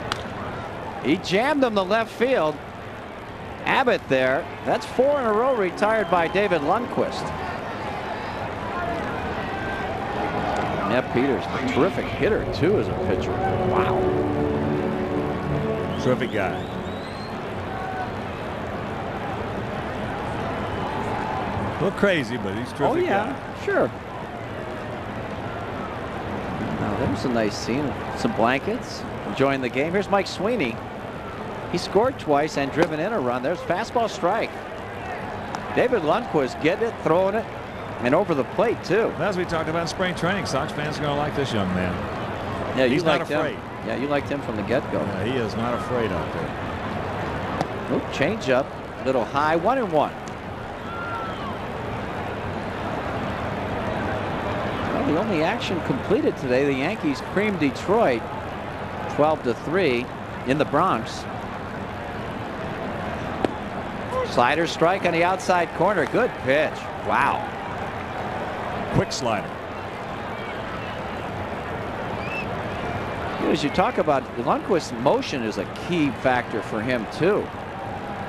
He jammed him to left field. Abbott there. That's 4 in a row retired by David Lundquist. Yeah, Peters, a terrific hitter too as a pitcher. Wow. Terrific guy. A little crazy, but he's a terrific guy. Sure. Now there's a nice scene. Some blankets. Enjoying the game. Here's Mike Sweeney. He scored twice and driven in a run. There's fastball strike. David Lundquist getting it, throwing it, and over the plate too. As we talked about in spring training, Sox fans are going to like this young man. Yeah, he's not liked afraid. him. Yeah, you liked him from the get-go. Yeah, he is not afraid out there. Oop, change up, little high, 1-1. Well, the only action completed today, the Yankees creamed Detroit 12-3 in the Bronx. Slider strike on the outside corner. Good pitch. Wow. Quick slider. As you talk about, Lundquist's motion is a key factor for him too.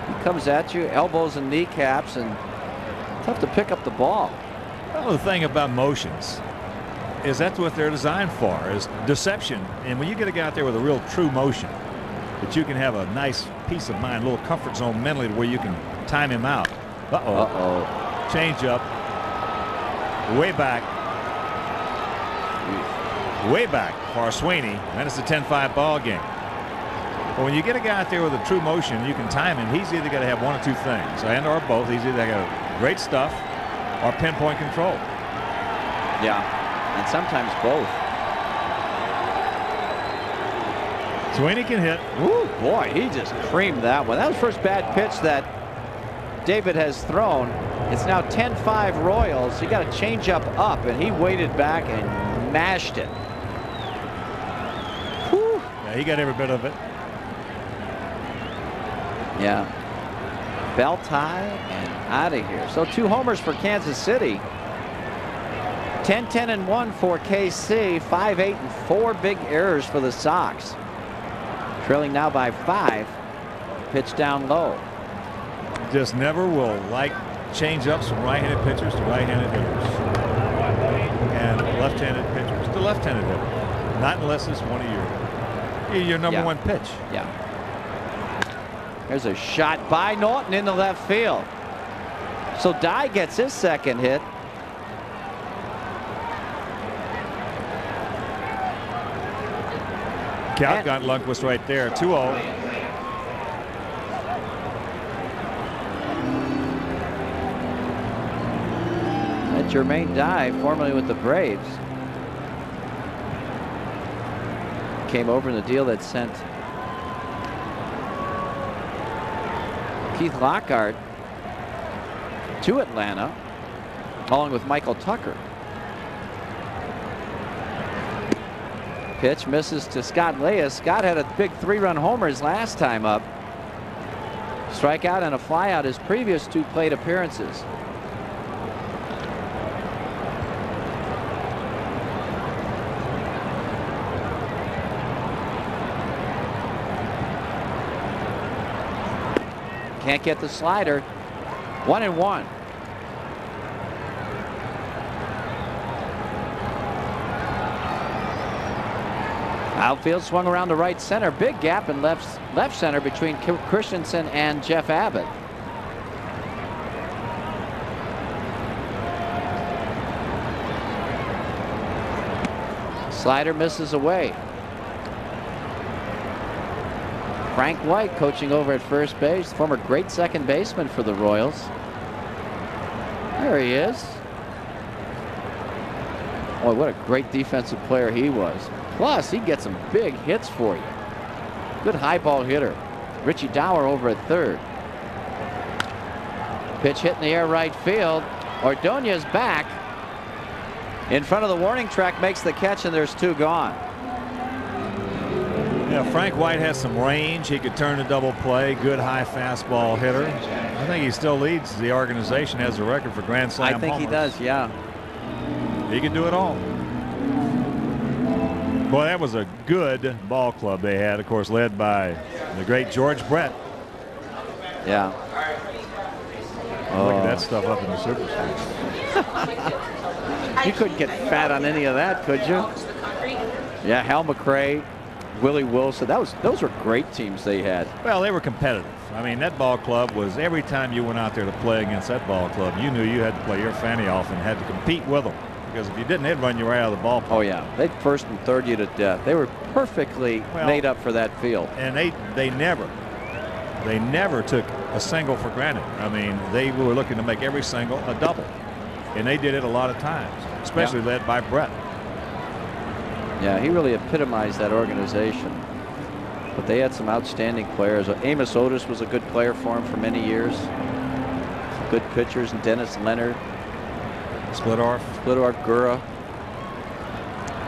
He comes at you, elbows and kneecaps, and tough to pick up the ball. Well, the thing about motions is that's what they're designed for, is deception. And when you get a guy out there with a real true motion, that you can have a nice peace of mind, a little comfort zone mentally where you can time him out. Uh-oh. Change up. Way back. Way back for Sweeney. And it's a 10-5 ball game. But when you get a guy out there with a true motion, you can time him. He's either got to have one or two things, and or both. He's either got great stuff or pinpoint control. Yeah, and sometimes both. Sweeney can hit. Ooh, boy, he just creamed that one. That was the first bad pitch that David has thrown. It's now 10-5 Royals. He got a changeup up, and he waited back and mashed it. Whew. Yeah, he got every bit of it. Yeah. Belt high and out of here. So 2 homers for Kansas City. 10-10-1 for KC. 5-8 and 4 big errors for the Sox. Trailing now by 5. Pitch down low. Just never will like change-ups from right-handed pitchers to right-handed hitters. And left-handed pitchers to left-handed hitters. Not unless it's one of your number one pitch. Yeah. There's a shot by Norton into left field. So Dye gets his second hit. Count got Lundqvist right there. 2-0. That's Jermaine Dye, formerly with the Braves. Came over in the deal that sent Keith Lockhart to Atlanta, along with Michael Tucker. Pitch misses to Scott Leas. Scott had a big 3-run homer his last time up. Strikeout and a flyout his previous 2 plate appearances. Can't get the slider. 1-1. Outfield swung around to right center. Big gap in left center between Christensen and Jeff Abbott. Slider misses away. Frank White coaching over at first base, former great second baseman for the Royals. There he is. Boy, what a great defensive player he was. Plus, he gets some big hits for you. Good high ball hitter. Richie Dower over at third. Pitch hit in the air right field. Ordonez back. In front of the warning track, makes the catch, and there's 2 gone. Yeah, Frank White has some range. He could turn a double play. Good high fastball hitter. I think he still leads the organization, has a record for grand slam I think homers. he does, yeah. He can do it all. Boy, that was a good ball club they had, of course, led by the great George Brett. Yeah. Look at that stuff up in the Super Series. You couldn't get fat on any of that, could you? Yeah, Hal McRae, Willie Wilson. Those were great teams they had. Well, they were competitive. I mean, that ball club was, every time you went out there to play against that ball club, you knew you had to play your fanny off and had to compete with them. Because if you didn't, they'd run you right out of the ballpark. Oh, yeah. They'd first and third you to death. They were perfectly made up for that field. And they never took a single for granted. I mean, they were looking to make every single a double. And they did it a lot of times, especially led by Brett. Yeah, he really epitomized that organization. But they had some outstanding players. Amos Otis was a good player for him for many years. Some good pitchers, and Dennis Leonard. Splittorff, Gura,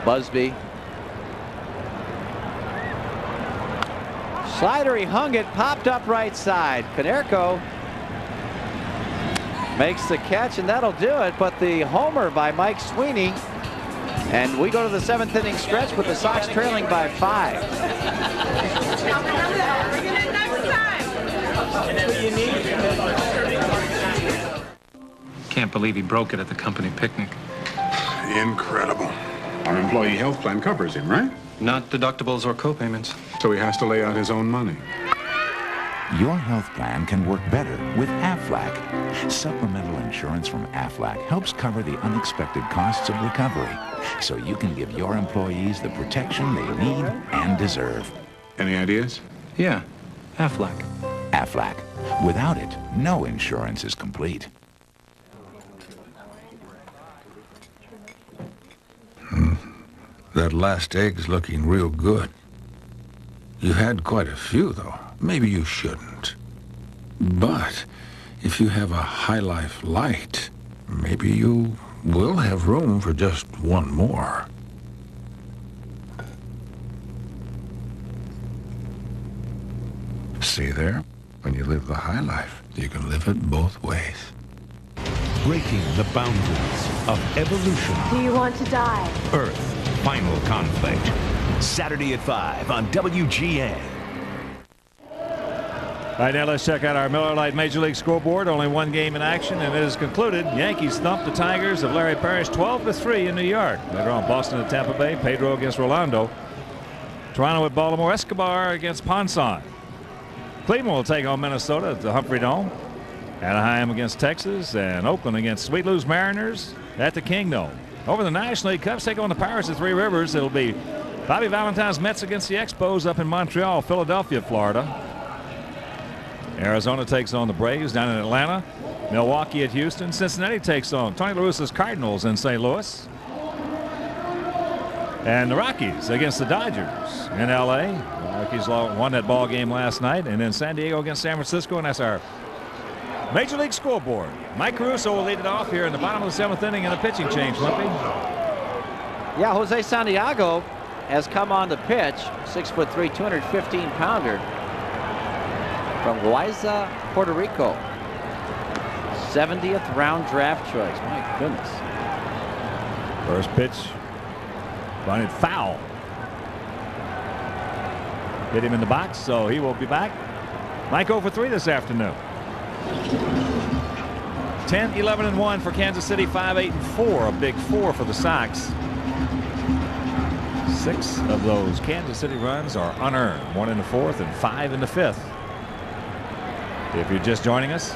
Busby. Slider, he hung it, popped up right side. Konerko makes the catch, and that'll do it. But the homer by Mike Sweeney, and we go to the 7th inning stretch with the Sox trailing by 5. Can't believe he broke it at the company picnic. Incredible. Our employee health plan covers him, right? Not deductibles or co-payments. So he has to lay out his own money. Your health plan can work better with Aflac. Supplemental insurance from Aflac helps cover the unexpected costs of recovery, so you can give your employees the protection they need and deserve. Any ideas? Yeah, Aflac. Aflac. Without it, no insurance is complete. That last egg's looking real good. You had quite a few, though. Maybe you shouldn't. But if you have a High Life Light, maybe you will have room for just one more. See there? When you live the high life, you can live it both ways. Breaking the boundaries of evolution. Do you want to die? Earth, final conflict. Saturday at 5 on WGN. All right, now let's check out our Miller Lite Major League scoreboard. Only one game in action, and it is concluded. Yankees thumped the Tigers of Larry Parrish 12-3 in New York. Later on, Boston at Tampa Bay, Pedro against Rolando. Toronto at Baltimore, Escobar against Ponson. Cleveland will take on Minnesota at the Humphrey Dome. Anaheim against Texas, and Oakland against Sweet Lou's Mariners at the Kingdome. Over the National League, Cubs take on the Pirates at Three Rivers. It'll be Bobby Valentine's Mets against the Expos up in Montreal, Philadelphia, Florida. Arizona takes on the Braves down in Atlanta. Milwaukee at Houston. Cincinnati takes on Tony La Russa's Cardinals in St. Louis. And the Rockies against the Dodgers in L.A. The Rockies won that ball game last night. And then San Diego against San Francisco, and that's our Major League scoreboard. Mike Caruso will lead it off here in the bottom of the 7th inning in a pitching change, Limpy. Yeah, Jose Santiago has come on the pitch. 6'3", 215-pounder from Loaiza, Puerto Rico. 70th round draft choice. My goodness. First pitch, bunted foul. Hit him in the box, so he will be back. Mike 0 for 3 this afternoon. 10-11-1 for Kansas City, 5-8-4, a big 4 for the Sox. 6 of those Kansas City runs are unearned, 1 in the 4th and 5 in the 5th. If you're just joining us,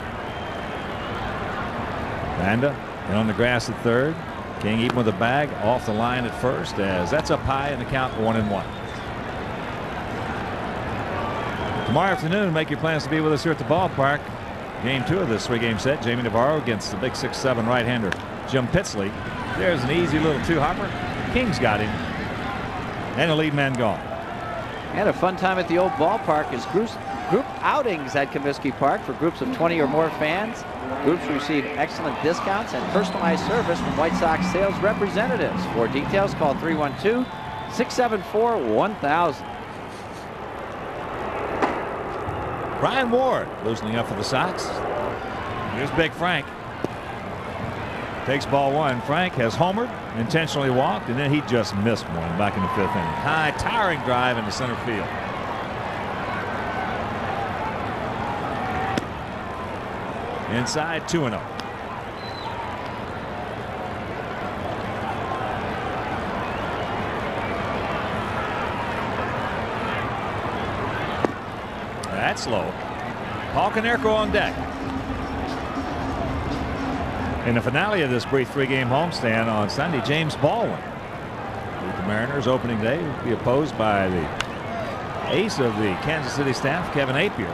Vanda in on the grass at 3rd. King even with a bag off the line at 1st, as that's up high in the count, 1-1. Tomorrow afternoon, make your plans to be with us here at the ballpark. Game 2 of this 3-game set. Jamie Navarro against the big 6'7" right-hander Jim Pitsley. There's an easy little 2-hopper. King's got him. And the lead man gone. And a fun time at the old ballpark is group outings at Comiskey Park for groups of 20 or more fans. Groups receive excellent discounts and personalized service from White Sox sales representatives. For details, call 312-674-1000. Brian Ward loosening up for the Sox. Here's Big Frank. Takes ball 1. Frank has homered, intentionally walked, and then he just missed one back in the 5th inning. High, towering drive into center field. Inside, 2-0. That's low. Paul Konerko on deck. In the finale of this brief 3-game homestand on Sunday, James Baldwin with the Mariners opening day will be opposed by the ace of the Kansas City staff, Kevin Appier.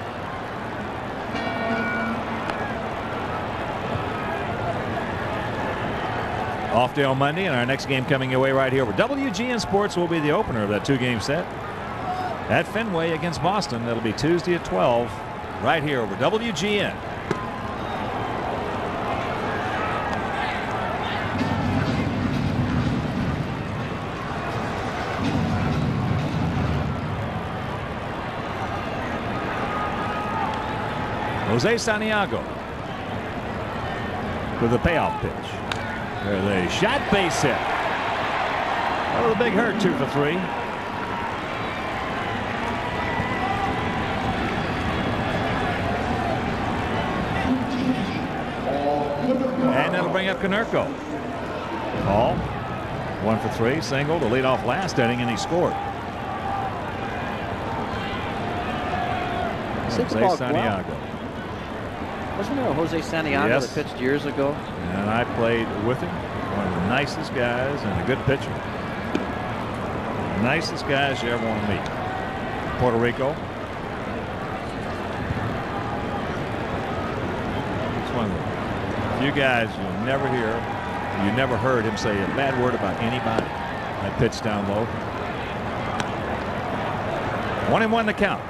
Off day on Monday, and our next game coming your way right here over WGN Sports will be the opener of that 2-game set at Fenway against Boston. That'll be Tuesday at 12 right here over WGN. Jose Santiago with a payoff pitch. There's a shot, base hit. That was a big hurt, 2 for 3. And that'll bring up Konerko. Ball, 1 for 3, single to lead off last inning, and he scored. Jose Santiago. Wasn't there a Jose Santiago that pitched years ago? And I played with him. One of the nicest guys and a good pitcher. The nicest guys you ever want to meet. Puerto Rico. It's one of the few guys you'll never hear. You never heard him say a bad word about anybody. That pitch down low. 1-1 the count.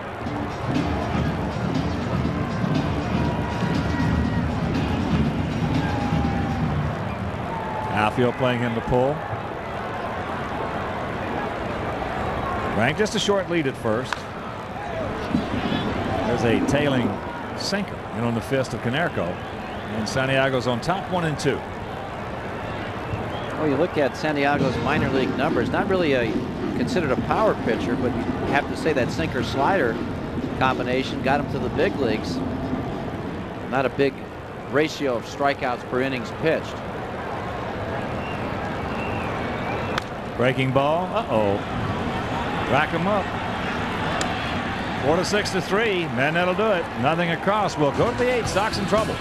Outfield playing him to pull. Rank just a short lead at first. There's a tailing sinker in on the fist of Canerco. And Santiago's on top 1-2. Well, you look at Santiago's minor league numbers, not really considered a power pitcher, but you have to say that sinker slider combination got him to the big leagues. Not a big ratio of strikeouts per innings pitched. Breaking ball. Uh-oh. Rack him up. 4-6 to 3. Man, that'll do it. Nothing across. We'll go to the 8th. Sox in trouble.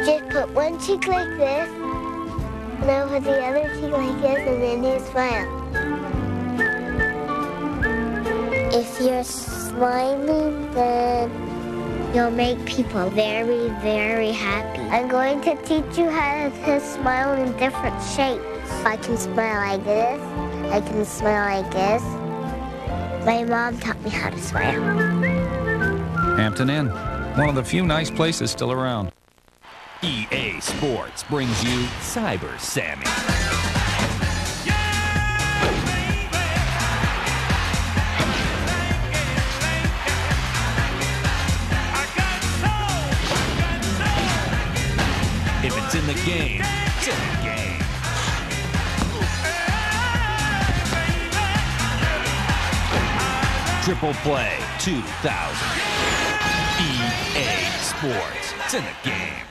Just put one cheek like this, and over the other cheek like this, and then you smile. If you're smiling, then you'll make people very, very happy. I'm going to teach you how to smile in different shapes. I can smile like this. I can smile like this. My mom taught me how to smile. Hampton Inn, one of the few nice places still around. EA Sports brings you Cyber Sammy. If it's in the game, it's in the game. Triple Play 2000. EA Sports. It's in the game.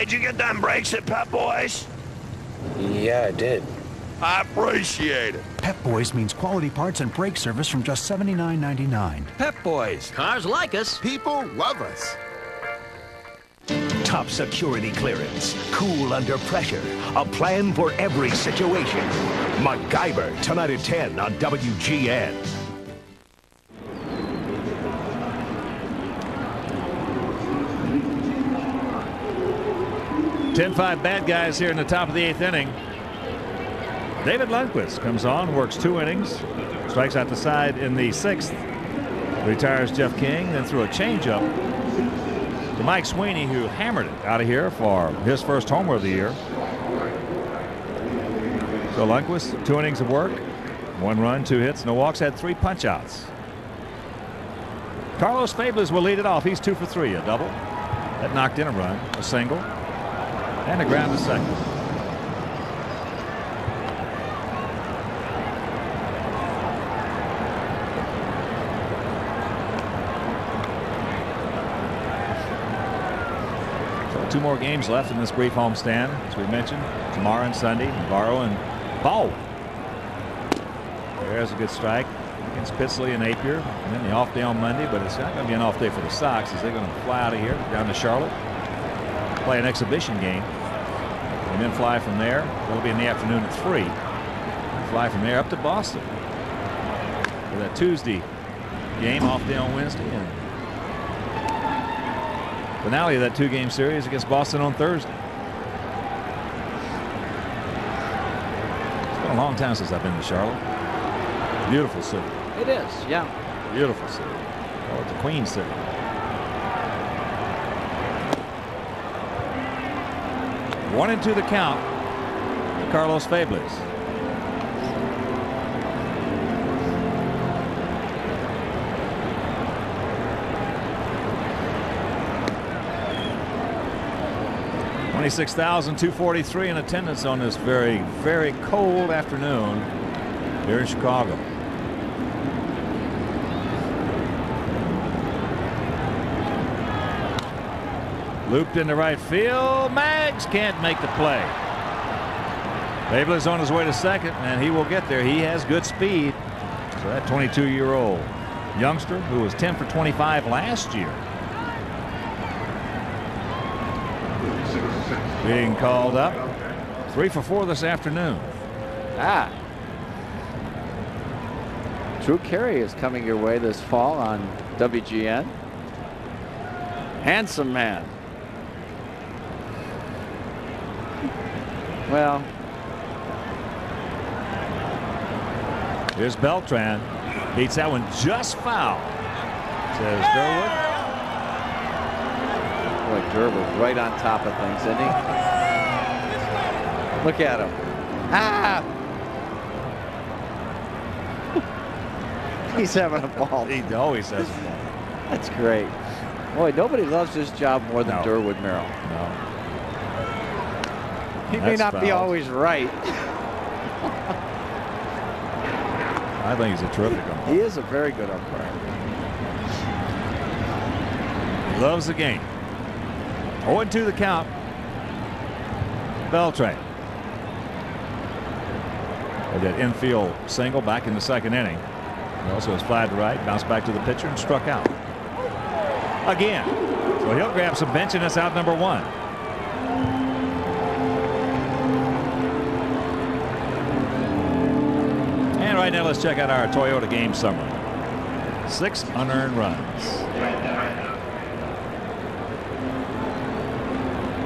Did you get them brakes at Pep Boys? Yeah, I did. I appreciate it. Pep Boys means quality parts and brake service from just $79.99. Pep Boys. Cars like us. People love us. Top security clearance. Cool under pressure. A plan for every situation. MacGyver, tonight at 10 on WGN. 10-5 bad guys here in the top of the 8th inning. David Lundquist comes on, works 2 innings, strikes out the side in the 6th, retires Jeff King, then threw a changeup to Mike Sweeney, who hammered it out of here for his first homer of the year. So Lundquist, 2 innings of work, 1 run, 2 hits, no walks, had 3 punch-outs. Carlos Fables will lead it off. He's 2 for 3, a double. That knocked in a run, a single, and a ground to second. So 2 more games left in this brief homestand, as we mentioned. Tomorrow and Sunday, Navarro and Paul. There's a good strike against Pitsley and Napier. And then the off day on Monday, but it's not going to be an off day for the Sox, as they're going to fly out of here down to Charlotte, play an exhibition game, and then fly from there. That'll be in the afternoon at 3. Fly from there up to Boston for that Tuesday game, off day on Wednesday, and finale of that 2-game series against Boston on Thursday. It's been a long time since I've been to Charlotte. Beautiful city. It is, yeah. Beautiful city. Oh, it's a Queen City. One and 2 the count. Carlos Fables. $26,243 in attendance on this very, very cold afternoon here in Chicago. Looped into right field. Maggs can't make the play. Fables on his way to second, and he will get there. He has good speed. So that 22-year-old youngster, who was 10 for 25 last year, being called up. 3 for 4 this afternoon. Drew Carey is coming your way this fall on WGN. Handsome man. Well, here's Beltran. Beats that one just foul, says Durwood. Boy, Durwood right on top of things, isn't he? Look at him. He's having a ball. He always has a ball. That's great. Boy, nobody loves this job more than Durwood Merrill. No. He may not be always right. I think he's a terrific umpire. He is a very good umpire. He loves the game. 0-2 the count. Beltran. With that infield single back in the second inning. He also was fly to right, bounced back to the pitcher and struck out. Again. So he'll grab some bench and that's out number 1. And right now let's check out our Toyota game summary. 6 unearned runs.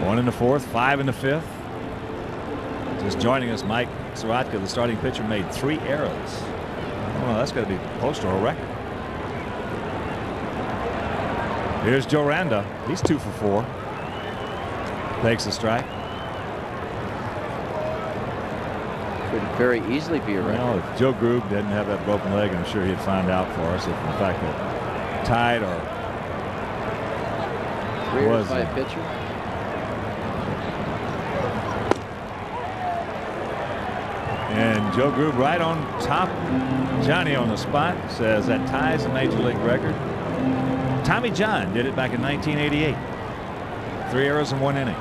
1 in the 4th, 5 in the 5th. Just joining us, Mike Sorotka, the starting pitcher, made 3 errors. Well, that's going to be close to a record. Here's Joe Randa. He's 2 for 4. Takes the strike. Could very easily be a record. Well, if Joe Grube didn't have that broken leg, I'm sure he'd find out for us if in fact that tied or 3 errors by a pitcher. And Joe Grube right on top. Johnny on the spot says that ties the major league record. Tommy John did it back in 1988. 3 errors in 1 inning.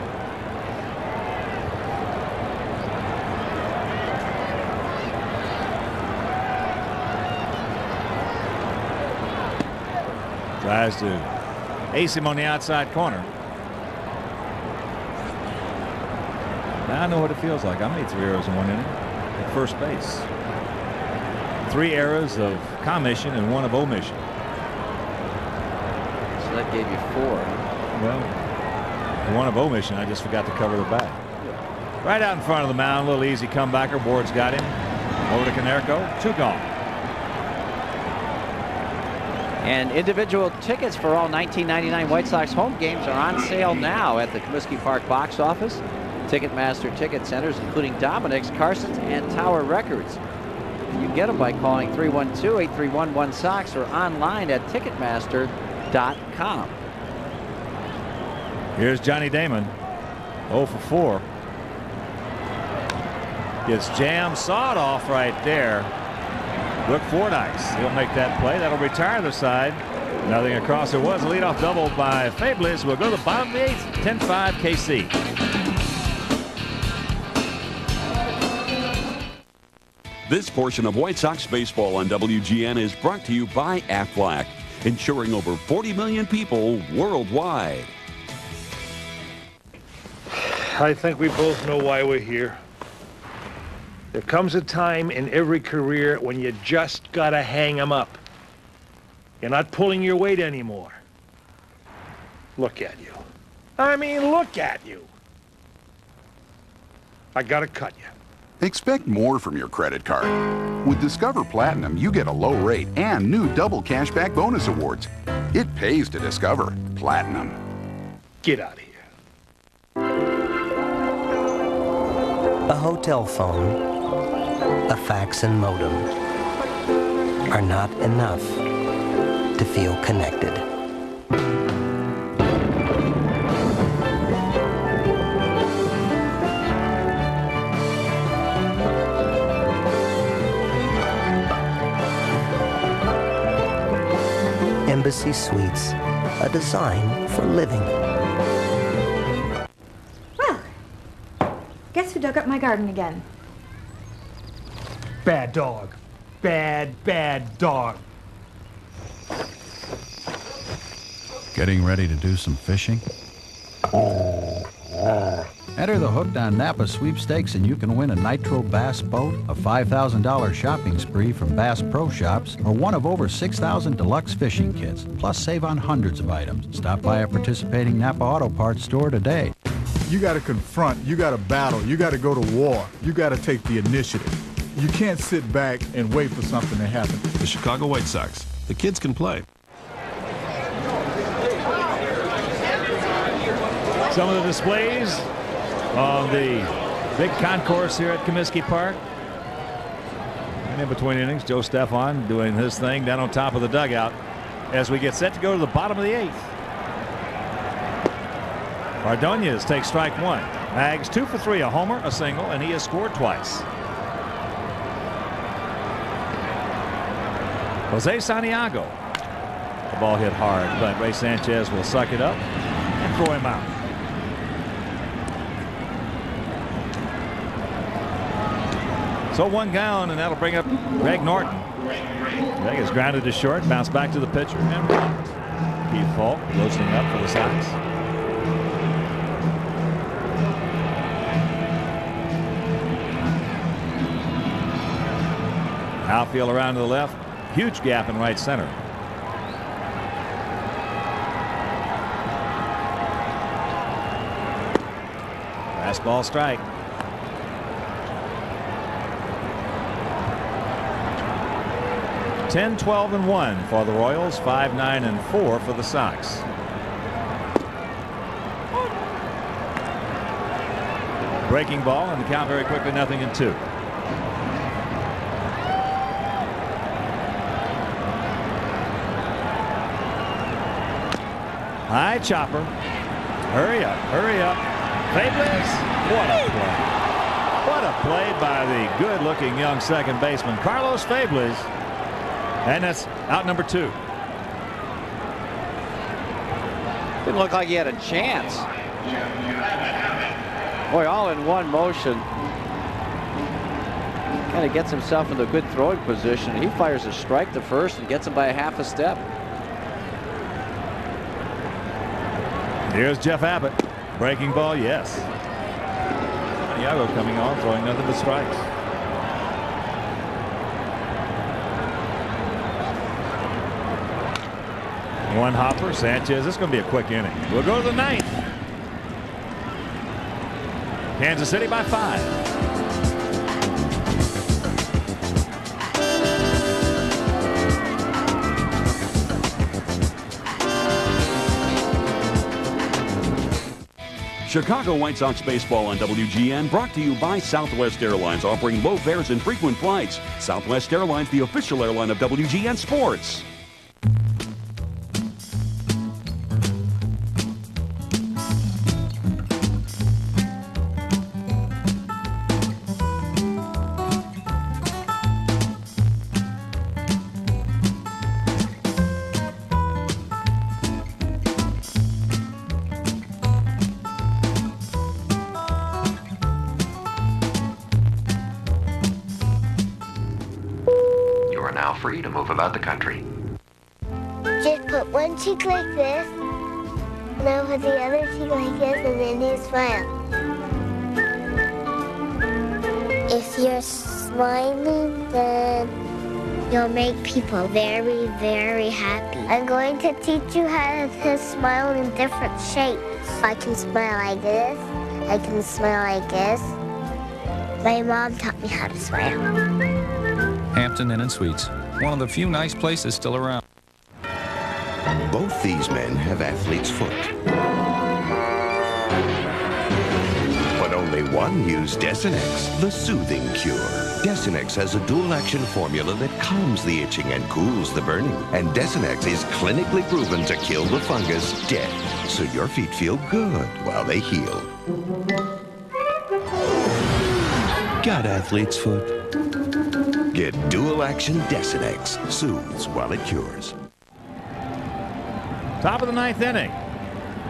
Tries to ace him on the outside corner. Now I know what it feels like. I made 3 errors in 1 inning at first base. 3 errors of commission and 1 of omission. So that gave you 4. Well, the 1 of omission, I just forgot to cover the bag. Right out in front of the mound, a little easy comebacker. Ward's got him. Over to Konerko. 2 gone. And individual tickets for all 1999 White Sox home games are on sale now at the Comiskey Park box office. Ticketmaster ticket centers, including Dominic's, Carson's, and Tower Records. You can get them by calling 312-831-1SOX or online at Ticketmaster.com. Here's Johnny Damon. 0 for 4. Gets jammed, sawed off right there. Look Fordyce. He'll make that play. That'll retire the side. Nothing across. It was a leadoff double by Fablis. We'll go to the bottom of the 8th. 10-5 KC. This portion of White Sox baseball on WGN is brought to you by Aflac, insuring over 40 million people worldwide. I think we both know why we're here. There comes a time in every career when you just gotta hang 'em up. You're not pulling your weight anymore. Look at you. I mean, look at you. I gotta cut you. Expect more from your credit card. With Discover Platinum, you get a low rate and new double cashback bonus awards. It pays to Discover Platinum. Get out of here. A hotel phone, a fax and modem are not enough to feel connected. Embassy Suites, a design for living. Well, guess who dug up my garden again? Bad dog. Bad, bad dog. Getting ready to do some fishing? Enter the Hooked on Napa sweepstakes and you can win a Nitro Bass boat, a $5,000 shopping spree from Bass Pro Shops, or one of over 6,000 deluxe fishing kits. Plus, save on hundreds of items. Stop by a participating Napa Auto Parts store today. You got to confront, you got to battle, you got to go to war, you got to take the initiative. You can't sit back and wait for something to happen. The Chicago White Sox. The kids can play. Some of the displays on the big concourse here at Comiskey Park. And in between innings, Joe Stefan doing his thing down on top of the dugout as we get set to go to the bottom of the 8th. Ordonez takes strike 1. Mags 2 for 3, a homer, a single, and he has scored twice. Jose Santiago. The ball hit hard, but Ray Sanchez will suck it up and throw him out. So 1 down, and that'll bring up Greg Norton. Greg is grounded to short, bounced back to the pitcher, and walked. Keith Falk roasting up for the Sox. Outfield around to the left. Huge gap in right center. Fastball strike. (10, 12, and 1 for the Royals. 5, 9, and 4 for the Sox. Breaking ball, and the count very quickly 0-2. High chopper. Hurry up, hurry up. Fables. What a play. What a play by the good-looking young second baseman, Carlos Fables. And that's out number 2. Didn't look like he had a chance. Boy, all in one motion. Kind of gets himself into a good throwing position. He fires a strike to first and gets him by a half a step. Here's Jeff Abbott. Breaking ball, yes. Santiago coming on, throwing nothing but strikes. One hopper, Sanchez. This is going to be a quick inning. We'll go to the 9th. Kansas City by 5. Chicago White Sox baseball on WGN, brought to you by Southwest Airlines, offering low fares and frequent flights. Southwest Airlines, the official airline of WGN Sports. Free to move about the country. Just put one cheek like this, and I'll put the other cheek like this, and then you smile. If you're smiling, then you'll make people very, very happy. I'm going to teach you how to smile in different shapes. I can smile like this. I can smile like this. My mom taught me how to smile. Hampton Inn and Suites. One of the few nice places still around. Both these men have athlete's foot. But only one used Desinex, the soothing cure. Desinex has a dual-action formula that calms the itching and cools the burning. And Desinex is clinically proven to kill the fungus dead, so your feet feel good while they heal. Got athlete's foot? Get dual-action Desinex. Soothes while it cures. Top of the 9th inning.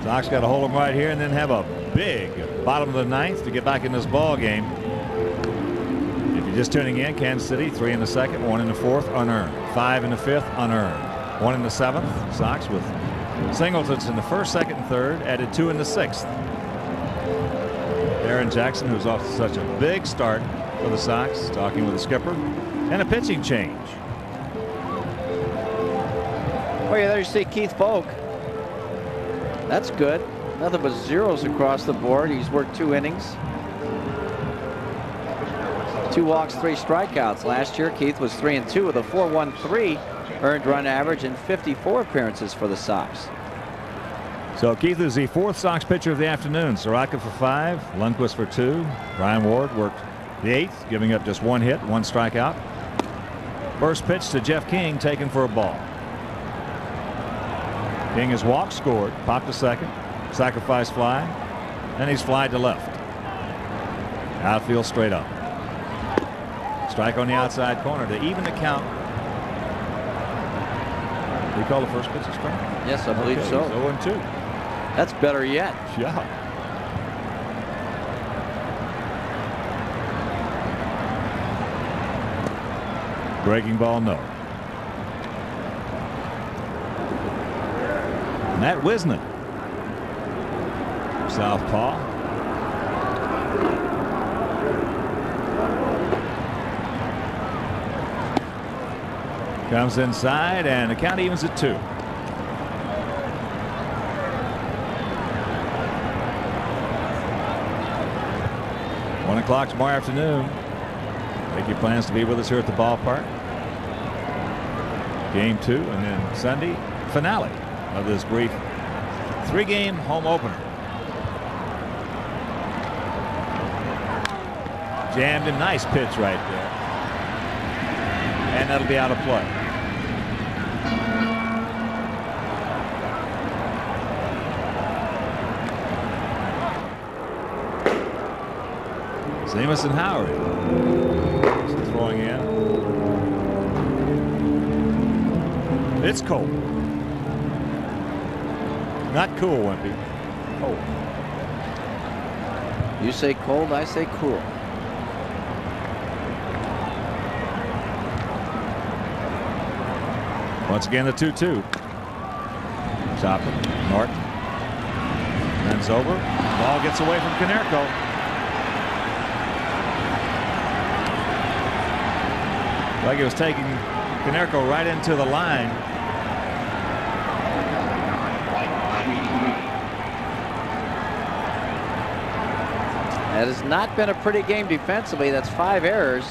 Sox got to hold them right here and then have a big bottom of the 9th to get back in this ball game. If you're just tuning in, Kansas City 3 in the 2nd, 1 in the 4th, unearned. 5 in the 5th, unearned. 1 in the 7th. Sox with singletons in the 1st, 2nd, and 3rd. Added 2 in the 6th. Aaron Jackson, who's off to such a big start for the Sox, talking with the skipper, and a pitching change. Well, yeah, there you see Keith Folk. That's good. Nothing but zeros across the board. He's worked 2 innings. 2 walks, 3 strikeouts. Last year, Keith was 3-2 with a 4.13 earned run average and 54 appearances for the Sox. So Keith is the 4th Sox pitcher of the afternoon. Soroka for 5, Lundqvist for 2. Brian Ward worked the 8th, giving up just 1 hit, 1 strikeout. First pitch to Jeff King, taken for a ball. King has walked, scored, popped to second, sacrifice fly, and he's flied to left. Outfield straight up. Strike on the outside corner to even the count. Do you call the first pitch a strike? Yes, I believe so. 0-2. That's better yet. Yeah. Breaking ball, no. Matt Wisnick, southpaw. Comes inside, and the count evens at 2. One o'clock tomorrow afternoon. Make your plans to be with us here at the ballpark. Game 2, and then Sunday finale of this brief 3-game home opener. Jammed him. Nice pitch right there. And that'll be out of play. Zemus and Howard throwing in. It's cold. Not cool, Wimpy. Cold. You say cold, I say cool. Once again, the 2-2. Chopper, Norton. Runs over. Ball gets away from Konerko. Like it was taking Konerko right into the line. That has not been a pretty game defensively. That's 5 errors.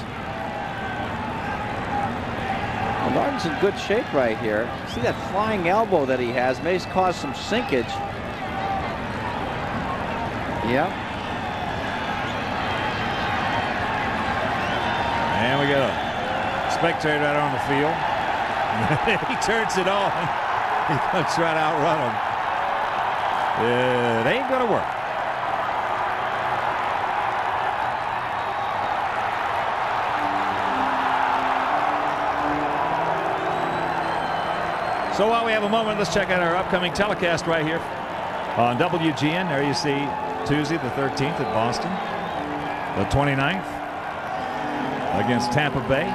Well, Norton's in good shape right here. See that flying elbow that he has may cause some sinkage. Yeah. And we got a spectator out on the field. He turns it on. He's going to try to outrun him. It ain't going to work. So while we have a moment, let's check out our upcoming telecast right here on WGN. There you see Tuesday the 13th at Boston. The 29th against Tampa Bay.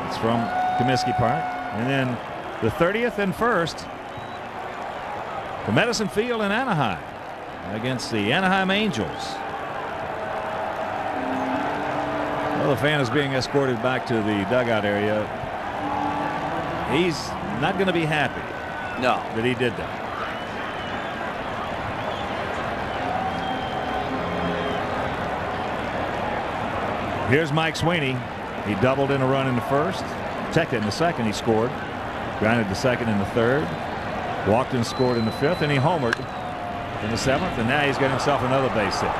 It's from Comiskey Park. And then the 30th and 1st to Medicine Field in Anaheim against the Anaheim Angels. Well, the fan is being escorted back to the dugout area. He's not going to be happy. No. That he did that. Here's Mike Sweeney. He doubled in a run in the first. Second in the second, he scored. Grounded to second in the third. Walked and scored in the fifth, and he homered in the 7th, and now he's got himself another base hit.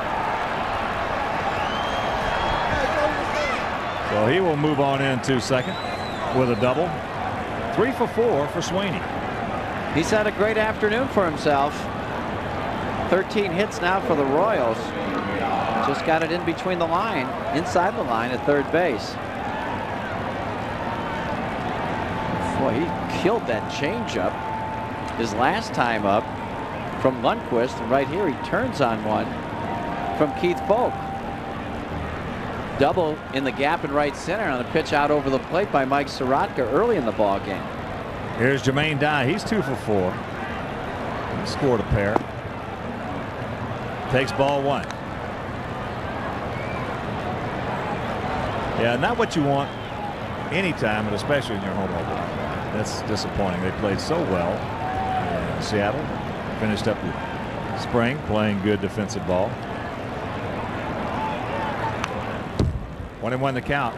So he will move on into second with a double. 3 for 4 for Sweeney. He's had a great afternoon for himself. 13 hits now for the Royals. Just got it in between the line, inside the line at third base. Boy, he killed that changeup his last time up from Lundqvist, and right here he turns on one from Keith Folk. Double in the gap in right center on a pitch out over the plate by Mike Soroka early in the ball game. Here's Jermaine Dye. He's 2 for 4. He scored a pair. Takes ball 1. Yeah, not what you want anytime, but especially in your home opener. That's disappointing. They played so well in Seattle. Finished up the spring playing good defensive ball. 1-1 the count.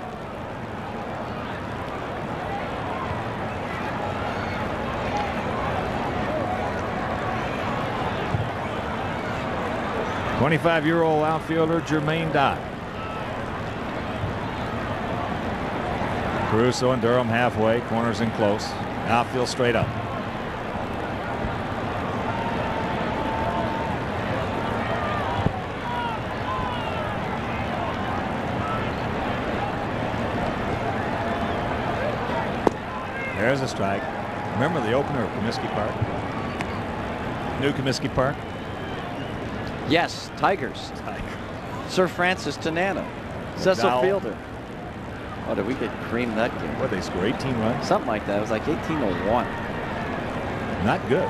'25-year-old outfielder Jermaine Dott. Caruso and Durham halfway, corners in close. Outfield straight up. There's a strike. Remember the opener of Comiskey Park? New Comiskey Park? Yes, Tigers. Sir Francis Tanana. Cecil McDowell. Fielder. Oh, did we get creamed that game? What, they score 18 runs? Something like that. It was like 18-1. Not good.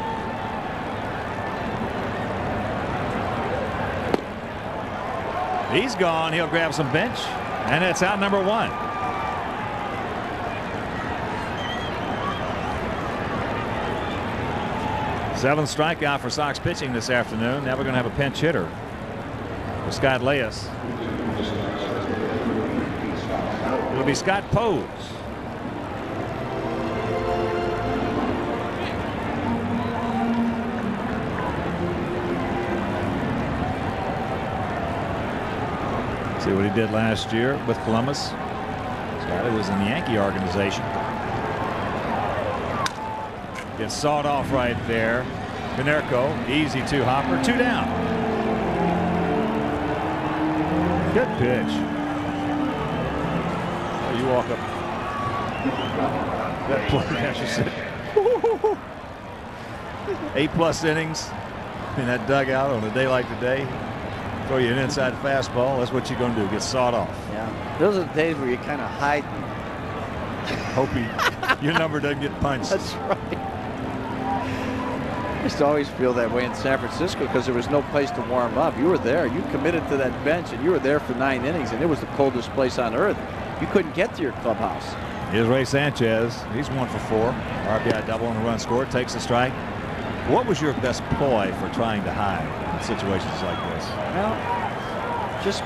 He's gone. He'll grab some bench. And it's out number 1. Seventh strikeout for Sox pitching this afternoon. Now we're going to have a pinch hitter for Scott Leyes. It'll be Scott Pose. See what he did last year with Columbus. Scott was in the Yankee organization. Gets sawed off right there. Konerko, easy two-hopper, 2 down. Good pitch. Oh, you walk up. That play, as you said. 8+ innings in that dugout on a day like today. Throw you an inside fastball. That's what you're going to do. Get sawed off. Yeah. Those are the days where you kind of hide. Hope your number doesn't get punched. That's right. I used to always feel that way in San Francisco because there was no place to warm up. You were there. You committed to that bench, and you were there for 9 innings, and it was the coldest place on earth. You couldn't get to your clubhouse. Here's Ray Sanchez. He's 1 for 4. RBI double on the run scored. Takes a strike. What was your best ploy for trying to hide in situations like this? Well, just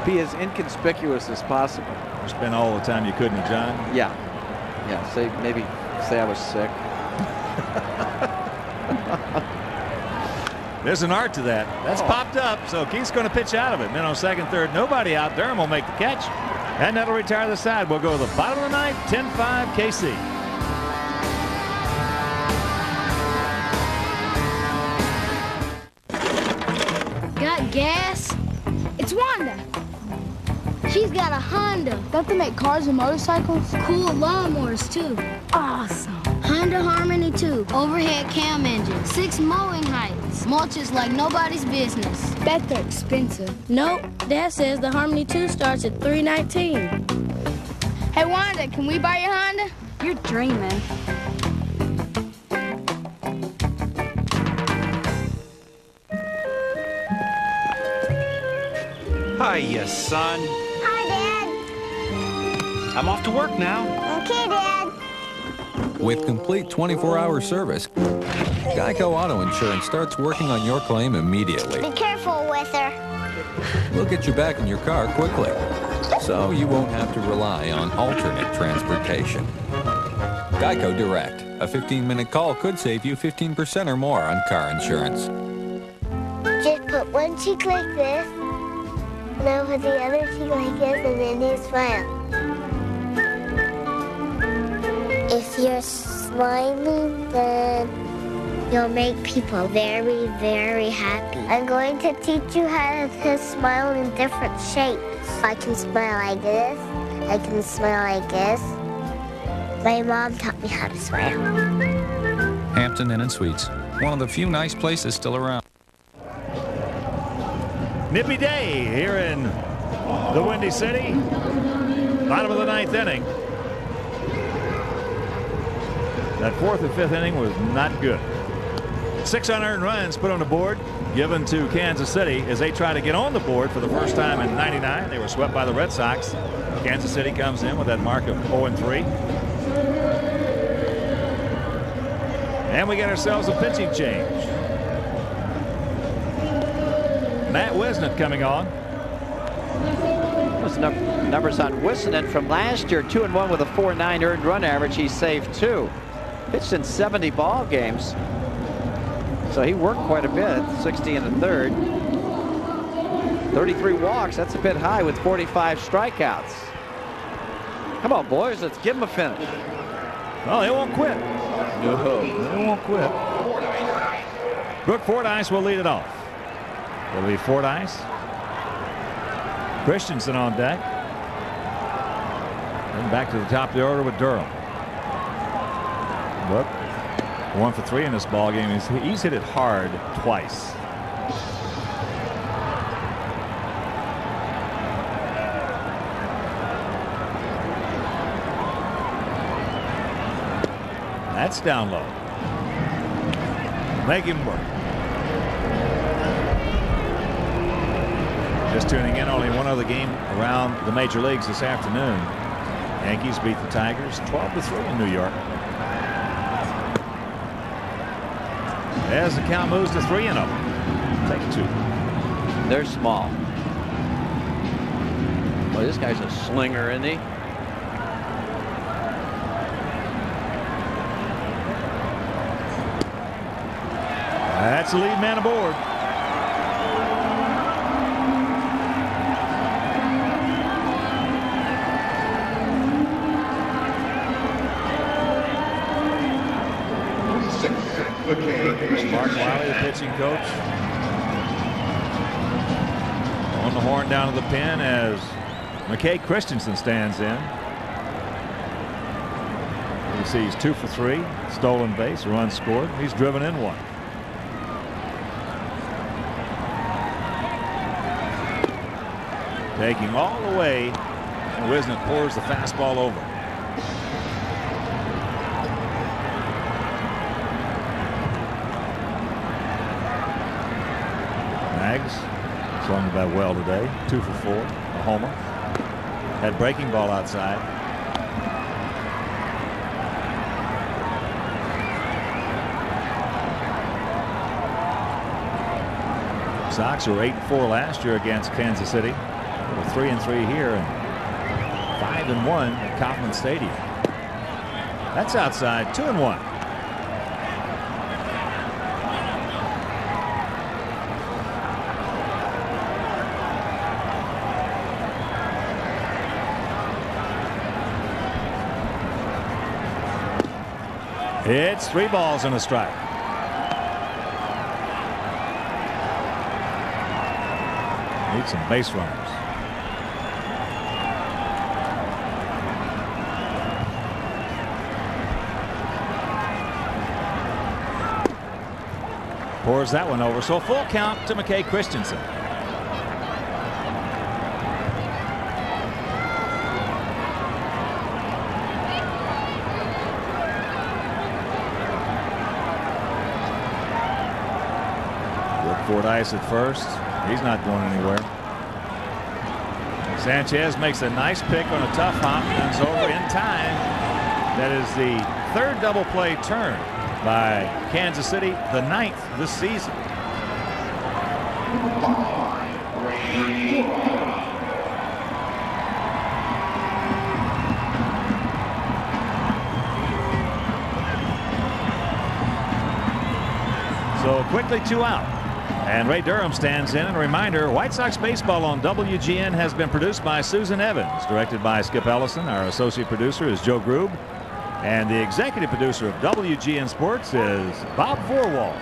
be as inconspicuous as possible. Spend all the time you could in the John? Yeah. Yeah. Maybe say I was sick. There's an art to that. That's popped up, so Keith's going to pitch out of it. Then on second, third, nobody out. Durham will make the catch, and that'll retire the side. We'll go to the bottom of the ninth, 10-5 KC. Got gas? It's Wanda. She's got a Honda. Don't they make cars and motorcycles? Cool lawnmowers, too. Awesome. Honda Harmony 2. Overhead cam engine. 6 mowing heights. Mulches like nobody's business. Bet they're expensive. Nope. Dad says the Harmony 2 starts at $319. Hey, Wanda, can we buy your Honda? You're dreaming. Hiya, son. Hi, Dad. I'm off to work now. Okay, Dad. With complete 24-hour service, Geico Auto Insurance starts working on your claim immediately. Be careful with her. We'll get you back in your car quickly, so you won't have to rely on alternate transportation. Geico Direct. A 15-minute call could save you 15% or more on car insurance. Just put one cheek like this, and then put the other cheek like this, and then you smile. If you're smiling, then you'll make people very, very happy. I'm going to teach you how to smile in different shapes. I can smile like this. I can smile like this. My mom taught me how to smile. Hampton Inn and Suites. One of the few nice places still around. Nippy day here in the Windy City. Bottom of the ninth inning. That fourth and fifth inning was not good. 6 unearned runs put on the board. given to Kansas City as they try to get on the board for the first time in '99. They were swept by the Red Sox. Kansas City comes in with that mark of 0-3. And we get ourselves a pitching change. Matt Wisnett coming on. Those numbers on Wisnett from last year, 2-1 with a 4.9 earned run average. He saved 2. Pitched in 70 ball games. So he worked quite a bit, 60 in the third. 33 walks, that's a bit high with 45 strikeouts. Come on, boys, let's give him a finish. Well, they won't quit. No. They won't quit. Brooke Fordyce will lead it off. It'll be Fordyce. Christensen on deck. And back to the top of the order with Durham. Look, 1 for 3 in this ball game. He's hit it hard twice. That's down low. Make him work. Just tuning in, only one other game around the major leagues this afternoon. Yankees beat the Tigers 12-3 in New York. As the count moves to 3-0. Take 2. They're small. Well, this guy's a slinger, isn't he? That's the lead man aboard. Mark Wiley, the pitching coach, on the horn down to the pen as McKay Christensen stands in. You see he's 2 for 3, stolen base, run scored. He's driven in 1. Taking all the way, and Wisnett pours the fastball over. Maggs swung the bat well today. 2 for 4, a homer. Had breaking ball outside. Sox were 8-4 last year against Kansas City. 3-3 here and 5-1 at Kauffman Stadium. That's outside. 2-1. It's 3 balls and a strike. Need some base runners. Pours that one over. So a full count to McKay Christensen. Fordyce at first. He's not going anywhere. Sanchez makes a nice pick on a tough hop. Comes over in time. That is the 3rd double play turn by Kansas City, the 9th this season. So quickly 2 out. And Ray Durham stands in. And a reminder, White Sox baseball on WGN has been produced by Susan Evans, directed by Skip Ellison. Our associate producer is Joe Grube. And the executive producer of WGN Sports is Bob Vorwald.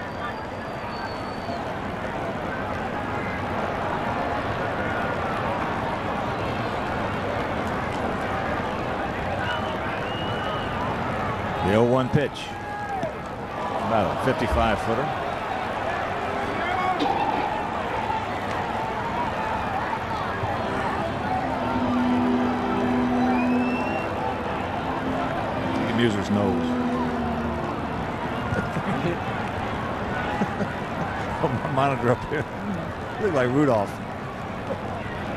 The 0-1 pitch. About a 55-footer. Muser's nose. monitor up here. Look like Rudolph.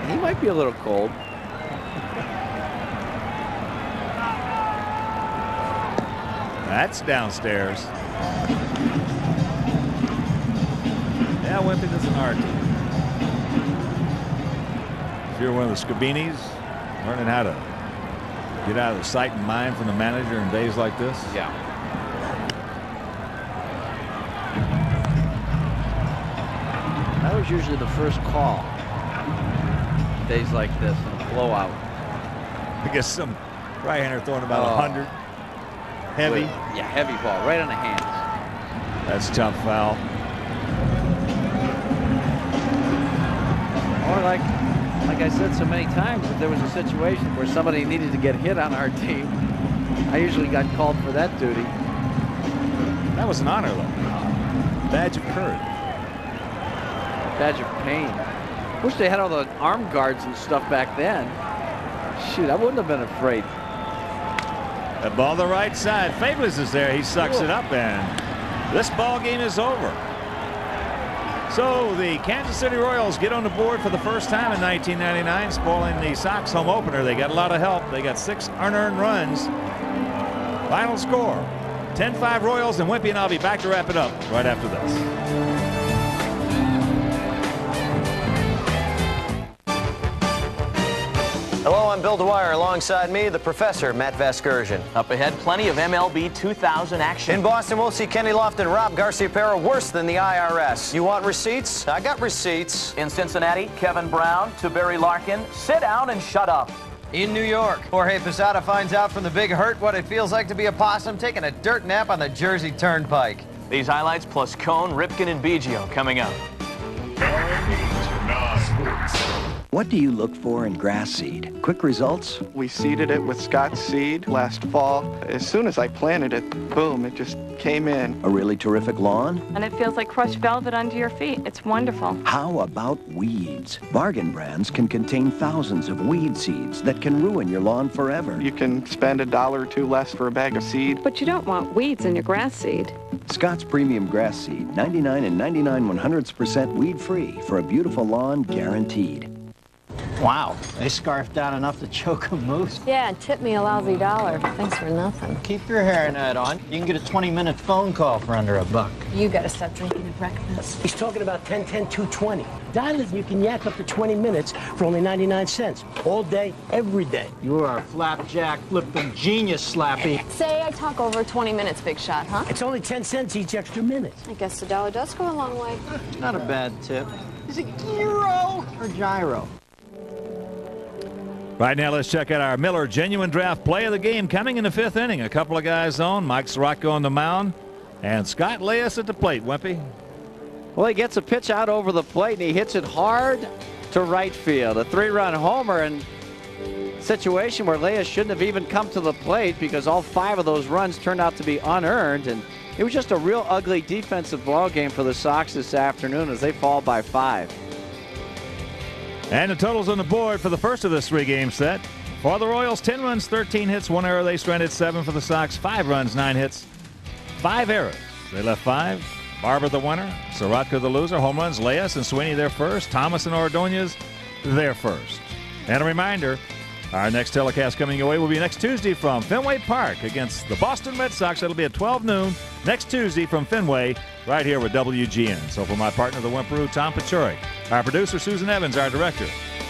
He might be a little cold. That's downstairs. Yeah, Wimpy, this is an art. If you're one of the Scabinis, learning how to get out of the sight and mind from the manager in days like this. Yeah. That was usually the first call. Days like this, in a blowout. I guess some right-hander throwing about 100. Heavy. Yeah, heavy ball, right on the hands. That's a tough foul. Or like I said so many times, if there was a situation where somebody needed to get hit on our team, I usually got called for that duty. That was an honor, though. Badge of courage. Badge of pain. Wish they had all the arm guards and stuff back then. Shoot, I wouldn't have been afraid. The ball the right side. Fables is there. He sucks it up, and this ball game is over. So the Kansas City Royals get on the board for the first time in 1999, spoiling the Sox home opener. They got a lot of help. They got 6 unearned runs. Final score, 10-5 Royals, and Wimpy and I'll be back to wrap it up right after this. Hello, I'm Bill Dwyer. Alongside me, the professor, Matt Vasgersian. Up ahead, plenty of MLB 2000 action. In Boston, we'll see Kenny Lofton rob Garciaparra worse than the IRS. You want receipts? I got receipts. In Cincinnati, Kevin Brown to Barry Larkin. Sit down and shut up. In New York, Jorge Posada finds out from the Big Hurt what it feels like to be a possum taking a dirt nap on the Jersey Turnpike. These highlights plus Cone, Ripken, and Biggio coming up. What do you look for in grass seed? Quick results? We seeded it with Scott's seed last fall. As soon as I planted it, boom, it just came in. A really terrific lawn? And it feels like crushed velvet under your feet. It's wonderful. How about weeds? Bargain brands can contain thousands of weed seeds that can ruin your lawn forever. You can spend $1 or $2 less for a bag of seed. But you don't want weeds in your grass seed. Scott's Premium Grass Seed, 99 and 99 100% weed-free for a beautiful lawn guaranteed. Wow, they scarfed down enough to choke a moose. Yeah, and tip me a lousy $1. Thanks for nothing. Keep your hairnet on. You can get a 20-minute phone call for under $1. You gotta stop drinking at breakfast. He's talking about 10-10-220. Dial it, you can yak up to 20 minutes for only 99 cents. All day, every day. You are a flapjack flipping genius, Slappy. Say I talk over 20 minutes, big shot, huh? It's only 10 cents each extra minute. I guess $1 does go a long way. Not a bad tip. Is it gyro or gyro? Right now, let's check out our Miller Genuine Draft play of the game coming in the 5th inning. A couple of guys on. Mike Sirotko on the mound, and Scott Leyes at the plate. Wimpy. Well, he gets a pitch out over the plate, and he hits it hard to right field. A 3-run homer, and situation where Leyes shouldn't have even come to the plate because all 5 of those runs turned out to be unearned. And it was just a real ugly defensive ball game for the Sox this afternoon as they fall by 5. And the totals on the board for the first of this 3-game set. For the Royals, 10 runs, 13 hits, 1 error. They stranded 7 for the Sox. 5 runs, 9 hits, 5 errors. They left 5. Barber the winner, Sirotko the loser. Home runs, Leyes and Sweeney their first. Thomas and Ordonez their first. And a reminder, our next telecast coming your way will be next Tuesday from Fenway Park against the Boston Red Sox. That'll be at 12 noon next Tuesday from Fenway right here with WGN. So for my partner, the Wimperoo, Tom Paciori, our producer, Susan Evans, our director,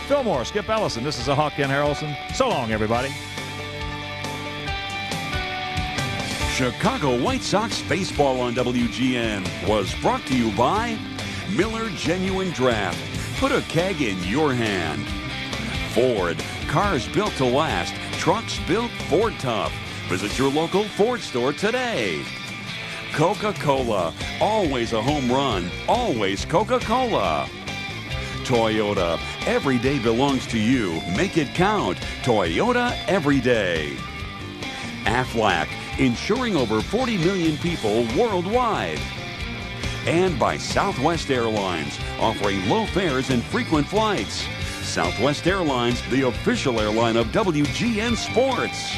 Phil Moore, Skip Ellison, this is a Hawk, Ken Harrelson. So long, everybody. Chicago White Sox baseball on WGN was brought to you by Miller Genuine Draft. Put a keg in your hand. Ford, cars built to last, trucks built Ford tough. Visit your local Ford store today. Coca-Cola, always a home run, always Coca-Cola. Toyota, every day belongs to you. Make it count. Toyota every day. Aflac, insuring over 40 million people worldwide. And by Southwest Airlines, offering low fares and frequent flights. Southwest Airlines, the official airline of WGN Sports.